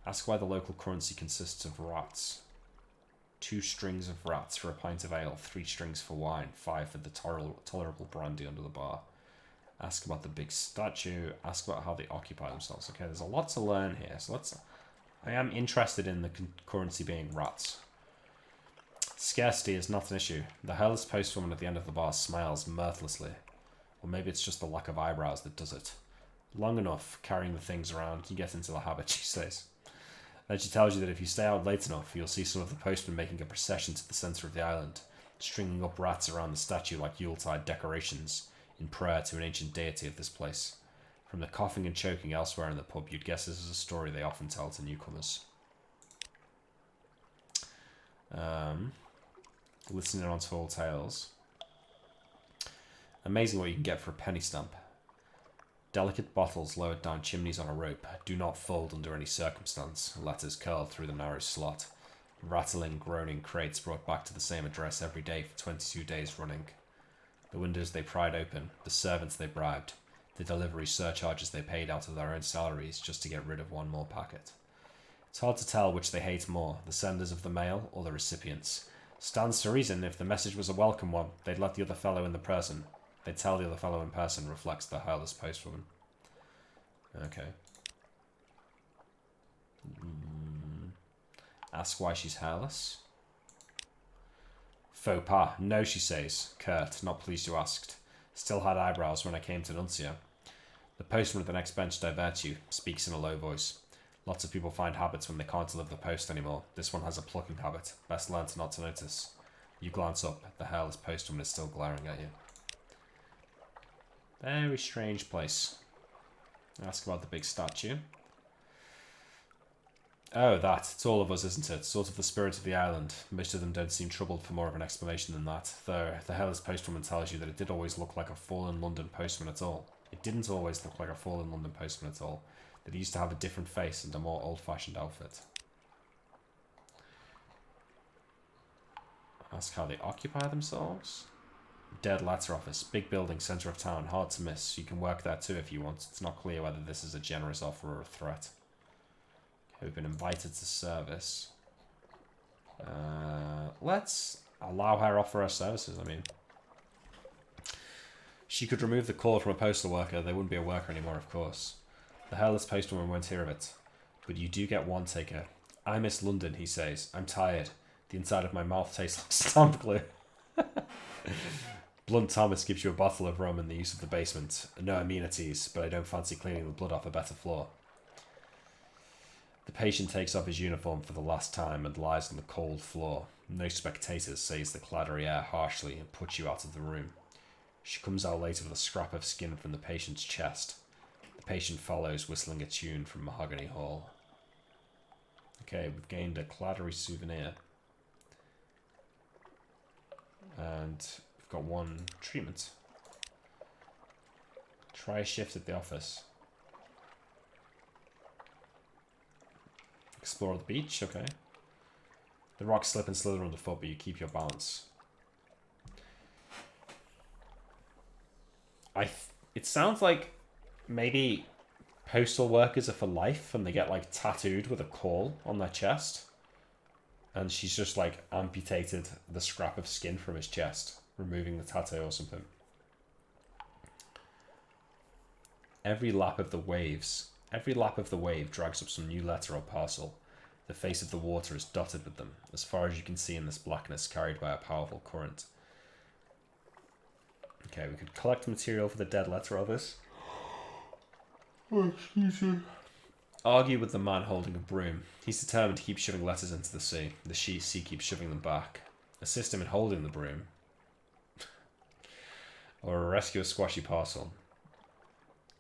Ask why the local currency consists of rats. 2 strings of rats for a pint of ale. 3 strings for wine. 5 for the tolerable brandy under the bar. Ask about the big statue. Ask about how they occupy themselves. Okay, there's a lot to learn here. So I am interested in the currency being rats. Scarcity is not an issue. The hairless postwoman at the end of the bar smiles mirthlessly. Or maybe it's just the lack of eyebrows that does it. Long enough, carrying the things around, you get into the habit, she says. Then she tells you that if you stay out late enough, you'll see some of the postmen making a procession to the centre of the island, stringing up rats around the statue like Yuletide decorations. in prayer to an ancient deity of this place. From the coughing and choking elsewhere in the pub, you'd guess this is a story they often tell to newcomers. Listening on tall tales. Amazing what you can get for a penny stamp. Delicate bottles lowered down chimneys on a rope do not fold under any circumstance. Letters curled through the narrow slot. Rattling, groaning crates brought back to the same address every day for 22 days running. The windows they pried open, the servants they bribed, the delivery surcharges they paid out of their own salaries just to get rid of one more packet. It's hard to tell which they hate more, the senders of the mail or the recipients. Stands to reason if the message was a welcome one, they'd let the other fellow in the person. They'd tell the other fellow in person, reflects the hairless postwoman. Okay. Ask why she's hairless. Faux pas. No, she says. Curt, not pleased you asked. Still had eyebrows when I came to Nuncio. The postman at the next bench diverts you, speaks in a low voice. Lots of people find habits when they can't deliver the post anymore. This one has a plucking habit. Best learn to not to notice. You glance up. The hairless postwoman is still glaring at you. Very strange place. Ask about the big statue. Oh, that. It's all of us, isn't it? Sort of the spirit of the island. Most of them don't seem troubled for more of an explanation than that, though the hairless postwoman tells you that it did always look like a fallen London postman at all. It didn't always look like a fallen London postman at all. That he used to have a different face and a more old-fashioned outfit. Ask how they occupy themselves. Dead letter office. Big building, centre of town. Hard to miss. You can work there too if you want. It's not clear whether this is a generous offer or a threat. We've been invited to service. Let's allow her offer her services, I mean. She could remove the call from a postal worker. They wouldn't be a worker anymore, of course. The hairless postwoman won't hear of it. But you do get one taker. I miss London, he says. I'm tired. The inside of my mouth tastes like stamp glue. Blunt Thomas gives you a bottle of rum in the use of the basement. No amenities, but I don't fancy cleaning the blood off a better floor. The patient takes off his uniform for the last time and lies on the cold floor. No spectators, says the claddery air harshly and puts you out of the room. She comes out later with a scrap of skin from the patient's chest. The patient follows, whistling a tune from Mahogany Hall. Okay, we've gained a claddery souvenir. And we've got one treatment. Try a shift at the office. Explore the beach, okay. The rocks slip and slither underfoot, but you keep your balance. It sounds like maybe postal workers are for life and they get like tattooed with a call on their chest. And she's just like amputated the scrap of skin from his chest, removing the tattoo or something. Every lap of the wave drags up some new letter or parcel. The face of the water is dotted with them, as far as you can see in this blackness carried by a powerful current. Okay, we could collect material for the dead letter office. Oh, excuse me. Argue with the man holding a broom. He's determined to keep shoving letters into the sea. The sea keeps shoving them back. Assist him in holding the broom. Or rescue a squashy parcel.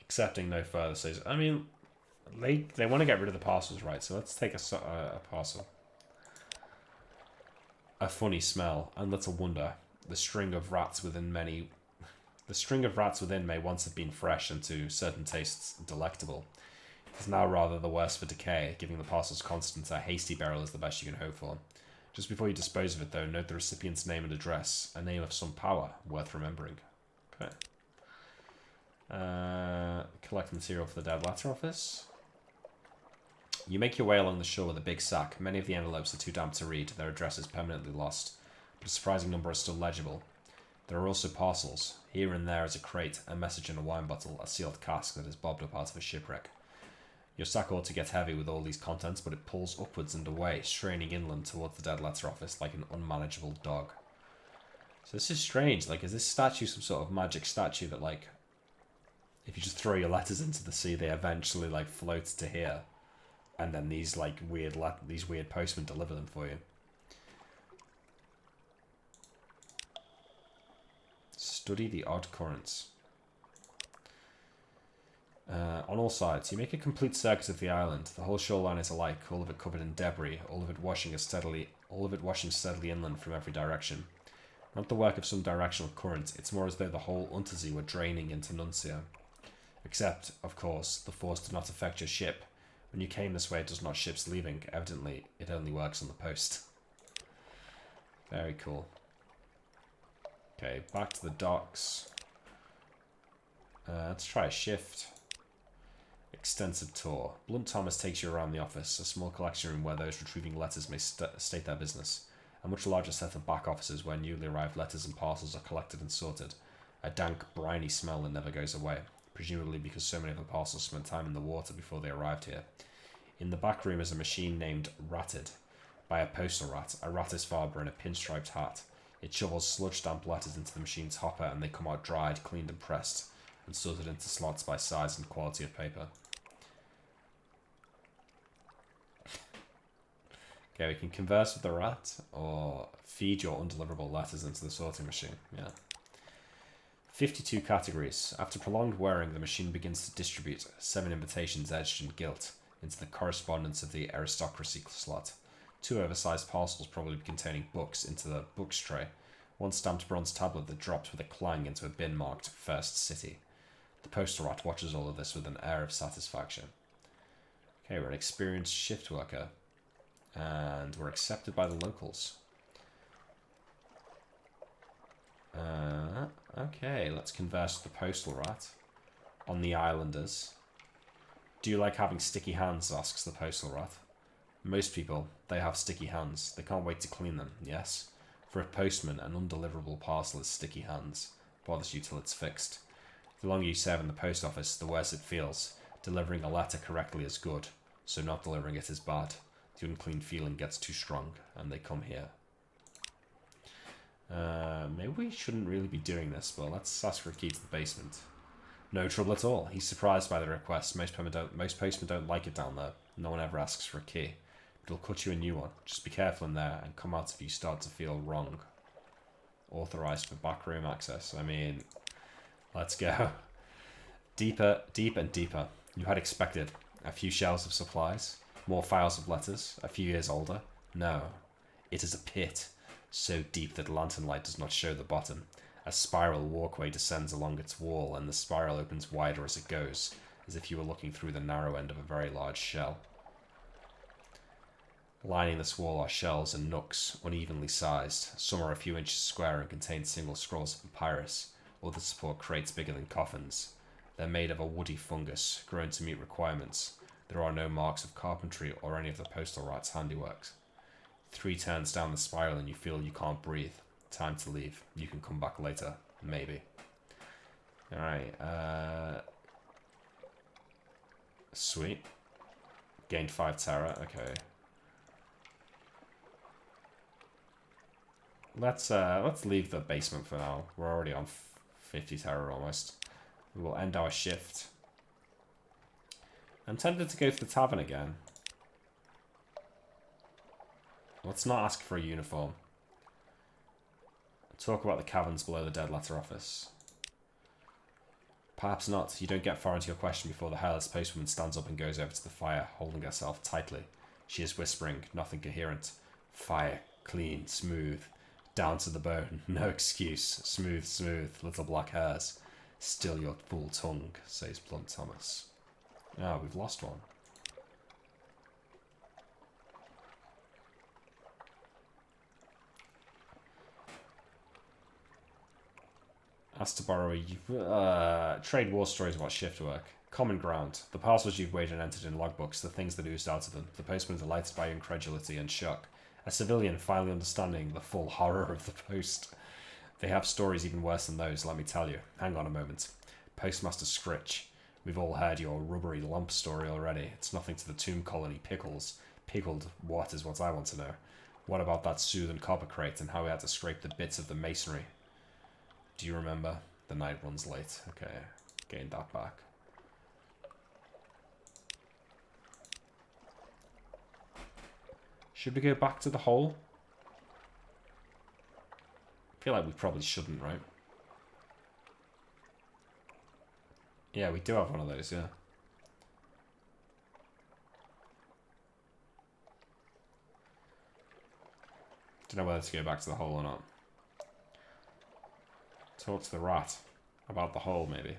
Accepting no further says, I mean, they want to get rid of the parcels, right? So let's take a parcel. A funny smell, and little wonder. The string of rats within may once have been fresh and to certain tastes delectable. It is now rather the worse for decay, giving the parcel's constant a hasty burial is the best you can hope for. Just before you dispose of it, though, note the recipient's name and address, a name of some power, worth remembering. Okay. Collect material for the dead letter office. You make your way along the shore with a big sack. Many of the envelopes are too damp to read, their addresses permanently lost, but a surprising number are still legible. There are also parcels. Here and there is a crate, a message in a wine bottle, a sealed cask that is bobbed up out of a shipwreck. Your sack ought to get heavy with all these contents, but it pulls upwards and away, straining inland towards the dead letter office like an unmanageable dog. So this is strange. Like, is this statue some sort of magic statue that, like, if you just throw your letters into the sea, they eventually, like, float to here? And then these, like, weird postmen deliver them for you. Study the odd currents. On all sides, you make a complete circuit of the island. The whole shoreline is alike, all of it covered in debris, all of it washing steadily inland from every direction. Not the work of some directional current, it's more as though the whole Untersee were draining into Nuncio. Except, of course, the force did not affect your ship. When you came this way, it does not ships leaving. Evidently, it only works on the post. Very cool. Okay, back to the docks. Let's try a shift. Extensive tour. Blunt Thomas takes you around the office, a small collection room where those retrieving letters may state their business. A much larger set of back offices where newly arrived letters and parcels are collected and sorted. A dank, briny smell that never goes away, presumably because so many of the parcels spent time in the water before they arrived here. In the back room is a machine named Ratted, by a postal rat. A rat is Faber in a pinstriped hat. It shovels sludge-damp letters into the machine's hopper and they come out dried, cleaned and pressed, and sorted into slots by size and quality of paper. Okay, we can converse with the rat, or feed your undeliverable letters into the sorting machine. Yeah. 52 categories. After prolonged wearing, the machine begins to distribute 7 invitations edged in gilt into the correspondence of the aristocracy slot. 2 oversized parcels, probably containing books, into the books tray. 1 stamped bronze tablet that drops with a clang into a bin marked First City. The postal rat watches all of this with an air of satisfaction. Okay, we're an experienced shift worker. And we're accepted by the locals. Okay, let's converse with the postal rat. On the islanders. Do you like having sticky hands? Asks the postal rat. Most people, they have sticky hands. They can't wait to clean them, yes? For a postman, an undeliverable parcel is sticky hands. Bothers you till it's fixed. The longer you serve in the post office, the worse it feels. Delivering a letter correctly is good, so not delivering it is bad. The unclean feeling gets too strong, and they come here. Maybe we shouldn't really be doing this, but let's ask for a key to the basement. No trouble at all. He's surprised by the request. Most postmen don't like it down there. No one ever asks for a key. But he'll cut you a new one. Just be careful in there, and come out if you start to feel wrong. Authorized for backroom access. I mean, let's go. Deeper, deep and deeper. You had expected. A few shelves of supplies. More files of letters, a few years older. No, it is a pit, so deep that lantern light does not show the bottom. A spiral walkway descends along its wall, and the spiral opens wider as it goes, as if you were looking through the narrow end of a very large shell. Lining this wall are shelves and nooks, unevenly sized. Some are a few inches square and contain single scrolls of papyrus, others support crates bigger than coffins. They're made of a woody fungus, grown to meet requirements. There are no marks of carpentry or any of the postal rat's handiworks. 3 turns down the spiral and you feel you can't breathe. Time to leave. You can come back later. Maybe. Alright, sweet. Gained 5 terror, okay. Let's leave the basement for now. We're already on 50 terror almost. We will end our shift. I'm tempted to go to the tavern again. Let's not ask for a uniform. Talk about the caverns below the dead letter office. Perhaps not. You don't get far into your question before the hairless postwoman stands up and goes over to the fire, holding herself tightly. She is whispering, nothing coherent. Fire, clean, smooth, down to the bone. No excuse. Smooth, smooth, little black hairs. Still your full tongue, says Blunt Thomas. Ah, we've lost one. Asked to borrow a trade war stories about shift work. Common ground. The parcels you've weighed and entered in logbooks, the things that oozed out of them. The postman delighted by incredulity and shock. A civilian finally understanding the full horror of the post. They have stories even worse than those, let me tell you. Hang on a moment. Postmaster Scritch. We've all heard your rubbery lump story already. It's nothing to the tomb colony pickles. Pickled what is what I want to know. What about that Soothan copper crate and how we had to scrape the bits of the masonry? Do you remember? The night runs late. Okay, gained that back. Should we go back to the hole? I feel like we probably shouldn't, right? Yeah, we do have one of those, yeah. Don't know whether to go back to the hole or not. Talk to the rat about the hole, maybe.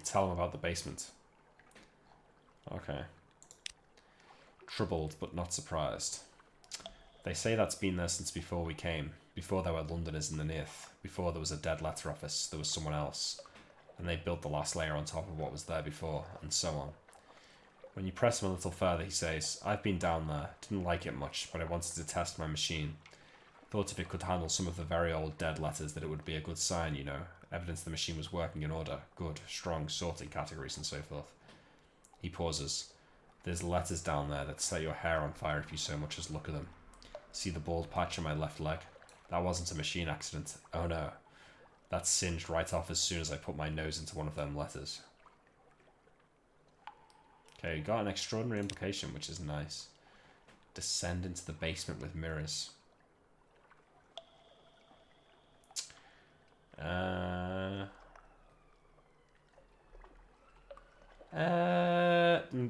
Tell him about the basement. Okay. Troubled, but not surprised. They say that's been there since before we came. Before there were Londoners in the Neath. Before there was a dead letter office, there was someone else. And they built the last layer on top of what was there before, and so on. When you press him a little further, he says, I've been down there, didn't like it much, but I wanted to test my machine. Thought if it could handle some of the very old dead letters that it would be a good sign, you know. Evidence the machine was working in order, good, strong, sorting categories and so forth. He pauses. There's letters down there that set your hair on fire if you so much as look at them. See the bald patch on my left leg? That wasn't a machine accident. Oh no. That singed right off as soon as I put my nose into one of them letters. Okay, you got an extraordinary implication, which is nice. Descend into the basement with mirrors.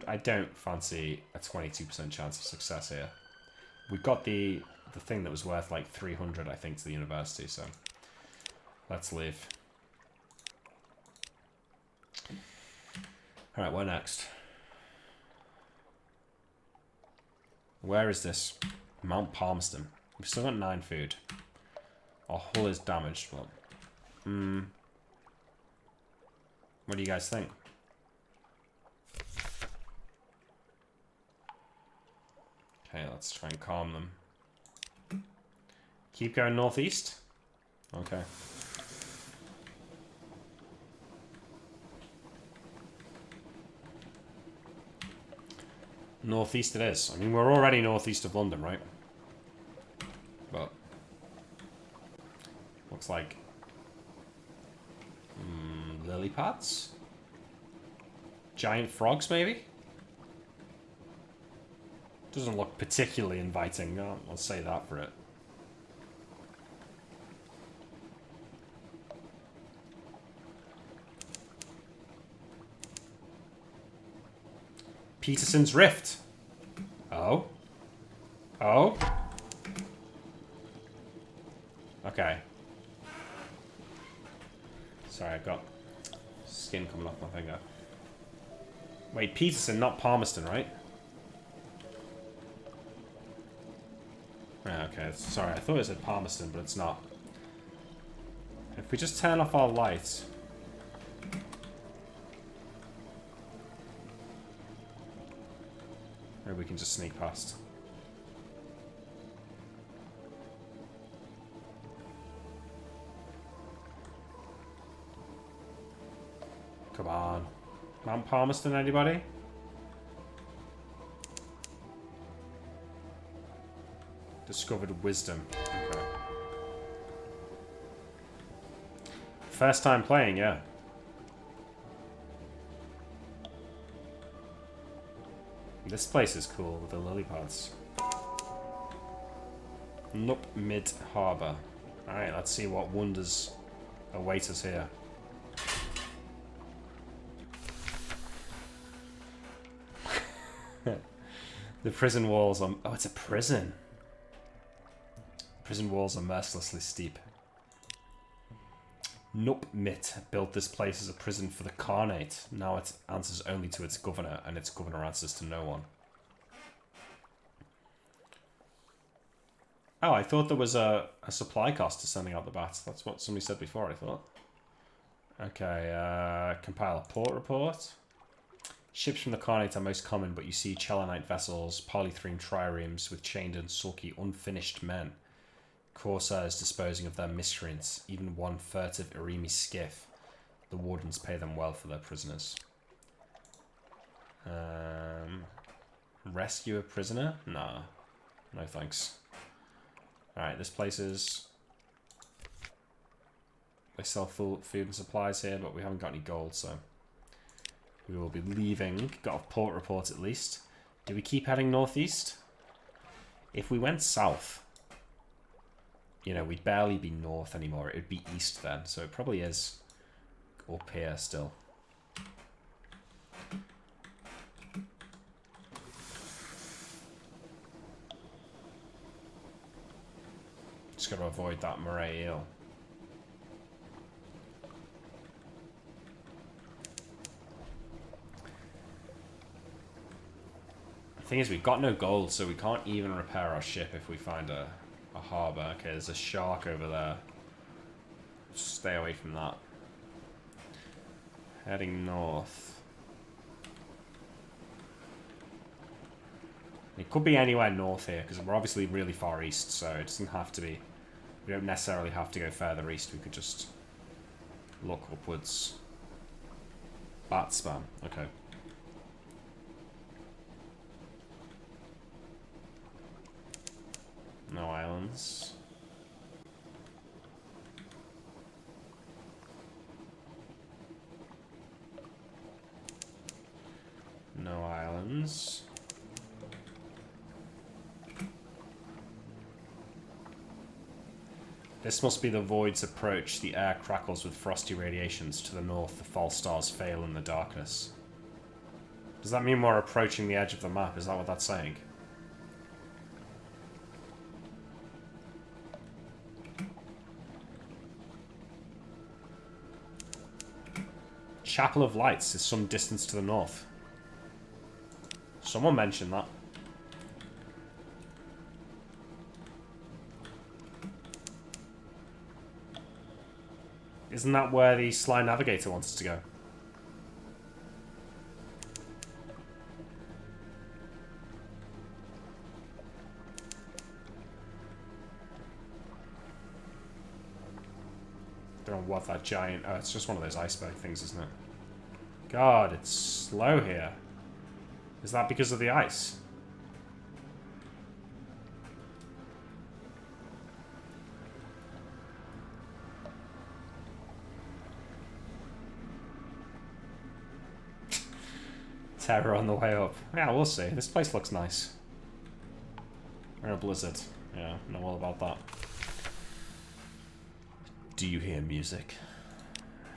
I don't fancy a 22% chance of success here. We got the thing that was worth like 300, I think, to the university, so let's leave. Alright, where next? Where is this? Mount Palmerston. We've still got 9 food. Our hull is damaged, but... What do you guys think? Okay, let's try and calm them. Keep going northeast? Okay. Northeast it is. I mean, we're already northeast of London, right? But... looks like... lily pads? Giant frogs, maybe? Doesn't look particularly inviting, I'll say that for it. Peterson's Rift. Oh? Oh? Okay. Sorry, I've got skin coming off my finger. Wait, Peterson, not Palmerston, right? Yeah, okay, sorry, I thought it said Palmerston, but it's not. If we just turn off our lights... maybe we can just sneak past. Come on. Mount Palmerston, anybody? Discovered wisdom. Okay. First time playing, yeah. This place is cool with the lily pads. Nup Mid Harbour. Alright, let's see what wonders await us here. The prison walls are... oh, it's a prison. Prison walls are mercilessly steep. Nup Mit built this place as a prison for the Khanate. Now it answers only to its governor, and its governor answers to no one. Oh, I thought there was a supply cost to sending out the bats. That's what somebody said before, I thought. Okay, compile a port report. Ships from the Khanate are most common, but you see Chelanite vessels, polythreme triremes with chained and sulky unfinished men. Corsairs disposing of their miscreants, even one furtive Irimi skiff. The wardens pay them well for their prisoners. Rescue a prisoner? Nah. No thanks. Alright, this place is... they sell full food and supplies here, but we haven't got any gold, so... we will be leaving. Got a port report at least. Do we keep heading northeast? If we went south... you know, we'd barely be north anymore. It would be east then, so it probably is up here still. Just got to avoid that moray eel. The thing is, we've got no gold, so we can't even repair our ship if we find a harbour. Okay, there's a shark over there. Stay away from that. Heading north. It could be anywhere north here, because we're obviously really far east, so it doesn't have to be... We don't necessarily have to go further east, we could just look upwards. Bat spam, okay. No islands. No islands. This must be the void's approach. The air crackles with frosty radiations. To the north, the false stars fail in the darkness. Does that mean we're approaching the edge of the map? Is that what that's saying? Chapel of Lights is some distance to the north. Someone mentioned that. Isn't that where the Sly Navigator wants us to go? Don't know what that giant... Oh, it's just one of those iceberg things, isn't it? God, it's slow here. Is that because of the ice? Terror on the way up. Yeah, we'll see. This place looks nice. We're in a blizzard. Yeah, know all about that. Do you hear music?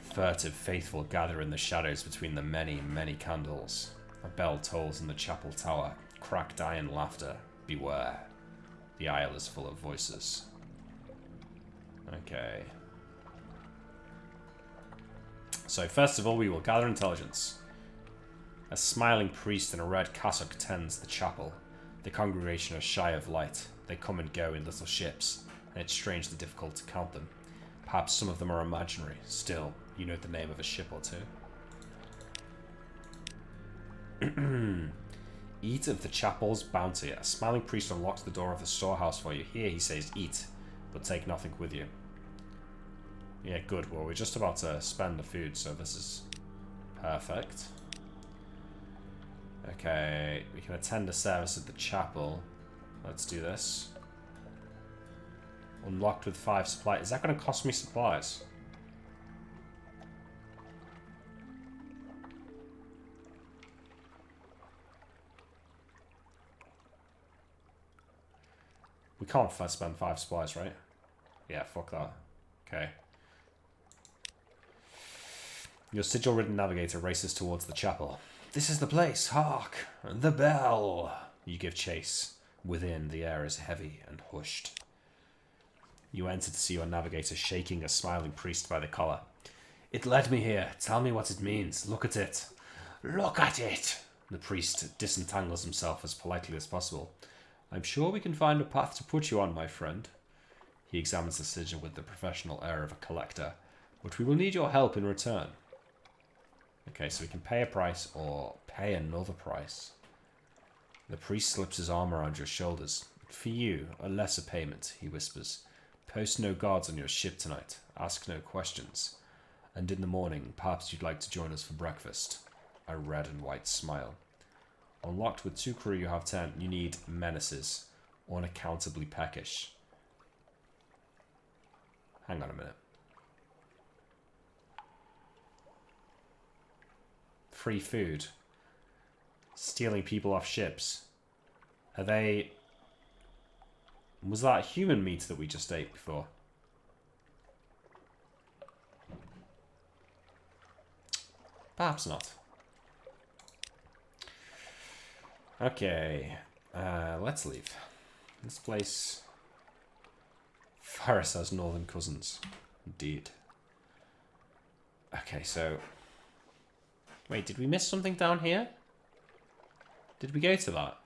Furtive faithful gather in the shadows between the many, many candles. A bell tolls in the chapel tower. Cracked iron laughter. Beware. The aisle is full of voices. Okay. So first of all, we will gather intelligence. A smiling priest in a red cassock tends the chapel. The congregation are shy of light. They come and go in little ships, and it's strangely difficult to count them. Perhaps some of them are imaginary. Still, you know the name of a ship or two. Eat of the chapel's bounty. A smiling priest unlocks the door of the storehouse for you. Here he says, eat, but take nothing with you. Yeah, good. Well, we're just about to spend the food, so this is perfect. Okay, we can attend a service at the chapel. Let's do this. Unlocked with 5 supplies. Is that going to cost me supplies? We can't spend 5 supplies, right? Yeah, fuck that. Okay. Your sigil-ridden navigator races towards the chapel. This is the place. Hark! The bell! You give chase. Within, the air is heavy and hushed. You enter to see your navigator shaking a smiling priest by the collar. It led me here. Tell me what it means. Look at it. Look at it! The priest disentangles himself as politely as possible. I'm sure we can find a path to put you on, my friend. He examines the sigil with the professional air of a collector. But we will need your help in return. Okay, so we can pay a price or pay another price. The priest slips his arm around your shoulders. For you, a lesser payment, he whispers. Post no guards on your ship tonight. Ask no questions. And in the morning, perhaps you'd like to join us for breakfast. A red and white smile. Unlocked with 2 crew, you have 10. You need menaces. Unaccountably peckish. Hang on a minute. Free food. Stealing people off ships. Are they... Was that human meat that we just ate before? Perhaps not. Okay. Let's leave. This place... Ferris has northern cousins. Indeed. Okay, so... Wait, did we miss something down here? Did we go to that?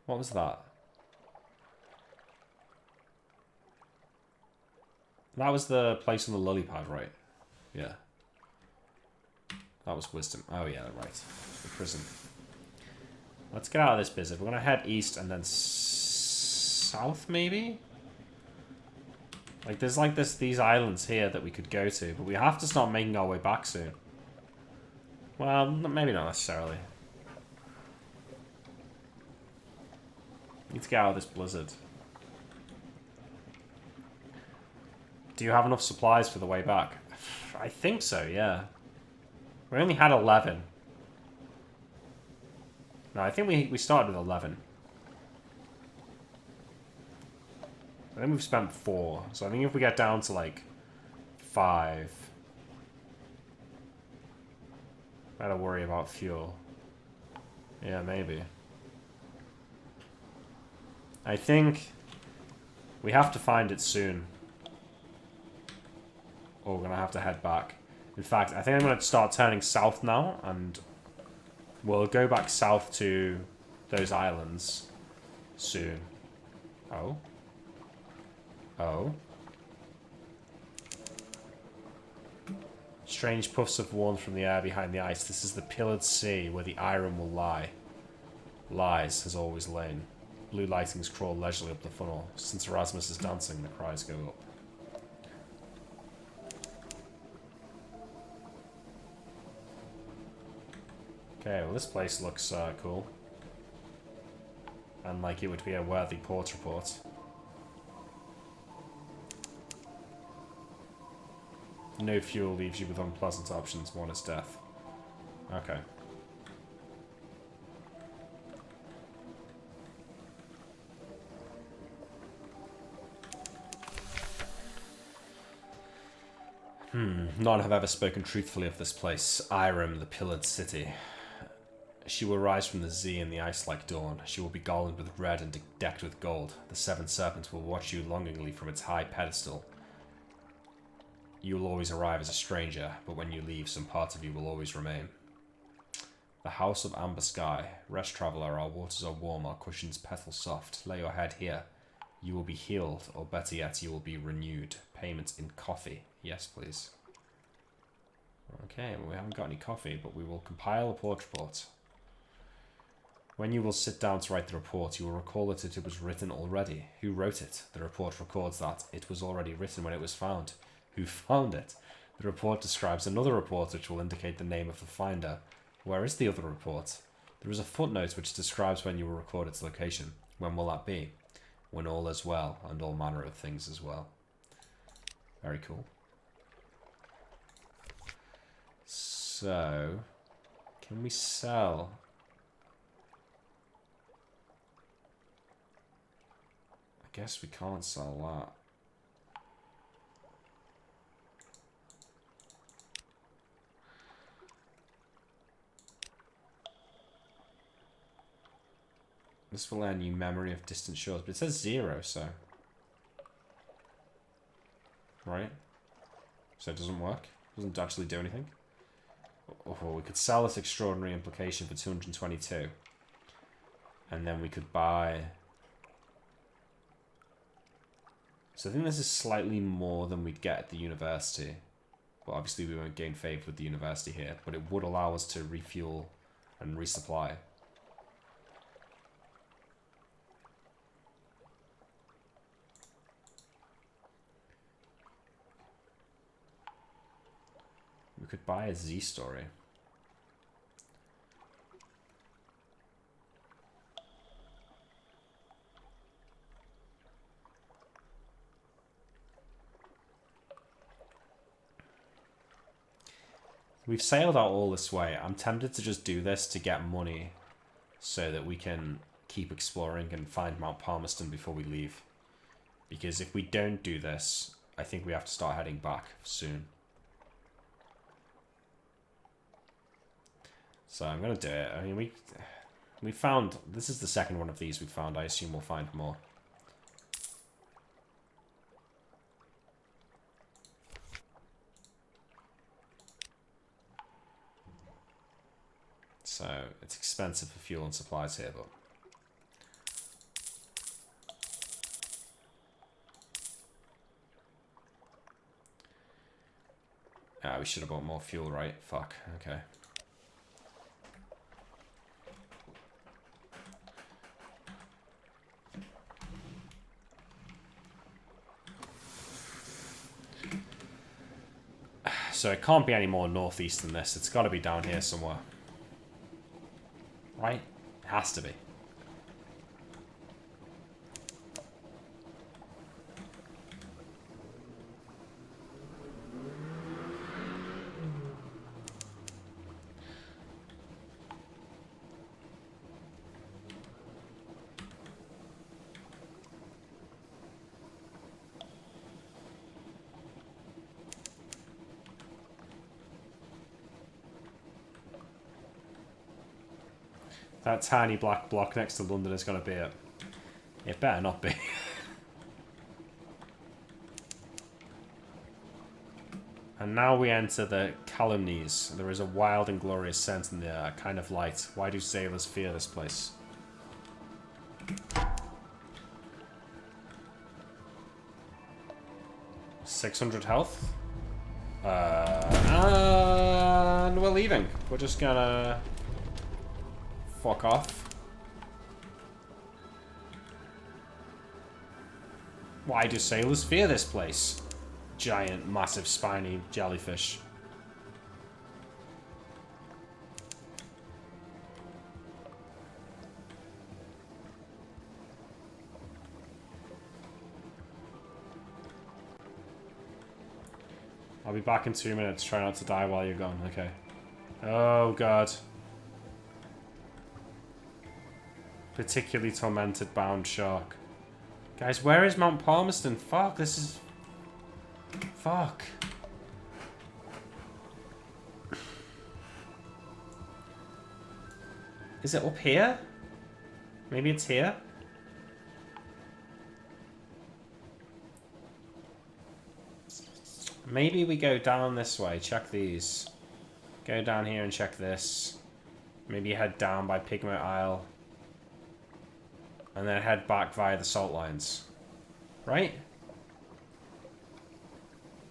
What was that? That was the place on the lily pad, right? Yeah. That was wisdom. Oh yeah, right. The prison. Let's get out of this business. We're gonna head east and then south, maybe? Like, there's like these islands here that we could go to, but we have to start making our way back soon. Well, maybe not necessarily. Need to get out of this blizzard. Do you have enough supplies for the way back? I think so, yeah. We only had 11. No, I think we started with 11. I think we've spent 4. So I think if we get down to like 5... Better worry about fuel. Yeah, maybe. I think we have to find it soon. Or we're going to have to head back. In fact, I think I'm going to start turning south now, and we'll go back south to those islands soon. Oh. Oh. Strange puffs of warmth from the air behind the ice. This is the pillared sea where the Irem will lie. Lies has always lain. Blue lightnings crawl leisurely up the funnel. Since Erasmus is dancing, the cries go up. Okay, well this place looks cool. And like it would be a worthy port report. No fuel leaves you with unpleasant options. One is death. Okay. None have ever spoken truthfully of this place. Irem, the pillared city. She will rise from the sea in the ice-like dawn. She will be garlanded with red and decked with gold. The seven serpents will watch you longingly from its high pedestal. You will always arrive as a stranger, but when you leave, some part of you will always remain. The House of Amber Sky. Rest, traveller, our waters are warm, our cushions petal soft. Lay your head here. You will be healed, or better yet, you will be renewed. Payment in coffee. Yes, please. Okay, well, we haven't got any coffee, but we will compile a port report. When you will sit down to write the report, you will recall that it was written already. Who wrote it? The report records that it was already written when it was found. Who found it? The report describes another report which will indicate the name of the finder. Where is the other report? There is a footnote which describes when you will record its location. When will that be? When all is well, and all manner of things as well. Very cool. So, can we sell? I guess we can't sell that. This will earn you memory of distant shores, but it says 0, so... Right? So it doesn't work? Doesn't actually do anything? Oh, we could sell this extraordinary implication for 222. And then we could buy... So I think this is slightly more than we'd get at the university. But obviously we won't gain favour with the university here. But it would allow us to refuel and resupply. We could buy a Z story. We've sailed out all this way. I'm tempted to just do this to get money so that we can keep exploring and find Mount Palmerston before we leave. Because if we don't do this, I think we have to start heading back soon. So I'm going to do it. I mean, we found... This is the second one of these we found. I assume we'll find more. So it's expensive for fuel and supplies here, but... Ah, we should have bought more fuel, right? Fuck, okay. So it can't be any more northeast than this. It's got to be down here somewhere. Right? It has to be. That tiny black block next to London is going to be it. It better not be. And now we enter the calumnies. There is a wild and glorious scent in the air, a kind of light. Why do sailors fear this place? $600 health. And we're leaving. We're just gonna... fuck off. Why do sailors fear this place? Giant, massive, spiny jellyfish. I'll be back in 2 minutes. Try not to die while you're gone. Okay. Oh, God. Particularly tormented bound shark. Guys, where is Mount Palmerston? Fuck, this is... Fuck. Is it up here? Maybe it's here? Maybe we go down this way. Check these. Go down here and check this. Maybe head down by Pigment Isle. And then head back via the salt lines. Right?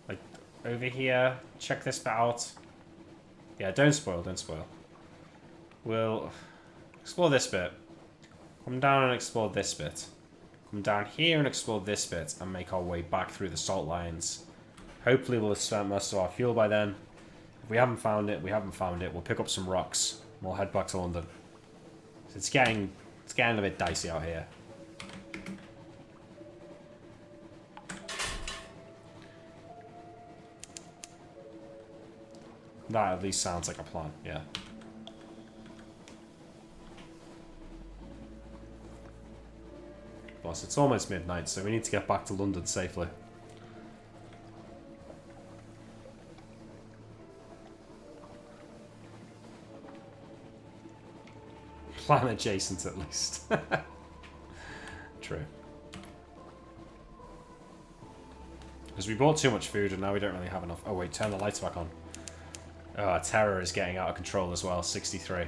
Like, over here. Check this bit out. Yeah, don't spoil, don't spoil. We'll explore this bit. Come down and explore this bit. Come down here and explore this bit. And make our way back through the salt lines. Hopefully we'll have spent most of our fuel by then. If we haven't found it, we haven't found it. We'll pick up some rocks. We'll head back to London. It's getting a bit dicey out here. That at least sounds like a plan, yeah. Plus, it's almost midnight, so we need to get back to London safely. Plan adjacent, at least. True. Because we bought too much food and now we don't really have enough. Oh wait, turn the lights back on. Oh, terror is getting out of control as well. 63.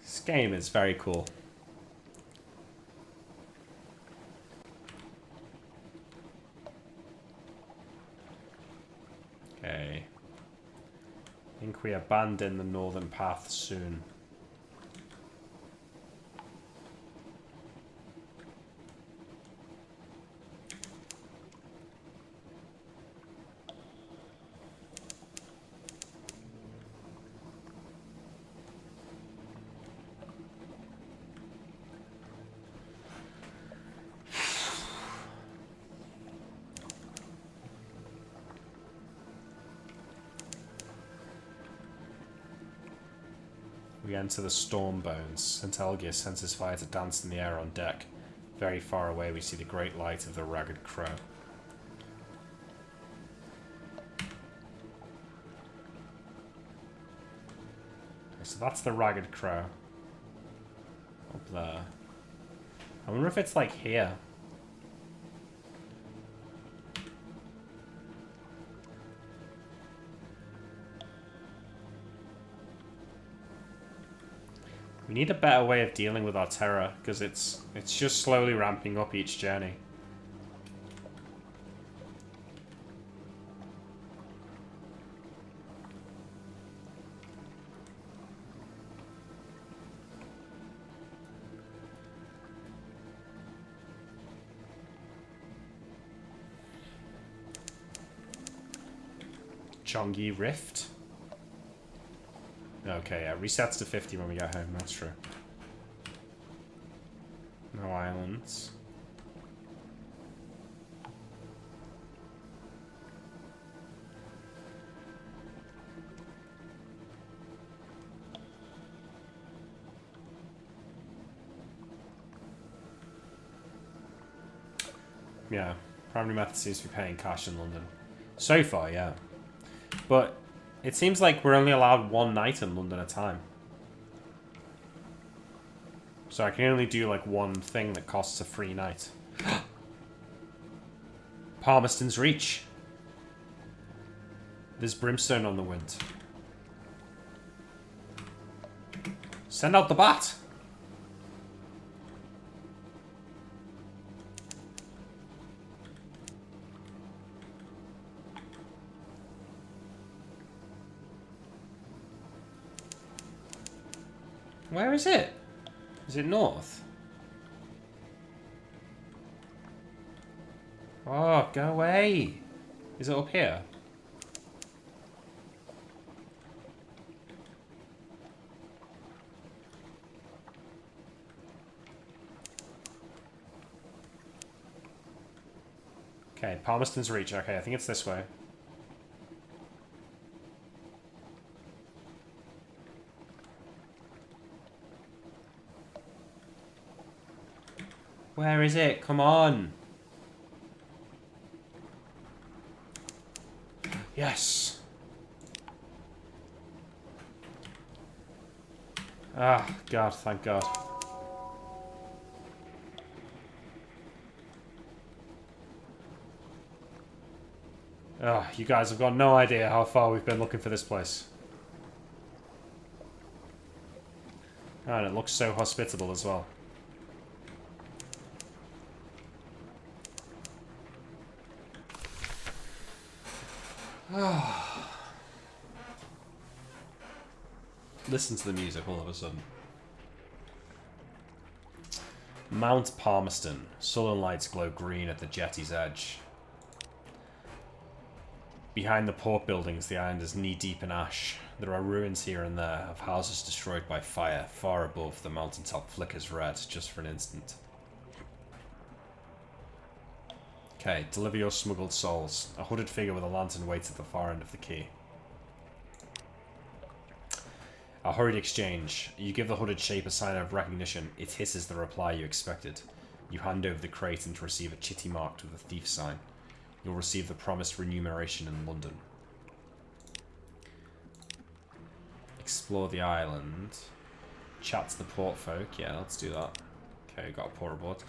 This game is very cool. think we abandon the northern path soon. We enter the storm bones. St. Elgius sends his fire to dance in the air on deck. Very far away we see the great light of the Ragged Crow. Okay, so that's the Ragged Crow. Up there. I wonder if it's like here. We need a better way of dealing with our terror, because it's just slowly ramping up each journey. Chongi Rift. Okay, yeah, resets to 50 when we get home, that's true. No islands. Yeah, primary method seems to be paying cash in London. So far, yeah. But it seems like we're only allowed one night in London at a time. So I can only do like one thing that costs a free night. Palmerston's Reach. There's brimstone on the wind. Send out the bat. Where is it? Is it north? Oh, go away. Is it up here? Okay, Palmerston's Reach. Okay, I think it's this way. Where is it? Come on. Yes. Ah, God, thank God. Oh, you guys have got no idea how far we've been looking for this place. Oh, and it looks so hospitable as well. Listen to the music all of a sudden. Mount Palmerston. Sullen lights glow green at the jetty's edge. Behind the port buildings, the island is knee-deep in ash. There are ruins here and there of houses destroyed by fire. Far above, the mountaintop flickers red, just for an instant. Okay, deliver your smuggled souls. A hooded figure with a lantern waits at the far end of the quay. A hurried exchange. You give the hooded shape a sign of recognition. It hisses the reply you expected. You hand over the crate and receive a chitty marked with a thief sign. You'll receive the promised remuneration in London. Explore the island. Chat to the port folk. Yeah, let's do that. Okay, got a port aboard.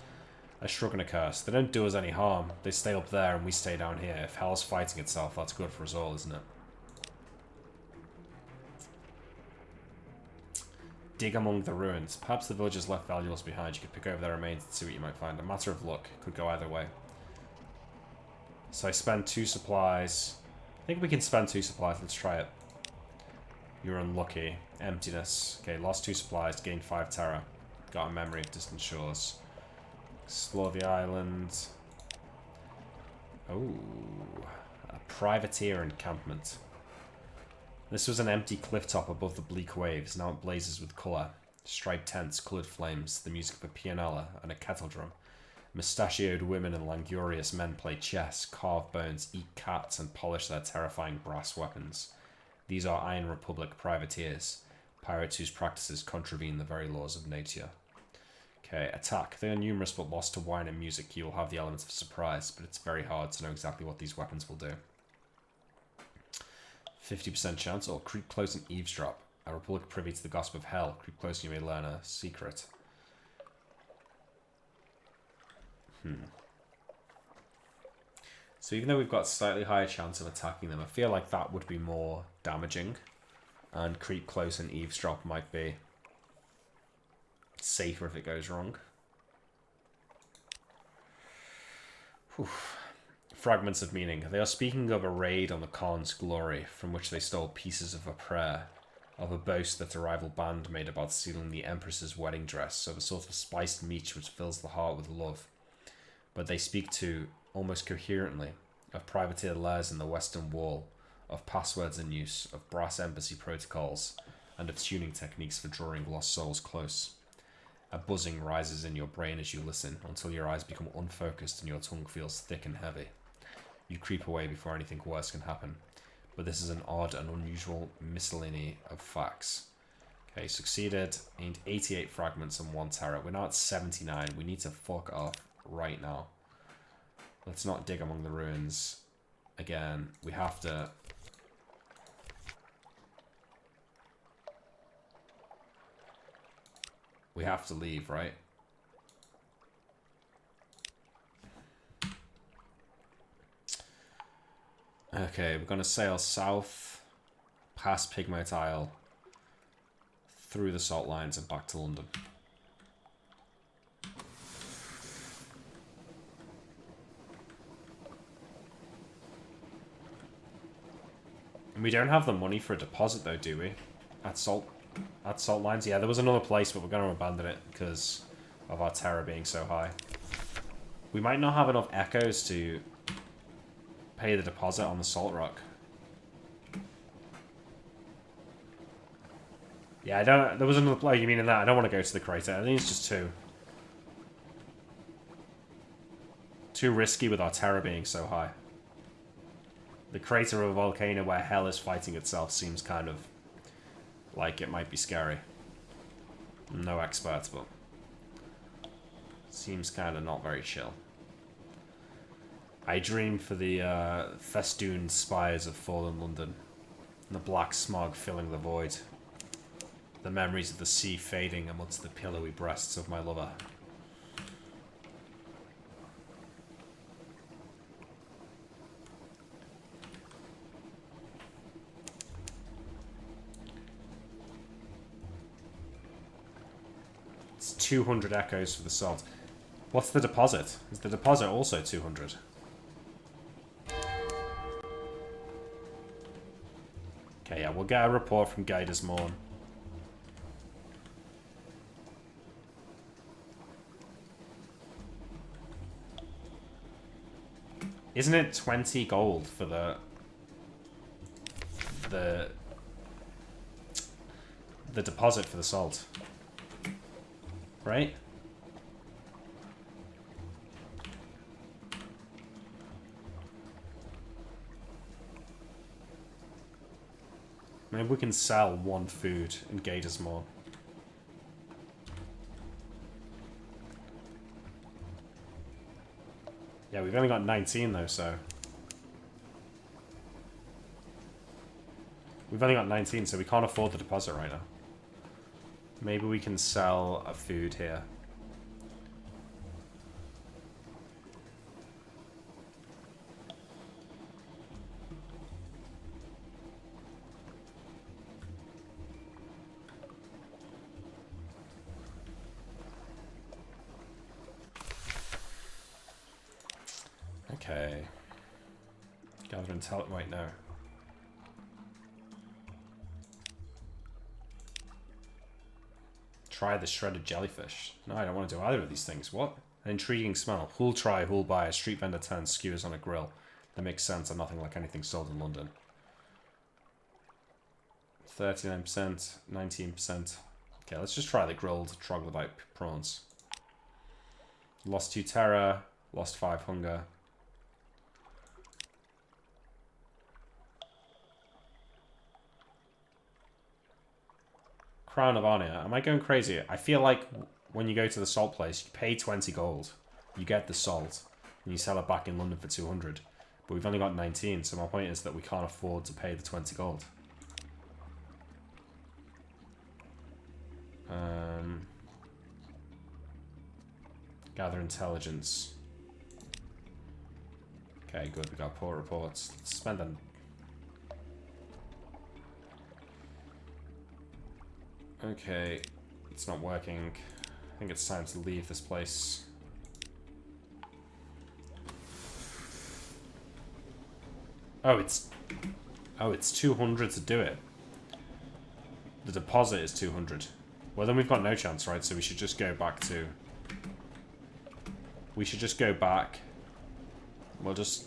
A shrug and a curse. They don't do us any harm. They stay up there and we stay down here. If hell's fighting itself, that's good for us all, isn't it? Dig among the ruins. Perhaps the villagers left valuables behind. You could pick over their remains and see what you might find. A matter of luck. Could go either way. So I spend 2 supplies. I think we can spend 2 supplies. Let's try it. You're unlucky. Emptiness. Okay, lost 2 supplies, gained 5 terror. Got a memory of distant shores. Explore the island. Oh, a privateer encampment. This was an empty cliff top above the bleak waves. Now it blazes with colour. Striped tents, coloured flames, the music of a pianola and a kettle drum. Mustachioed women and languorous men play chess, carve bones, eat cats, and polish their terrifying brass weapons. These are Iron Republic privateers, pirates whose practices contravene the very laws of nature. Okay, attack. They are numerous but lost to wine and music. You will have the elements of surprise, but it's very hard to know exactly what these weapons will do. 50% chance, or creep close and eavesdrop. A Republic privy to the gossip of hell. Creep close and you may learn a secret. So even though we've got a slightly higher chance of attacking them, I feel like that would be more damaging. And creep close and eavesdrop might be safer if it goes wrong. Whew. Fragments of meaning. They are speaking of a raid on the Khan's glory, from which they stole pieces of a prayer, of a boast that a rival band made about stealing the Empress's wedding dress, of a sort of spiced meat which fills the heart with love. But they speak too, almost coherently, of privateer lairs in the Western Wall, of passwords in use, of brass embassy protocols, and of tuning techniques for drawing lost souls close. A buzzing rises in your brain as you listen, until your eyes become unfocused and your tongue feels thick and heavy. You creep away before anything worse can happen. But this is an odd and unusual miscellany of facts. Okay, succeeded. Aimed 88 fragments and 1 terror. We're now at 79. We need to fuck off right now. Let's not dig among the ruins. Again, we have to... We have to leave, right? Okay, we're going to sail south, past Pigmote Isle, through the salt lines and back to London. And we don't have the money for a deposit though, do we? At salt lines? Yeah, there was another place, but we're going to abandon it because of our terror being so high. We might not have enough echoes to pay the deposit on the salt rock. Yeah, I don't... There was another... Oh, you mean in that? I don't want to go to the crater. I think it's just too risky with our terror being so high. The crater of a volcano where hell is fighting itself seems kind of like it might be scary. No experts, but seems kind of not very chill. I dream for the festooned spires of fallen London, and the black smog filling the void. The memories of the sea fading amongst the pillowy breasts of my lover. It's 200 echoes for the salt. What's the deposit? Is the deposit also 200? Okay, yeah, we'll get a report from Guiders Morn. Isn't it 20 gold for the deposit for the salt? Right? Maybe we can sell 1 food in Guiders Morn. Yeah, we've only got 19 though, so... We've only got 19, so we can't afford the deposit right now. Maybe we can sell a food here. Okay. Gather intel. Wait, no. Try the shredded jellyfish. No, I don't want to do either of these things. What? An intriguing smell. Who'll try, who'll buy. A street vendor turns skewers on a grill. That makes sense and nothing like anything sold in London. 39%, 19%. Okay, let's just try the grilled troglodyte prawns. Lost 2 terror, lost 5 hunger. Crown of Arnia. Am I going crazy? I feel like when you go to the salt place, you pay 20 gold. You get the salt. And you sell it back in London for 200. But we've only got 19, so my point is that we can't afford to pay the 20 gold. Gather intelligence. Okay, good. We got port reports. Let's spend them. Okay, it's not working. I think it's time to leave this place. Oh, it's 200 to do it. The deposit is 200. Well, then we've got no chance, right? So we should just go back to... We should just go back. We'll just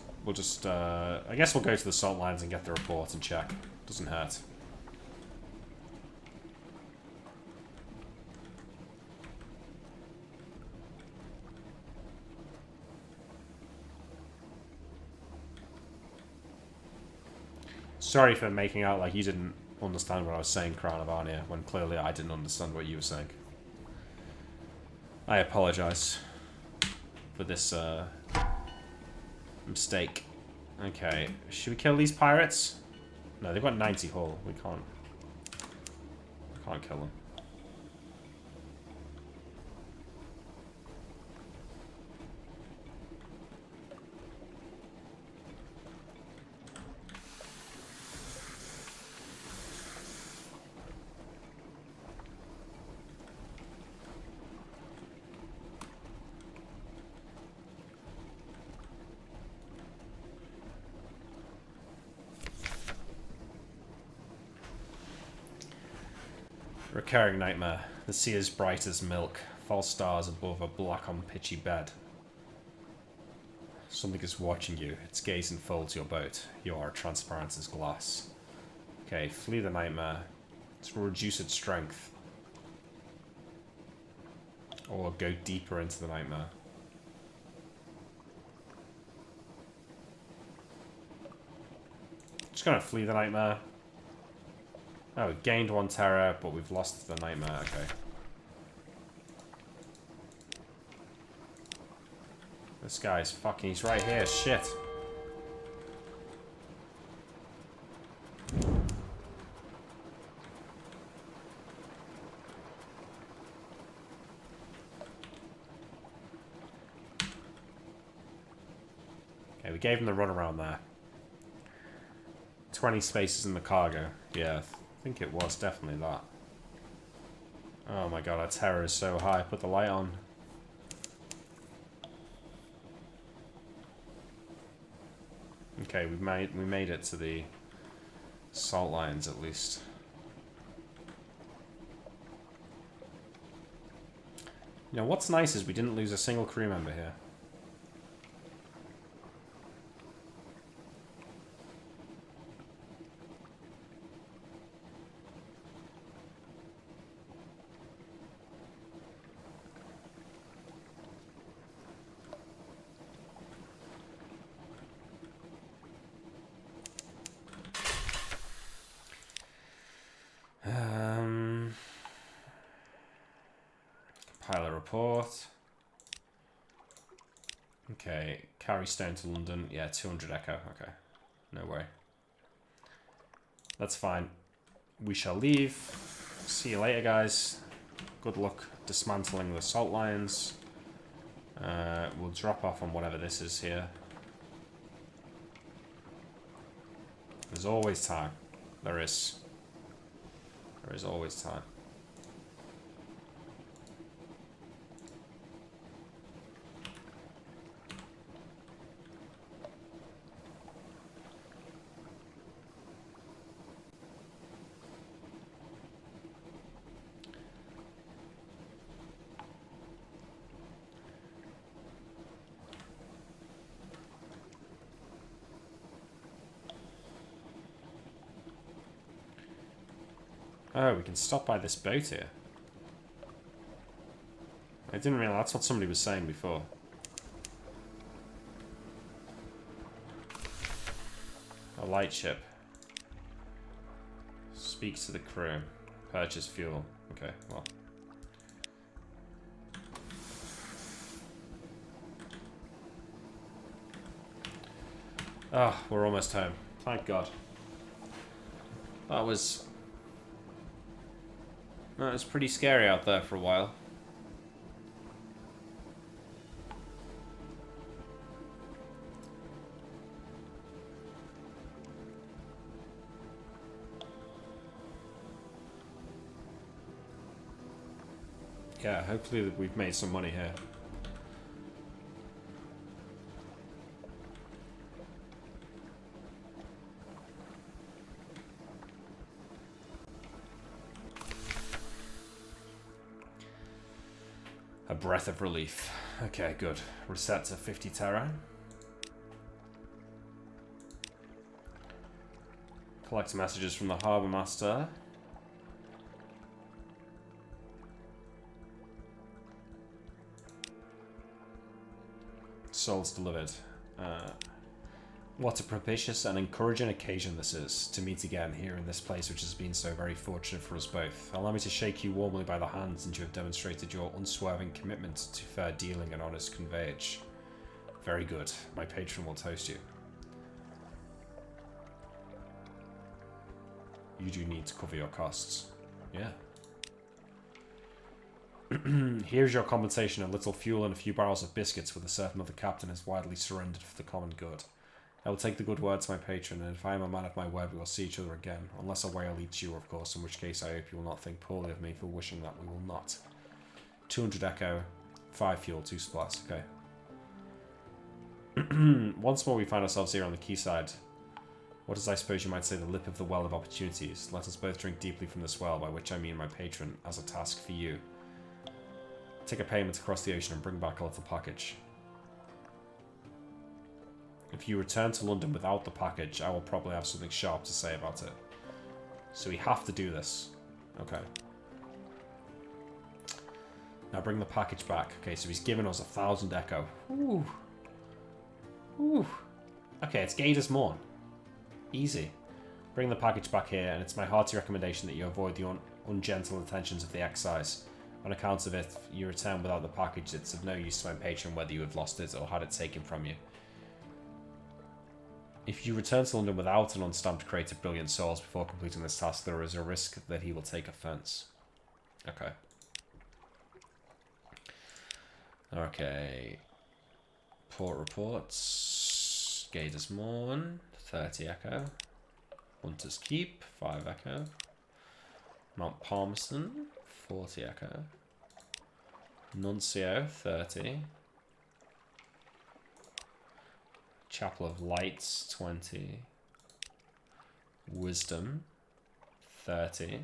I guess we'll go to the salt lines and get the report and check. Doesn't hurt. Sorry for making out like you didn't understand what I was saying, Crown of Arnia, when clearly I didn't understand what you were saying. I apologize for this mistake. Okay, should we kill these pirates? No, they've got 90 hull. We can't kill them. Recurring nightmare. The sea is bright as milk. False stars above a black on pitchy bed. Something is watching you. Its gaze enfolds your boat. You are transparent as glass. Okay, flee the nightmare. This will reduce its strength. Or go deeper into the nightmare. Just gonna flee the nightmare. Oh, we gained 1 terror, but we've lost the nightmare. Okay. This guy's fucking... He's right here. Shit. Okay, we gave him the run around there. 20 spaces in the cargo. Yeah. I think it was definitely that. Oh my god, our terror is so high. Put the light on. Okay, we made it to the salt lines at least. You know, what's nice is we didn't lose a single crew member here. Pilot report. Okay, carry stone to London. Yeah, 200 echo. Okay, no way. That's fine. We shall leave. See you later, guys. Good luck dismantling the salt lions. We'll drop off on whatever this is here. There's always time. There is. There is always time. Oh, we can stop by this boat here. I didn't realize that's what somebody was saying before. A lightship. Speaks to the crew. Purchase fuel. Okay, well. Ah, we're almost home. Thank God. That was pretty scary out there for a while. Yeah, hopefully we've made some money here. A breath of relief. Okay, good. Reset to 50 Terra. Collect messages from the Harbour Master. Souls delivered. What a propitious and encouraging occasion this is, to meet again here in this place which has been so very fortunate for us both. Allow me to shake you warmly by the hand since you have demonstrated your unswerving commitment to fair dealing and honest conveyance. Very good. My patron will toast you. You do need to cover your costs. Yeah. Here's your compensation, a little fuel and a few barrels of biscuits with the certain of the captain has widely surrendered for the common good. I will take the good word to my patron, and if I am a man of my word, we will see each other again. Unless a whale eats you, of course, in which case I hope you will not think poorly of me for wishing that we will not. 200 echo, 5 fuel, 2 supplies, okay. Once more we find ourselves here on the quayside. What is, I suppose you might say, the lip of the well of opportunities. Let us both drink deeply from this well, by which I mean my patron, as a task for you. Take a payment across the ocean and bring back a little package. If you return to London without the package, I will probably have something sharp to say about it. So we have to do this. Okay. Now bring the package back. Okay, so he's given us 1,000 echo. Ooh. Ooh. Okay, it's Gator's Morn. Easy. Bring the package back here, and it's my hearty recommendation that you avoid the ungentle attentions of the excise. On account of it, if you return without the package, it's of no use to my patron whether you have lost it or had it taken from you. If you return to London without an unstamped crate of brilliant souls before completing this task, there is a risk that he will take offence. Okay. Okay. Port reports. Gator's Morn, 30 echo. Hunter's Keep, 5 echo. Mount Palmerston, 40 echo. Nuncio, 30. Chapel of Lights, 20. Wisdom, 30.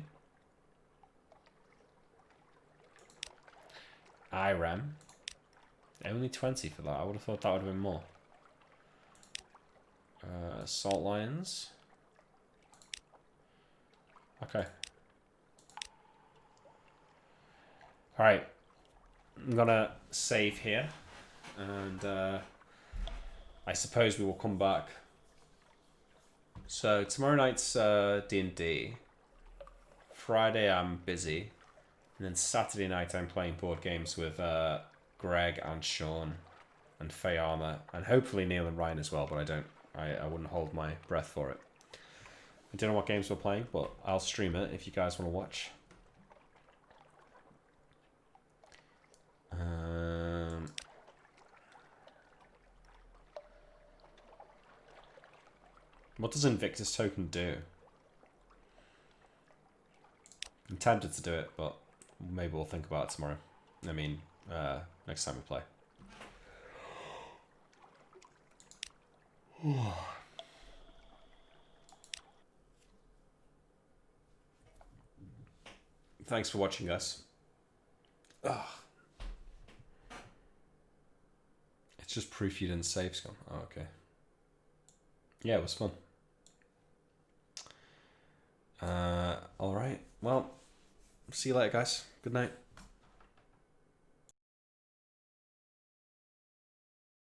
Irem, only 20 for that. I would have thought that would have been more. Salt Lions. Okay. Alright. I'm gonna save here. And I suppose we will come back. So tomorrow night's D&D. Friday I'm busy. And then Saturday night I'm playing board games with Greg and Sean and Faye Armour. And hopefully Neil and Ryan as well, but I wouldn't hold my breath for it. I don't know what games we're playing, but I'll stream it if you guys want to watch. What does Invictus Token do? I'm tempted to do it, but maybe we'll think about it tomorrow. I mean, next time we play. Thanks for watching, guys. Ugh. It's just proof you didn't save, Scum. Oh, okay. Yeah, it was fun. All right. Well, see you later, guys. Good night.